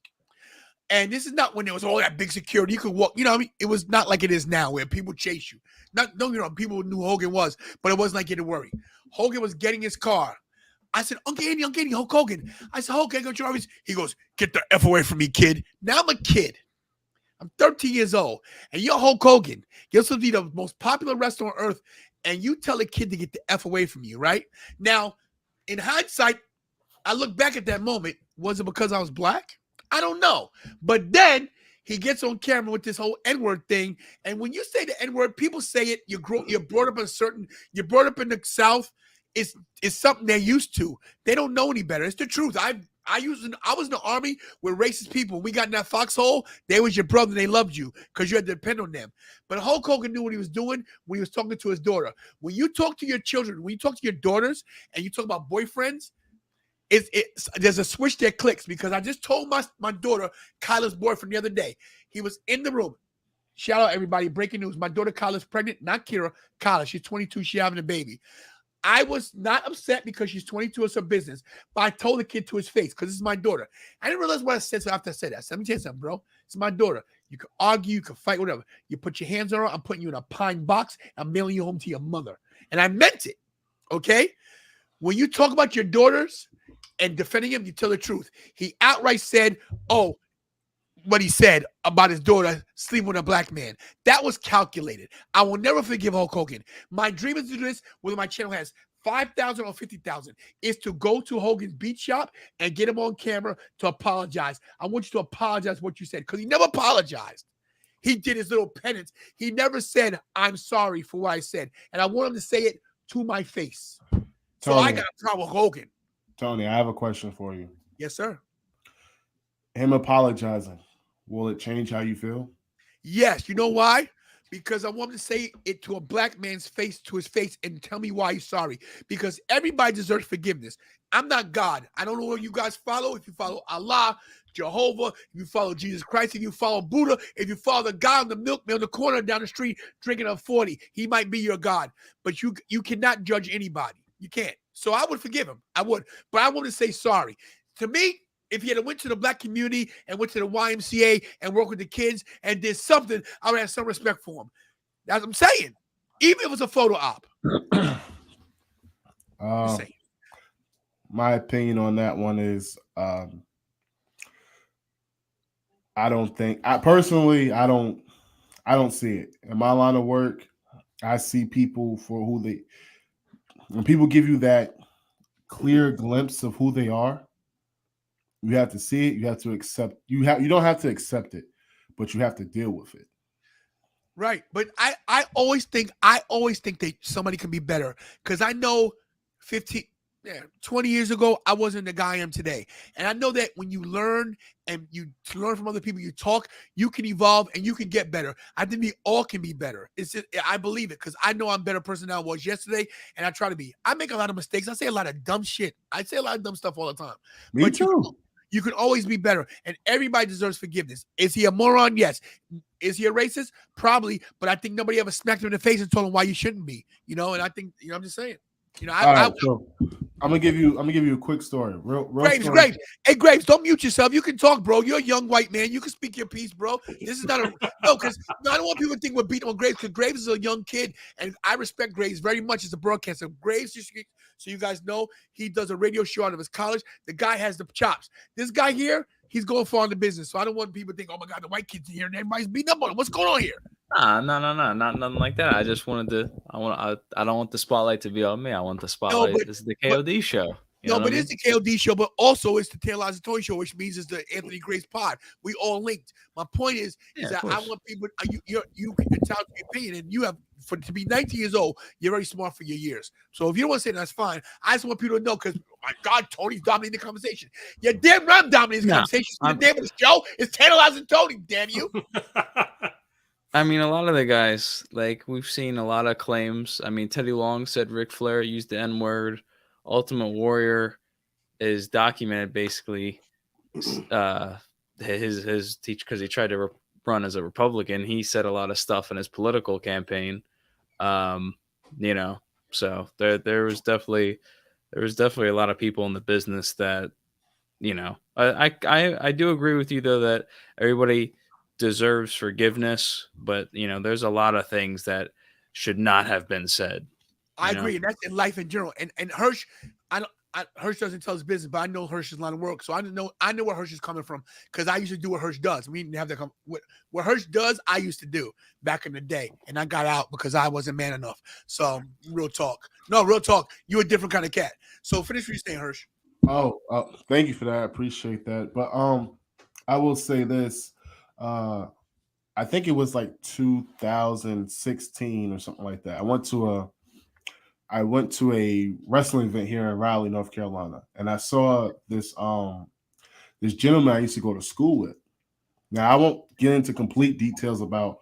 And this is not when there was all that big security. You could walk, you know what I mean? It was not like it is now where people chase you. Don't you know, people knew who Hogan was, but it wasn't like you had to worry. Hogan was getting his car. I said, Uncle Andy, Hulk Hogan. I said, Hulk, I got your office. He goes, get the F away from me, kid. Now I'm a kid. I'm 13 years old. And you're Hulk Hogan. You're supposed to be the most popular wrestler on earth. And you tell a kid to get the F away from you, right? Now, in hindsight, I look back at that moment. Was it because I was black? I don't know. But then he gets on camera with this whole N-word thing. And when you say the N-word, people say it. You're brought up you're brought up in the South. It's something they're used to. They don't know any better. It's the truth. I was in the army with racist people. We got in that foxhole. They was your brother. They loved you because you had to depend on them. But Hulk Hogan knew what he was doing when he was talking to his daughter. When you talk to your children, when you talk to your daughters, and you talk about boyfriends, there's a switch that clicks, because I just told my daughter Kyla's boyfriend the other day. He was in the room. Shout out everybody! Breaking news: my daughter Kyla's pregnant. Not Kira. Kyla. She's 22. She's having a baby. I was not upset because she's 22. It's her business. But I told the kid to his face, because this is my daughter. I didn't realize what I said, so after I said that. I said, let me tell you something, bro. It's my daughter. You can argue, you can fight, whatever. You put your hands on her, I'm putting you in a pine box, I'm mailing you home to your mother. And I meant it. Okay? When you talk about your daughters and defending him, you tell the truth. He outright said, what he said about his daughter sleeping with a black man. That was calculated. I will never forgive Hulk Hogan. My dream is to do this, whether my channel has 5,000 or 50,000, is to go to Hogan's beat shop and get him on camera to apologize. I want you to apologize for what you said, because he never apologized. He did his little penance. He never said, I'm sorry for what I said. And I want him to say it to my face. Tony, so I got a problem with Hogan. Tony, I have a question for you. Yes, sir. Him apologizing, will it change how you feel? Yes. You know why? because I want him to say it to a black man's face, to his face, and tell me why he's sorry. Because everybody deserves forgiveness. I'm not God. I don't know what you guys follow. If you follow Allah, Jehovah, if you follow Jesus Christ, if you follow Buddha, if you follow the guy on the milkman on the corner down the street drinking a 40, he might be your God. But you cannot judge anybody. You can't. So I would forgive him. I would. But I want to say sorry. To me, if he had went to the black community and went to the YMCA and worked with the kids and did something, I would have some respect for him. That's what I'm saying. Even if it was a photo op. Just saying. My opinion on that one is I don't think I don't see it. In my line of work, I see people for who they when people give you that clear glimpse of who they are, you have to see it, you have to accept you don't have to accept it, but you have to deal with it. Right. But I always think that somebody can be better. Because I know 20 years ago, I wasn't the guy I am today. And I know that when you learn and you learn from other people, you talk, you can evolve and you can get better. I think we all can be better. It's just, I believe it because I know I'm a better person than I was yesterday, and I try to be. I make a lot of mistakes. I say a lot of dumb shit. I say a lot of dumb stuff all the time. Me too. You can always be better, and everybody deserves forgiveness. Is he a moron? Yes. Is he a racist? Probably, but I think nobody ever smacked him in the face and told him why you shouldn't be. And I think, I'm just saying. All right, so I'm gonna give you a quick story. Real Graves, story. Graves. Hey, Graves, don't mute yourself. You can talk, bro. You're a young white man. You can speak your piece, bro. This is not a because I don't want people to think we're beating on Graves because Graves is a young kid, and I respect Graves very much as a broadcaster. Graves, so you guys know, he does a radio show out of his college. The guy has the chops. This guy here, he's going far in the business. So I don't want people to think, oh my God, the white kid's in here and everybody's beating up on him. What's going on here? No, not nothing like that. I just wanted to. I don't want the spotlight to be on me. I want the spotlight. This is the KOD show. It's the KOD show, but also it's the Tantalized Tony show, which means it's the Anthony Grace pod. We all linked. My point is that I want people. You can tell your opinion, and you have to be 19 years old. You're very smart for your years. So if you don't want to say that, that's fine. I just want people to know because my God, Tony's dominating the conversation. You're damn right I'm dominating the conversation. The name of the show is Tantalizing Tony. Damn you. I mean, a lot of the guys, like we've seen a lot of claims. I mean, Teddy Long said Ric Flair used the N-word. Ultimate Warrior is documented basically his teach because he tried to run as a Republican. He said a lot of stuff in his political campaign. So there was definitely a lot of people in the business that, I do agree with you though that everybody deserves forgiveness, but there's a lot of things that should not have been said. I agree, and that's in life in general. And Hirsch, Hirsch doesn't tell his business, but I know Hirsch's line of work, so I know where Hirsch is coming from because I used to do what Hirsch does. We didn't have that. What Hirsch does, I used to do back in the day, and I got out because I wasn't man enough. So real talk. You're a different kind of cat. So finish what you're saying, Hirsch. Oh, thank you for that. I appreciate that. But I will say this. I think it was like 2016 or something like that. I went to a wrestling event here in Raleigh, North Carolina, and I saw this gentleman I used to go to school with. Now I won't get into complete details about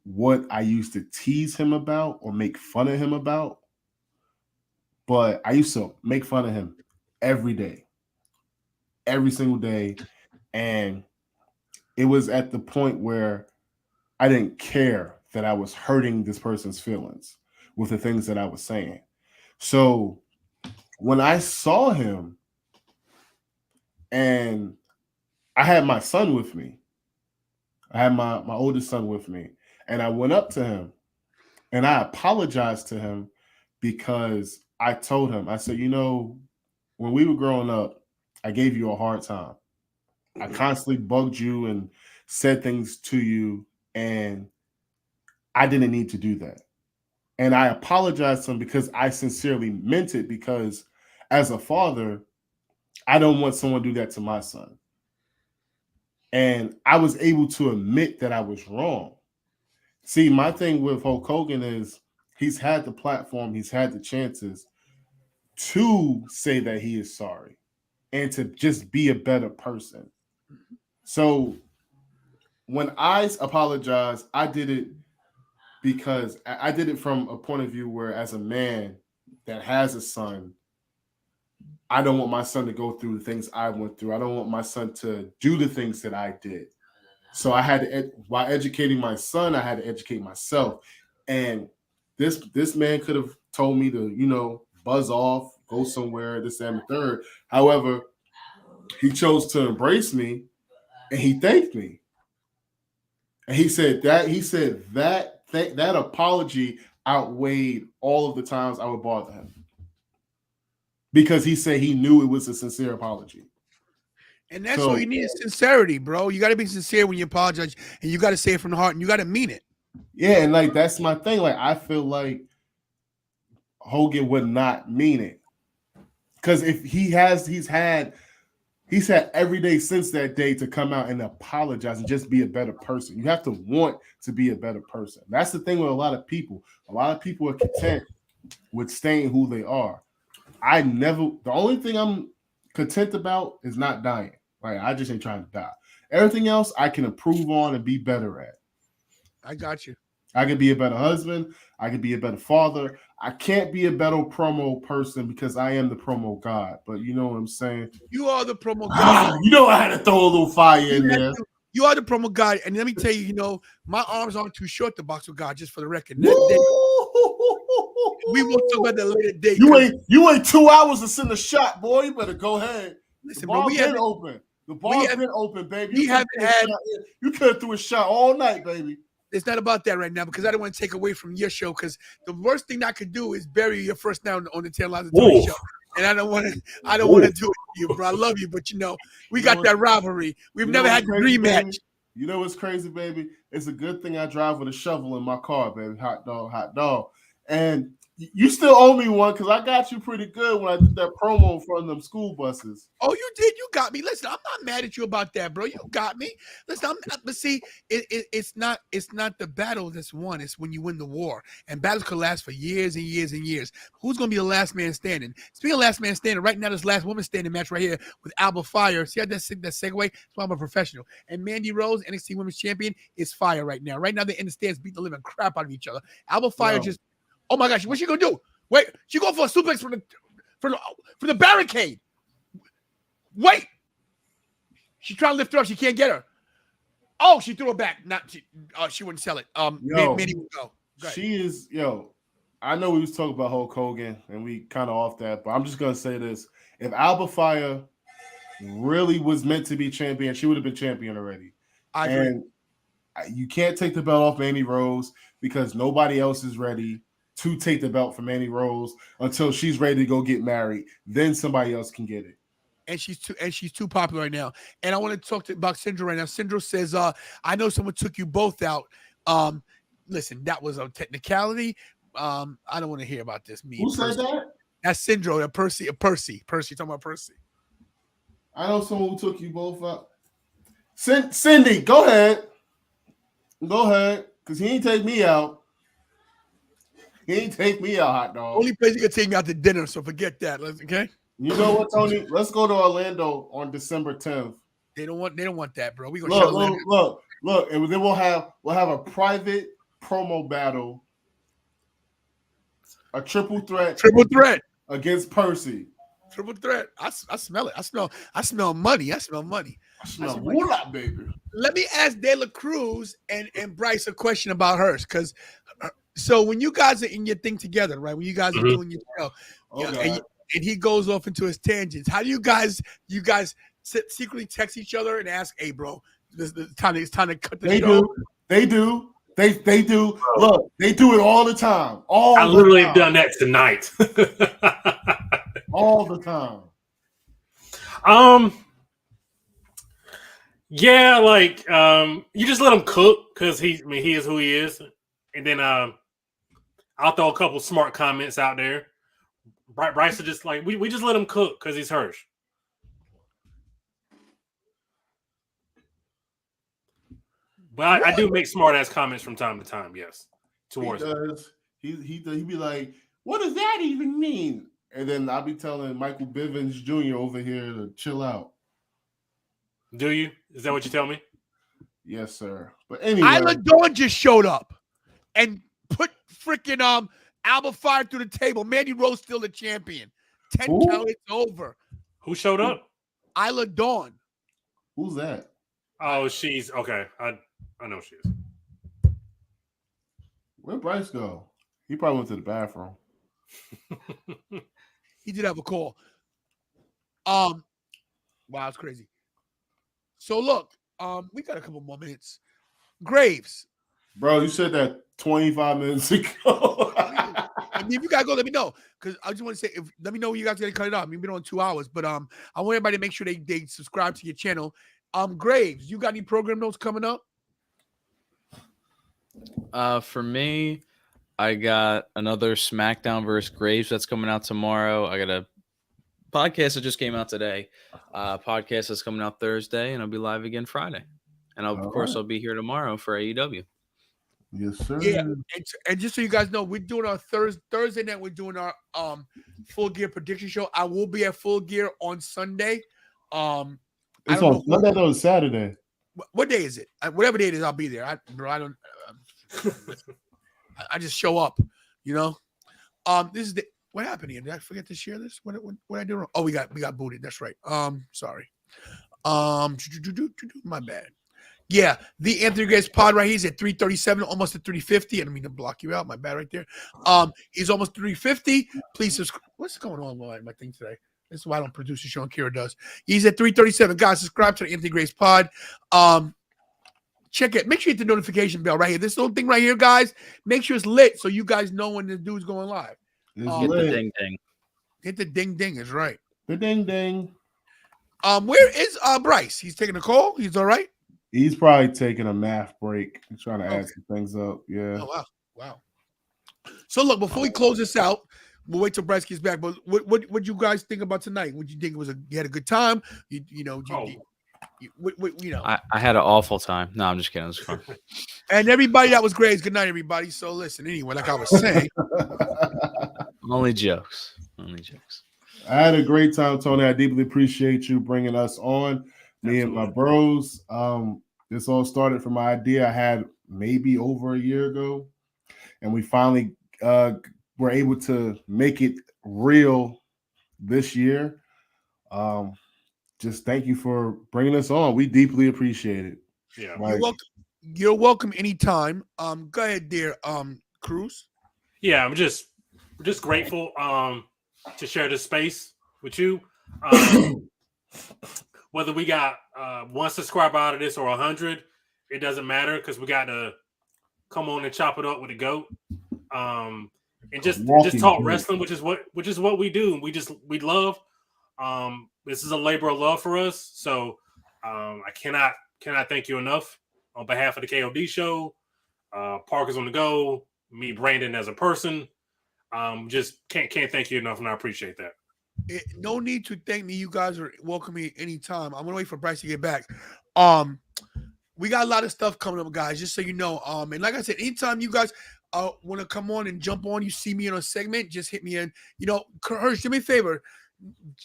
what I used to tease him about or make fun of him about, but I used to make fun of him every day, every single day, and it was at the point where I didn't care that I was hurting this person's feelings with the things that I was saying. So when I saw him and I had my son with me, I had my oldest son with me, and I went up to him and I apologized to him because I told him, I said, when we were growing up, I gave you a hard time. I constantly bugged you and said things to you, and I didn't need to do that. And I apologized to him because I sincerely meant it, because as a father, I don't want someone to do that to my son. And I was able to admit that I was wrong. See, my thing with Hulk Hogan is he's had the platform, he's had the chances to say that he is sorry and to just be a better person. So when I apologized, I did it because I did it from a point of view where, as a man that has a son, I don't want my son to go through the things I went through. I don't want my son to do the things that I did. So I had to, while educating my son, I had to educate myself. And this man could have told me to, you know, buzz off, go somewhere, this and the third. However, he chose to embrace me, and he thanked me. And he said that apology outweighed all of the times I would bother him, because he said he knew it was a sincere apology. And that's all you need is sincerity, bro. You got to be sincere when you apologize, and you got to say it from the heart, and you got to mean it. Yeah, and like that's my thing. Like I feel like Hogan would not mean it, because if he's had every day since that day to come out and apologize and just be a better person. You have to want to be a better person. That's the thing with a lot of people. A lot of people are content with staying who they are. The only thing I'm content about is not dying. Like I just ain't trying to die. Everything else I can improve on and be better at. I got you. I could be a better husband. I could be a better father. I can't be a better promo person because I am the promo god. But you know what I'm saying? You are the promo god. You know I had to throw a little fire in there. You are the promo god. And let me tell you, you know, my arms aren't too short to box with God, just for the record. We will talk about that later date. You ain't 2 hours to send a shot, boy. You better go ahead. Listen, the bar been open. The bar's been open, baby. You could have threw a shot all night, baby. It's not about that right now, because I don't want to take away from your show, because the worst thing I could do is bury your first down on the Tantalized Tony show. And I don't want to do it to you, bro. I love you, but you know, we got that rivalry. We've never had a rematch. You know what's crazy, baby? It's a good thing I drive with a shovel in my car, baby. Hot dog. And you still owe me one, because I got you pretty good when I did that promo in front of them school buses. Oh, you did? You got me. Listen, I'm not mad at you about that, bro. You got me. Listen, but see, it's not the battle that's won. It's when you win the war. And battles could last for years and years and years. Who's going to be the last man standing? Speaking of last man standing, right now, this last woman standing match right here with Alba Fire. See how that segue? That's why I'm a professional. And Mandy Rose, NXT Women's Champion, is fire right now. Right now, they're in the stands beating the living crap out of each other. Alba Fire oh my gosh, what's she gonna do? Wait, she going for a suplex from the barricade. Wait, she's trying to lift her up. She can't get her. Oh, she threw her back. She wouldn't sell it. Mandy would go. She is I know we was talking about Hulk Hogan and we kind of off that, but I'm just gonna say this: if Alba Fire really was meant to be champion, she would have been champion already. I agree. And you can't take the belt off Mandy Rose because nobody else is ready to take the belt from Mandy Rose until she's ready to go get married. Then somebody else can get it. And she's too popular right now. And I want to talk about Syndro right now. Syndro says, I know someone took you both out. Listen, that was a technicality. I don't want to hear about this. Who said that? That's Syndro. Percy. Talking about Percy. I know someone who took you both out. Cindy, go ahead. Because he ain't take me out. He ain't take me out, hot dog. Only place he could take me out to dinner, so forget that. Okay. You know what, Tony? Let's go to Orlando on December 10th. They don't want that, bro. We gonna look, and then we'll have a private promo battle, a triple threat against Percy. Triple threat. I smell it. I smell money. I smell moolah, baby. Let me ask De La Cruz and Bryce a question about hers, because. So when you guys are in your thing together, right? When you guys are doing your show, and he goes off into his tangents, how do you guys secretly text each other and ask, "Hey, bro, it's time to cut the show"? They do. Look, they do it all the time. I literally have done that tonight. All the time. Yeah, like you just let him cook because he is who he is, and then I'll throw a couple smart comments out there. Bryce is just like, we just let him cook because he's Hirsch. But I do make smart ass comments from time to time, yes. Towards him. He be like, what does that even mean? And then I'll be telling Michael Bivens Jr. over here to chill out. Do you? Is that what you tell me? Yes, sir. But anyway. Isla Dawn just showed up. And put freaking Alba Fire through the table. Mandy Rose still the champion. 10 Who? count, it's over. Who showed up? Isla Dawn. Who's that? Oh, she's okay. I know she is. Where'd Bryce go? He probably went to the bathroom. He did have a call. Wow, it's crazy. So look, we got a couple more minutes. Graves. Bro, you said that 25 minutes ago. I mean, if you gotta go, let me know. Because I just want to say, let me know when you guys gonna cut it off. We've been on 2 hours, but I want everybody to make sure they subscribe to your channel. Graves, you got any program notes coming up? For me, I got another SmackDown versus Graves that's coming out tomorrow. I got a podcast that just came out today. Podcast that's coming out Thursday, and I'll be live again Friday. And of course, I'll be here tomorrow for AEW. Yes, sir. Yeah, and just so you guys know, we're doing our Thursday night. We're doing our Full Gear prediction show. I will be at Full Gear on Sunday. It's on Sunday or Saturday. What day is it? Whatever day it is, I'll be there. I don't. I just show up, you know. This is what happened here. Did I forget to share this? What I do wrong? Oh, we got booted. That's right. Sorry. My bad. Yeah, the Anthony Grace pod right here. He's at 337, almost at 350. I didn't mean to block you out. My bad right there. He's almost 350. Please subscribe. What's going on with my thing today? This is why I don't produce the show and Kira does. He's at 337. Guys, subscribe to the Anthony Grace pod. Check it. Make sure you hit the notification bell right here. This little thing right here, guys. Make sure it's lit so you guys know when the dude's going live. Hit the ding ding. Hit the ding ding is right. The ding ding. Where is Bryce? He's taking a call. He's all right. He's probably taking a math break. He's trying to add some things up. Yeah. Oh, wow. So look, before we close this out, we'll wait till Bryce gets back. But what you guys think about tonight? Would you think it was you had a good time? You know. I had an awful time. No, I'm just kidding. It was fun. And everybody that was great. Good night, everybody. So listen, anyway, like I was saying, only jokes. I had a great time, Tony. I deeply appreciate you bringing us on. Me and my bros. This all started from an idea I had maybe over a year ago, and we finally were able to make it real this year. Just thank you for bringing us on. We deeply appreciate it. Yeah, you're welcome anytime. Go ahead, dear Cruz. Yeah, we're just grateful to share this space with you. Whether we got 1 subscriber out of this or 100, it doesn't matter because we got to come on and chop it up with the GOAT, and just talk wrestling, which is what we do. We love. This is a labor of love for us. So I cannot thank you enough on behalf of the KOD show, Parker's on the Go, me, Brandon as a person. Just can't thank you enough, and I appreciate that. No need to thank me. You guys are welcome me anytime. I'm gonna wait for Bryce to get back. We got a lot of stuff coming up, guys. Just so you know. And like I said, anytime you guys want to come on and jump on, you see me in a segment, just hit me in. You know, Hirsch, do me a favor.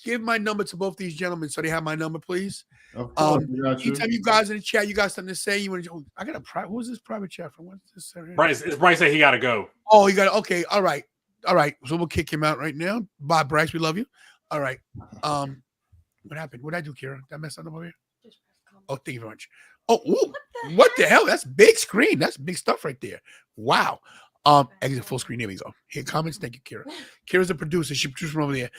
Give my number to both these gentlemen so they have my number, please. Of course, anytime you guys in the chat, you got something to say. You want to? I got a private. Who's this private chat from? What's this? Bryce said he got to go. Oh, he got it. Okay, all right. So we'll kick him out right now. Bye, Bryce. We love you. All right. What happened? What did I do, Kira? Did I mess up over here? Oh, thank you very much. Oh, ooh, what the hell? That's big screen. That's big stuff right there. Wow. Exit full screen. There we go. Here, comments. Thank you, Kira. Kira's a producer. She produced from over there.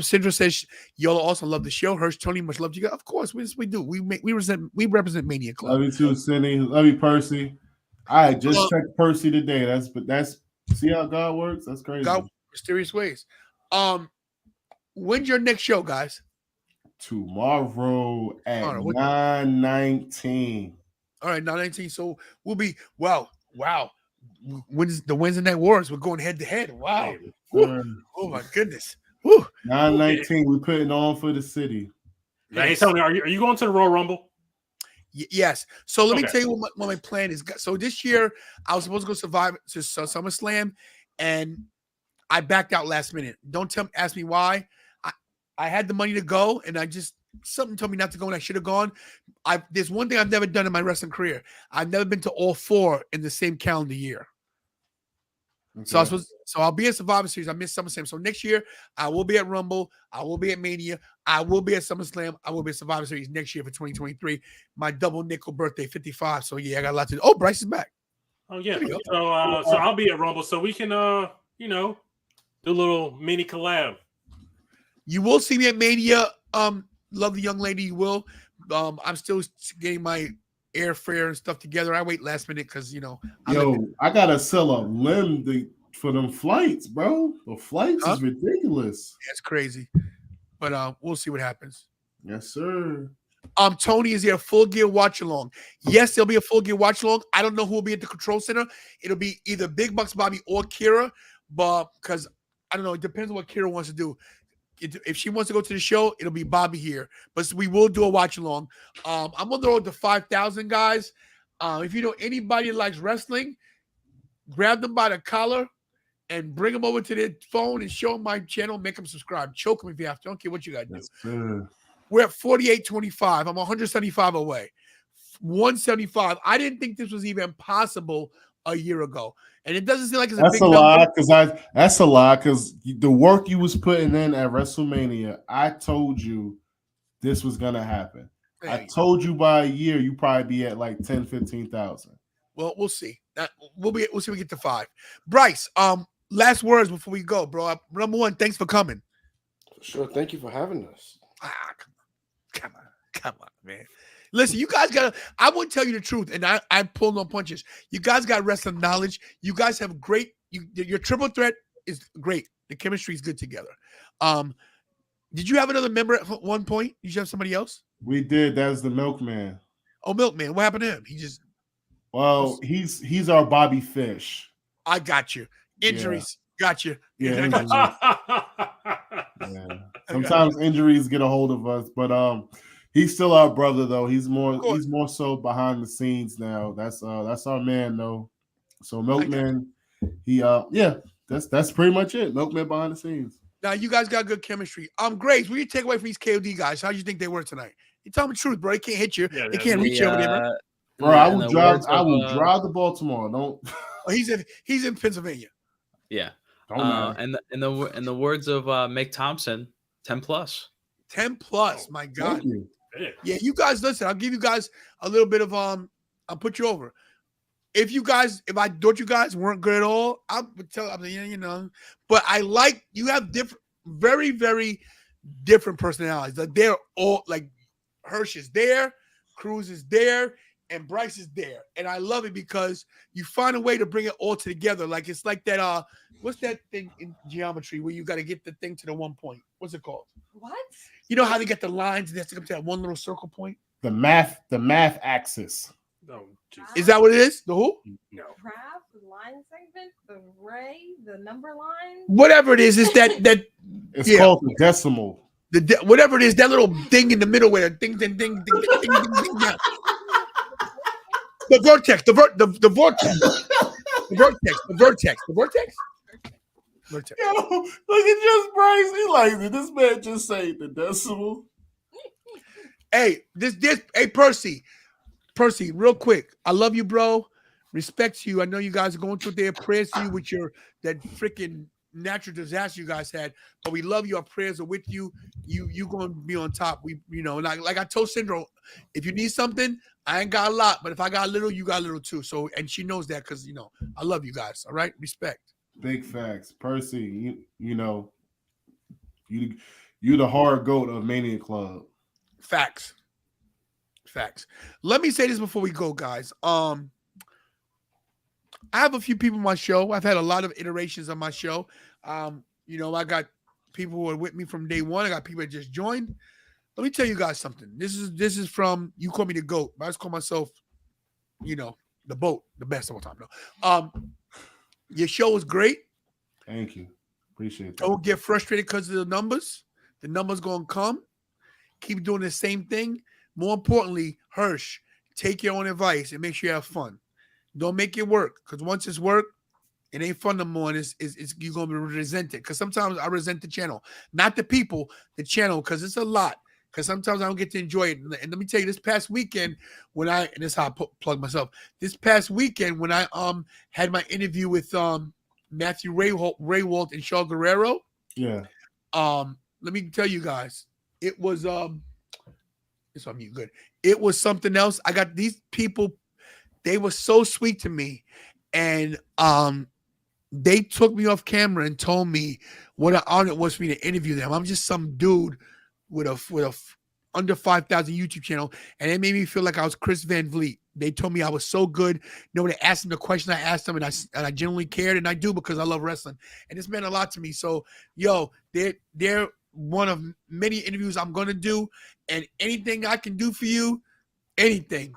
Sandra says, y'all also love the show. Hirsch, Tony, much love to you guys. Of course, we do. We represent Mania Club. Love you too, Cindy. Love you, Percy. I just checked Percy today. That's see how God works? That's crazy. God, mysterious ways. When's your next show, guys? Tomorrow at 9:19. All right, 9:19. So we'll be wow. When's the Wednesday Night Wars? We're going head to head. Wow. Oh my goodness. 9:19. We're putting on for the city. Hey, Tony, are you going to the Royal Rumble? Yes. So let me tell you what my plan is. So this year I was supposed to go survive to SummerSlam, and I backed out last minute. Ask me why. I had the money to go, and something told me not to go, and I should have gone. There's one thing I've never done in my wrestling career. I've never been to all 4 in the same calendar year. So I'll be at Survivor Series. I missed SummerSlam. So next year I will be at Rumble. I will be at Mania. I will be at SummerSlam. I will be at Survivor Series next year for 2023. My double nickel birthday, 55. So yeah, I got a lot to do. Oh, Bryce is back. Oh yeah. So I'll be at Rumble, so we can do a little mini collab. You will see me at Mania. Lovely young lady, you will. I'm still getting my airfare and stuff together. I wait last minute because I gotta sell a limb for them flights, bro. The flights is ridiculous. It's crazy, but we'll see what happens. Yes, sir. Tony, is there a Full Gear watch along? Yes, there'll be a Full Gear watch along. I don't know who will be at the control center. It'll be either Big Bucks Bobby or Kira, but because I don't know, it depends on what Kira wants to do. If she wants to go to the show, it'll be Bobby here. But we will do a watch along. I'm on the road to 5,000 guys. If you know anybody that likes wrestling, grab them by the collar and bring them over to their phone and show them my channel. Make them subscribe. Choke them if you have to. I don't care what you got to do. Sir. We're at 48.25. I'm 175 away. 175. I didn't think this was even possible a year ago. And it doesn't seem like it's a big lie, that's a lie because the work you was putting in at WrestleMania, I told you this was gonna happen. I told you by a year you probably be at like 10, 15,000. Well, we'll see. We'll see if we get to 5. Bryce, last words before we go, bro. Number one, thanks for coming. Sure, thank you for having us. Come on, man. Listen, you guys I won't tell you the truth, and I pull no punches. You guys got wrestling knowledge. You guys have great, your triple threat is great. The chemistry is good together. Did you have another member at one point? Did you have somebody else? We did. That was the Milkman. Oh, Milkman. What happened to him? He's our Bobby Fish. I got you. Injuries. Yeah. Got you. Yeah, injuries. Yeah. Sometimes injuries get a hold of us, but he's still our brother though. He's more so behind the scenes now. That's our man though. So Milkman, that's pretty much it. Milkman behind the scenes. Now you guys got good chemistry. Grace, what do you take away from these KOD guys? How do you think they were tonight? You tell me the truth, bro. They can't hit you. Yeah, they can't reach you over there, bro. Bro, I will drive to Baltimore. Don't. Oh, he's in Pennsylvania. Yeah. And in the words of Mick Thompson, 10 plus. 10 plus, my God. Thank you. Yeah, you guys listen. I'll give you guys a little bit of I'll put you over. If I thought you guys weren't good at all, I would tell. I'm like, But I like you have different, very very different personalities. Like they're all like Hirsch is there, Cruz is there, and Bryce is there, and I love it because you find a way to bring it all together. Like it's like that. What's that thing in geometry where you got to get the thing to the one point? What's it called? What? You know how they get the lines and they have to come to that one little circle point? The math axis. Oh, Jesus. Is that what it is? The who? No. Graph, the line segment, the ray, the number line. Whatever it is that it's called the decimal. Whatever it is, that little thing in the middle where ding. The vortex, the vortex. The vortex. Yo, look at just Bryce. He like, did this man just say the decimal? Hey, hey, Percy, real quick. I love you, bro. Respect to you. I know you guys are going through their prayers to you with that freaking natural disaster you guys had, but we love you. Our prayers are with you. You going to be on top. We, like I told Syndrome, if you need something, I ain't got a lot, but if I got a little, you got a little too. So, and she knows that because I love you guys. All right, respect. Big facts, Percy. You the hard goat of Mania Club. Facts. Let me say this before we go, guys. I have a few people on my show. I've had a lot of iterations on my show. I got people who are with me from day one. I got people that just joined. Let me tell you guys something. This is from, you call me the GOAT, but I just call myself, the BOAT, the best of all time. No. Your show is great. Thank you. Appreciate that. Don't get frustrated because of the numbers. The numbers going to come. Keep doing the same thing. More importantly, Hirsch, take your own advice and make sure you have fun. Don't make it work, because once it's work, it ain't fun no more, and you're going to be resented. Because sometimes I resent the channel. Not the people, the channel, because it's a lot. Because sometimes I don't get to enjoy it. And let me tell you, this past weekend, and this is how I plug myself. This past weekend, when I had my interview with Matthew Raywalt, and Shaw Guerrero. Yeah. Let me tell you guys, it was it's on mute. Good. It was something else. I got these people. They were so sweet to me, and they took me off camera and told me what an honor it was for me to interview them. I'm just some dude with a under 5,000 YouTube channel, and it made me feel like I was Chris Van Vliet. They told me I was so good. Nobody asked them the question I asked them, and I genuinely cared, and I do because I love wrestling, and this meant a lot to me. So, yo, they're one of many interviews I'm gonna do, and anything I can do for you, anything.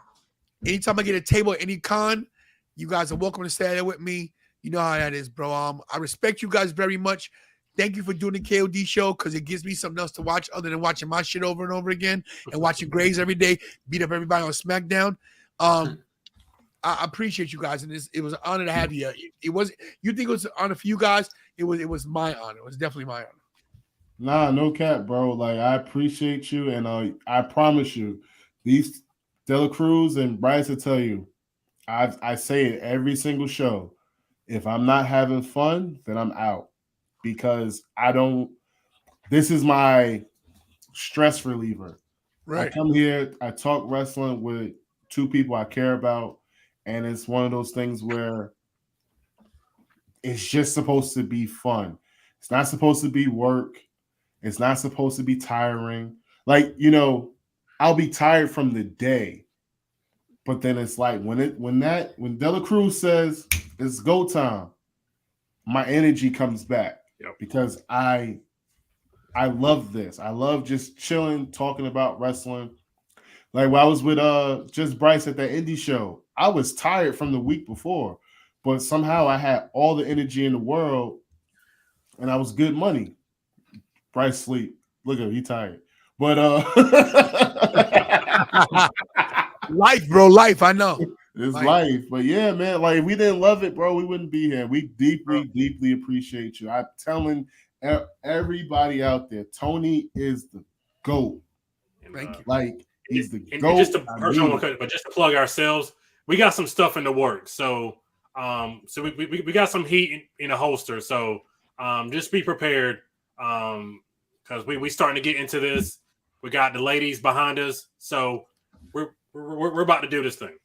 Anytime I get a table at any con, you guys are welcome to stay there with me. You know how that is, bro. I respect you guys very much. Thank you for doing the KOD show because it gives me something else to watch other than watching my shit over and over again and watching Graves every day beat up everybody on SmackDown. I appreciate you guys, and it was an honor to have you. It was. You think it was an honor for you guys? It was my honor. It was definitely my honor. Nah, no cap, bro. Like I appreciate you, and I promise you, these Dela Cruz and Bryce will tell you. I say it every single show. If I'm not having fun, then I'm out because I don't. This is my stress reliever. Right. I come here, I talk wrestling with two people I care about, and it's one of those things where it's just supposed to be fun. It's not supposed to be work. It's not supposed to be tiring. Like, I'll be tired from the day. But then it's like when Dela Cruz says it's go time, my energy comes back because I love this. I love just chilling, talking about wrestling. Like when I was with just Bryce at that indie show, I was tired from the week before, but somehow I had all the energy in the world, and I was good money. Bryce sleep. Look at him, he tired. But life, bro, life. I know. It's life. But yeah, man, like if we didn't love it, bro, we wouldn't be here. We deeply appreciate you. I'm telling everybody out there, Tony is the GOAT. Thank you. Like he's the and GOAT. Just to plug ourselves, we got some stuff in the works. So we got some heat in a holster. So just be prepared. Because we starting to get into this. We got the ladies behind us. So we're about to do this thing.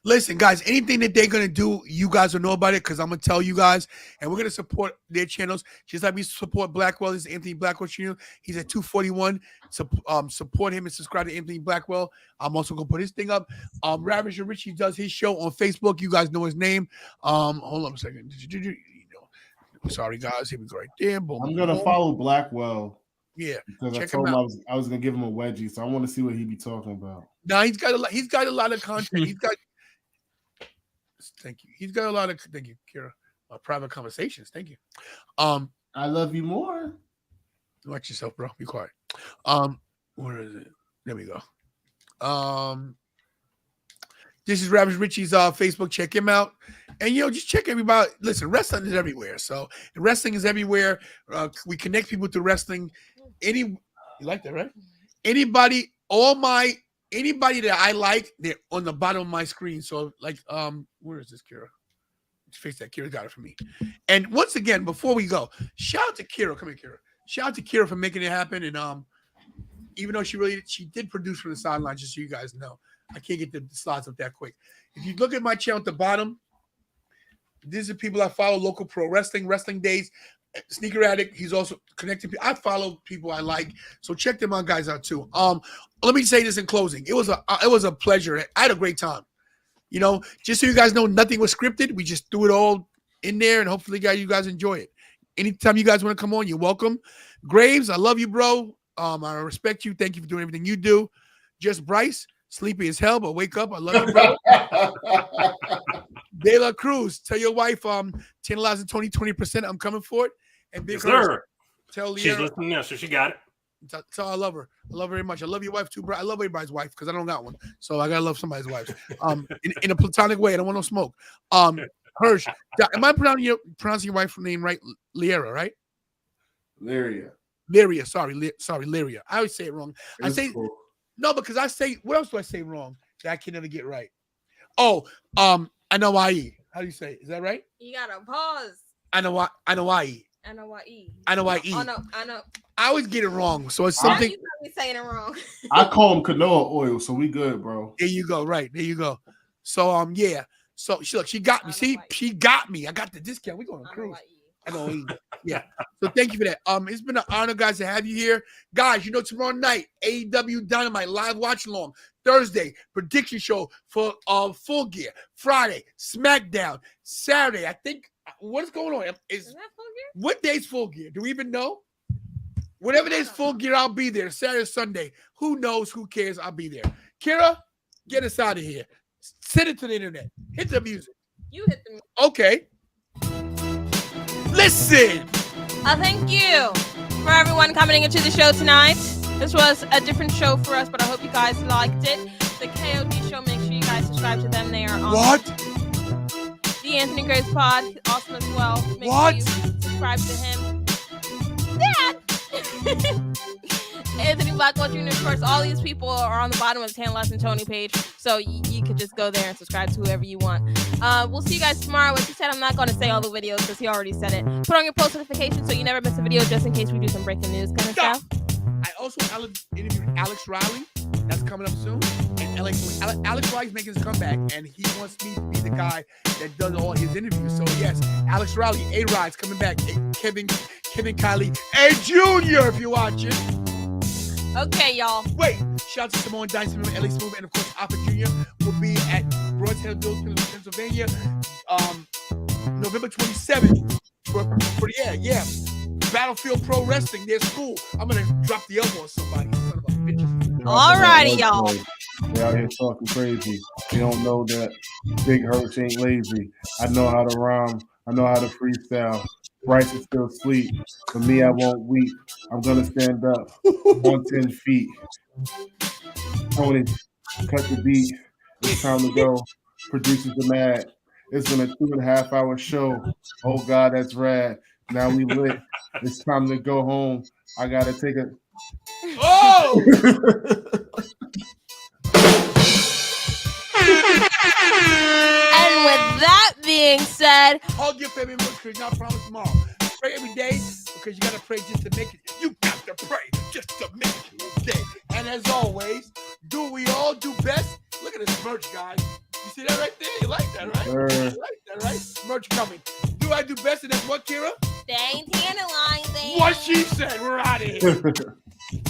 Listen, guys, anything that they're going to do, you guys will know about it because I'm going to tell you guys. And we're going to support their channels. Just like we support Blackwell. This is Anthony Blackwell channel. He's at 241. Support him and subscribe to Anthony Blackwell. I'm also going to put his thing up. Ravager Richie does his show on Facebook. You guys know his name. Hold on a second. Sorry, guys. Here we go right there. Boom, I'm going to follow Blackwell. Yeah. Because I told him I was going to give him a wedgie. So I want to see what he'd be talking about. No, he's got a lot of content. Thank you. He's got a lot of thank you, Kira. Private conversations. Thank you. I love you more. Watch yourself, bro. Be quiet. Where is it? There we go. This is Ravage Richie's Facebook. Check him out. And just check everybody. Listen, wrestling is everywhere. So wrestling is everywhere. We connect people to wrestling. You like that, right? Anybody that I like, they're on the bottom of my screen. So, where is this, Kira? Face that. Kira got it for me. And once again, before we go, shout out to Kira. Come here, Kira. Shout out to Kira for making it happen. And even though she did produce from the sidelines, just so you guys know, I can't get the slides up that quick. If you look at my channel at the bottom, these are people I follow: local pro wrestling, wrestling days. Sneaker Addict, he's also connected. I follow people I like, so check them out, guys, out too. Let me say this in closing. It was a pleasure. I had a great time. Just so you guys know, nothing was scripted. We just threw it all in there, and hopefully, you guys enjoy it. Anytime you guys want to come on, you're welcome. Graves, I love you, bro. I respect you. Thank you for doing everything you do. Just Bryce, sleepy as hell, but wake up. I love you, bro. De La Cruz, tell your wife, Tantalized 20%. I'm coming for it. And Big Sir, tell she's Leanna, listening now, so she got it. Tell I love her. I love her very much. I love your wife too, bro. I love everybody's wife because I don't got one, so I gotta love somebody's wife. In a platonic way. I don't want no smoke. Hirsch, am I pronouncing your wife's name right? Liera, right? Lyria. Sorry, Lyria. I always say it wrong. No, because I say what else do I say wrong that I can never get right? Oh, I know why. How do you say it? Is that right? You gotta pause. Anawai. N-O-Y-E. Anawai. Oh, no, I know. I always get it wrong. So it's Now something. you probably saying it wrong. I call him canola oil, so we good, bro. There you go. Right. There you go. So, yeah. So, she got me. See, she got me. I got the discount. We're going to cruise. I know. Yeah. So thank you for that. It's been an honor, guys, to have you here. Guys, tomorrow night, AEW Dynamite live watch along. Thursday, prediction show for Full Gear. Friday, SmackDown. Saturday, I think, what's going on? Is that Full Gear? What day's Full Gear? Do we even know? Whatever day's Full Gear, I'll be there. Saturday, Sunday. Who knows? Who cares? I'll be there. Kira, get us out of here. Send it to the internet. Hit the music. You hit the music. Okay. Listen. Thank you for everyone coming into the show tonight. This was a different show for us, but I hope you guys liked it. The KOD show, make sure you guys subscribe to them. They are on what? The Anthony Grace Pod, awesome as well. Make what? Sure you subscribe to him. Dad! Anthony Blackwell Jr., of course, all these people are on the bottom of the Tantalized and Tony page, so you could just go there and subscribe to whoever you want. We'll see you guys tomorrow. As he said, I'm not going to say all the videos because he already said it. Put on your post notifications so you never miss a video just in case we do some breaking news kind of stuff. I also interviewed Alex Riley. That's coming up soon. And Alex Riley's making his comeback, and he wants me to be the guy that does all his interviews. So, yes, Alex Riley, A-Rod's coming back. Kevin Kiley, A Jr., if you're watching. Okay, y'all. Wait, shout out to Simone Dynasty, Ellie Smooth, and of course, Alpha Jr. will be at Broadhead, Pennsylvania, November 27th. For Battlefield Pro Wrestling. Their school. I'm gonna drop the elbow on somebody. Son of a bitch. Alrighty, y'all. They out here talking crazy. They don't know that Big Hurts ain't lazy. I know how to rhyme. I know how to freestyle. Bryce is still asleep. For me, I won't weep. I'm gonna stand up 110 feet. Tony, cut the beat. It's time to go. Producers are mad. It's been a 2.5 hour show. Oh God, that's rad. Now we lit. It's time to go home. I gotta take a. Oh! And with that being said, hug your family members because you're not promised tomorrow. Pray every day because you gotta pray just to make it. You got to pray just to make it day. And as always, do we all do best? Look at this merch, guys. You see that right there? You like that, right? You like that, right? Merch coming. Do I do best? And that's what, Kira? Stay tantalizing. What she said. We're out of here.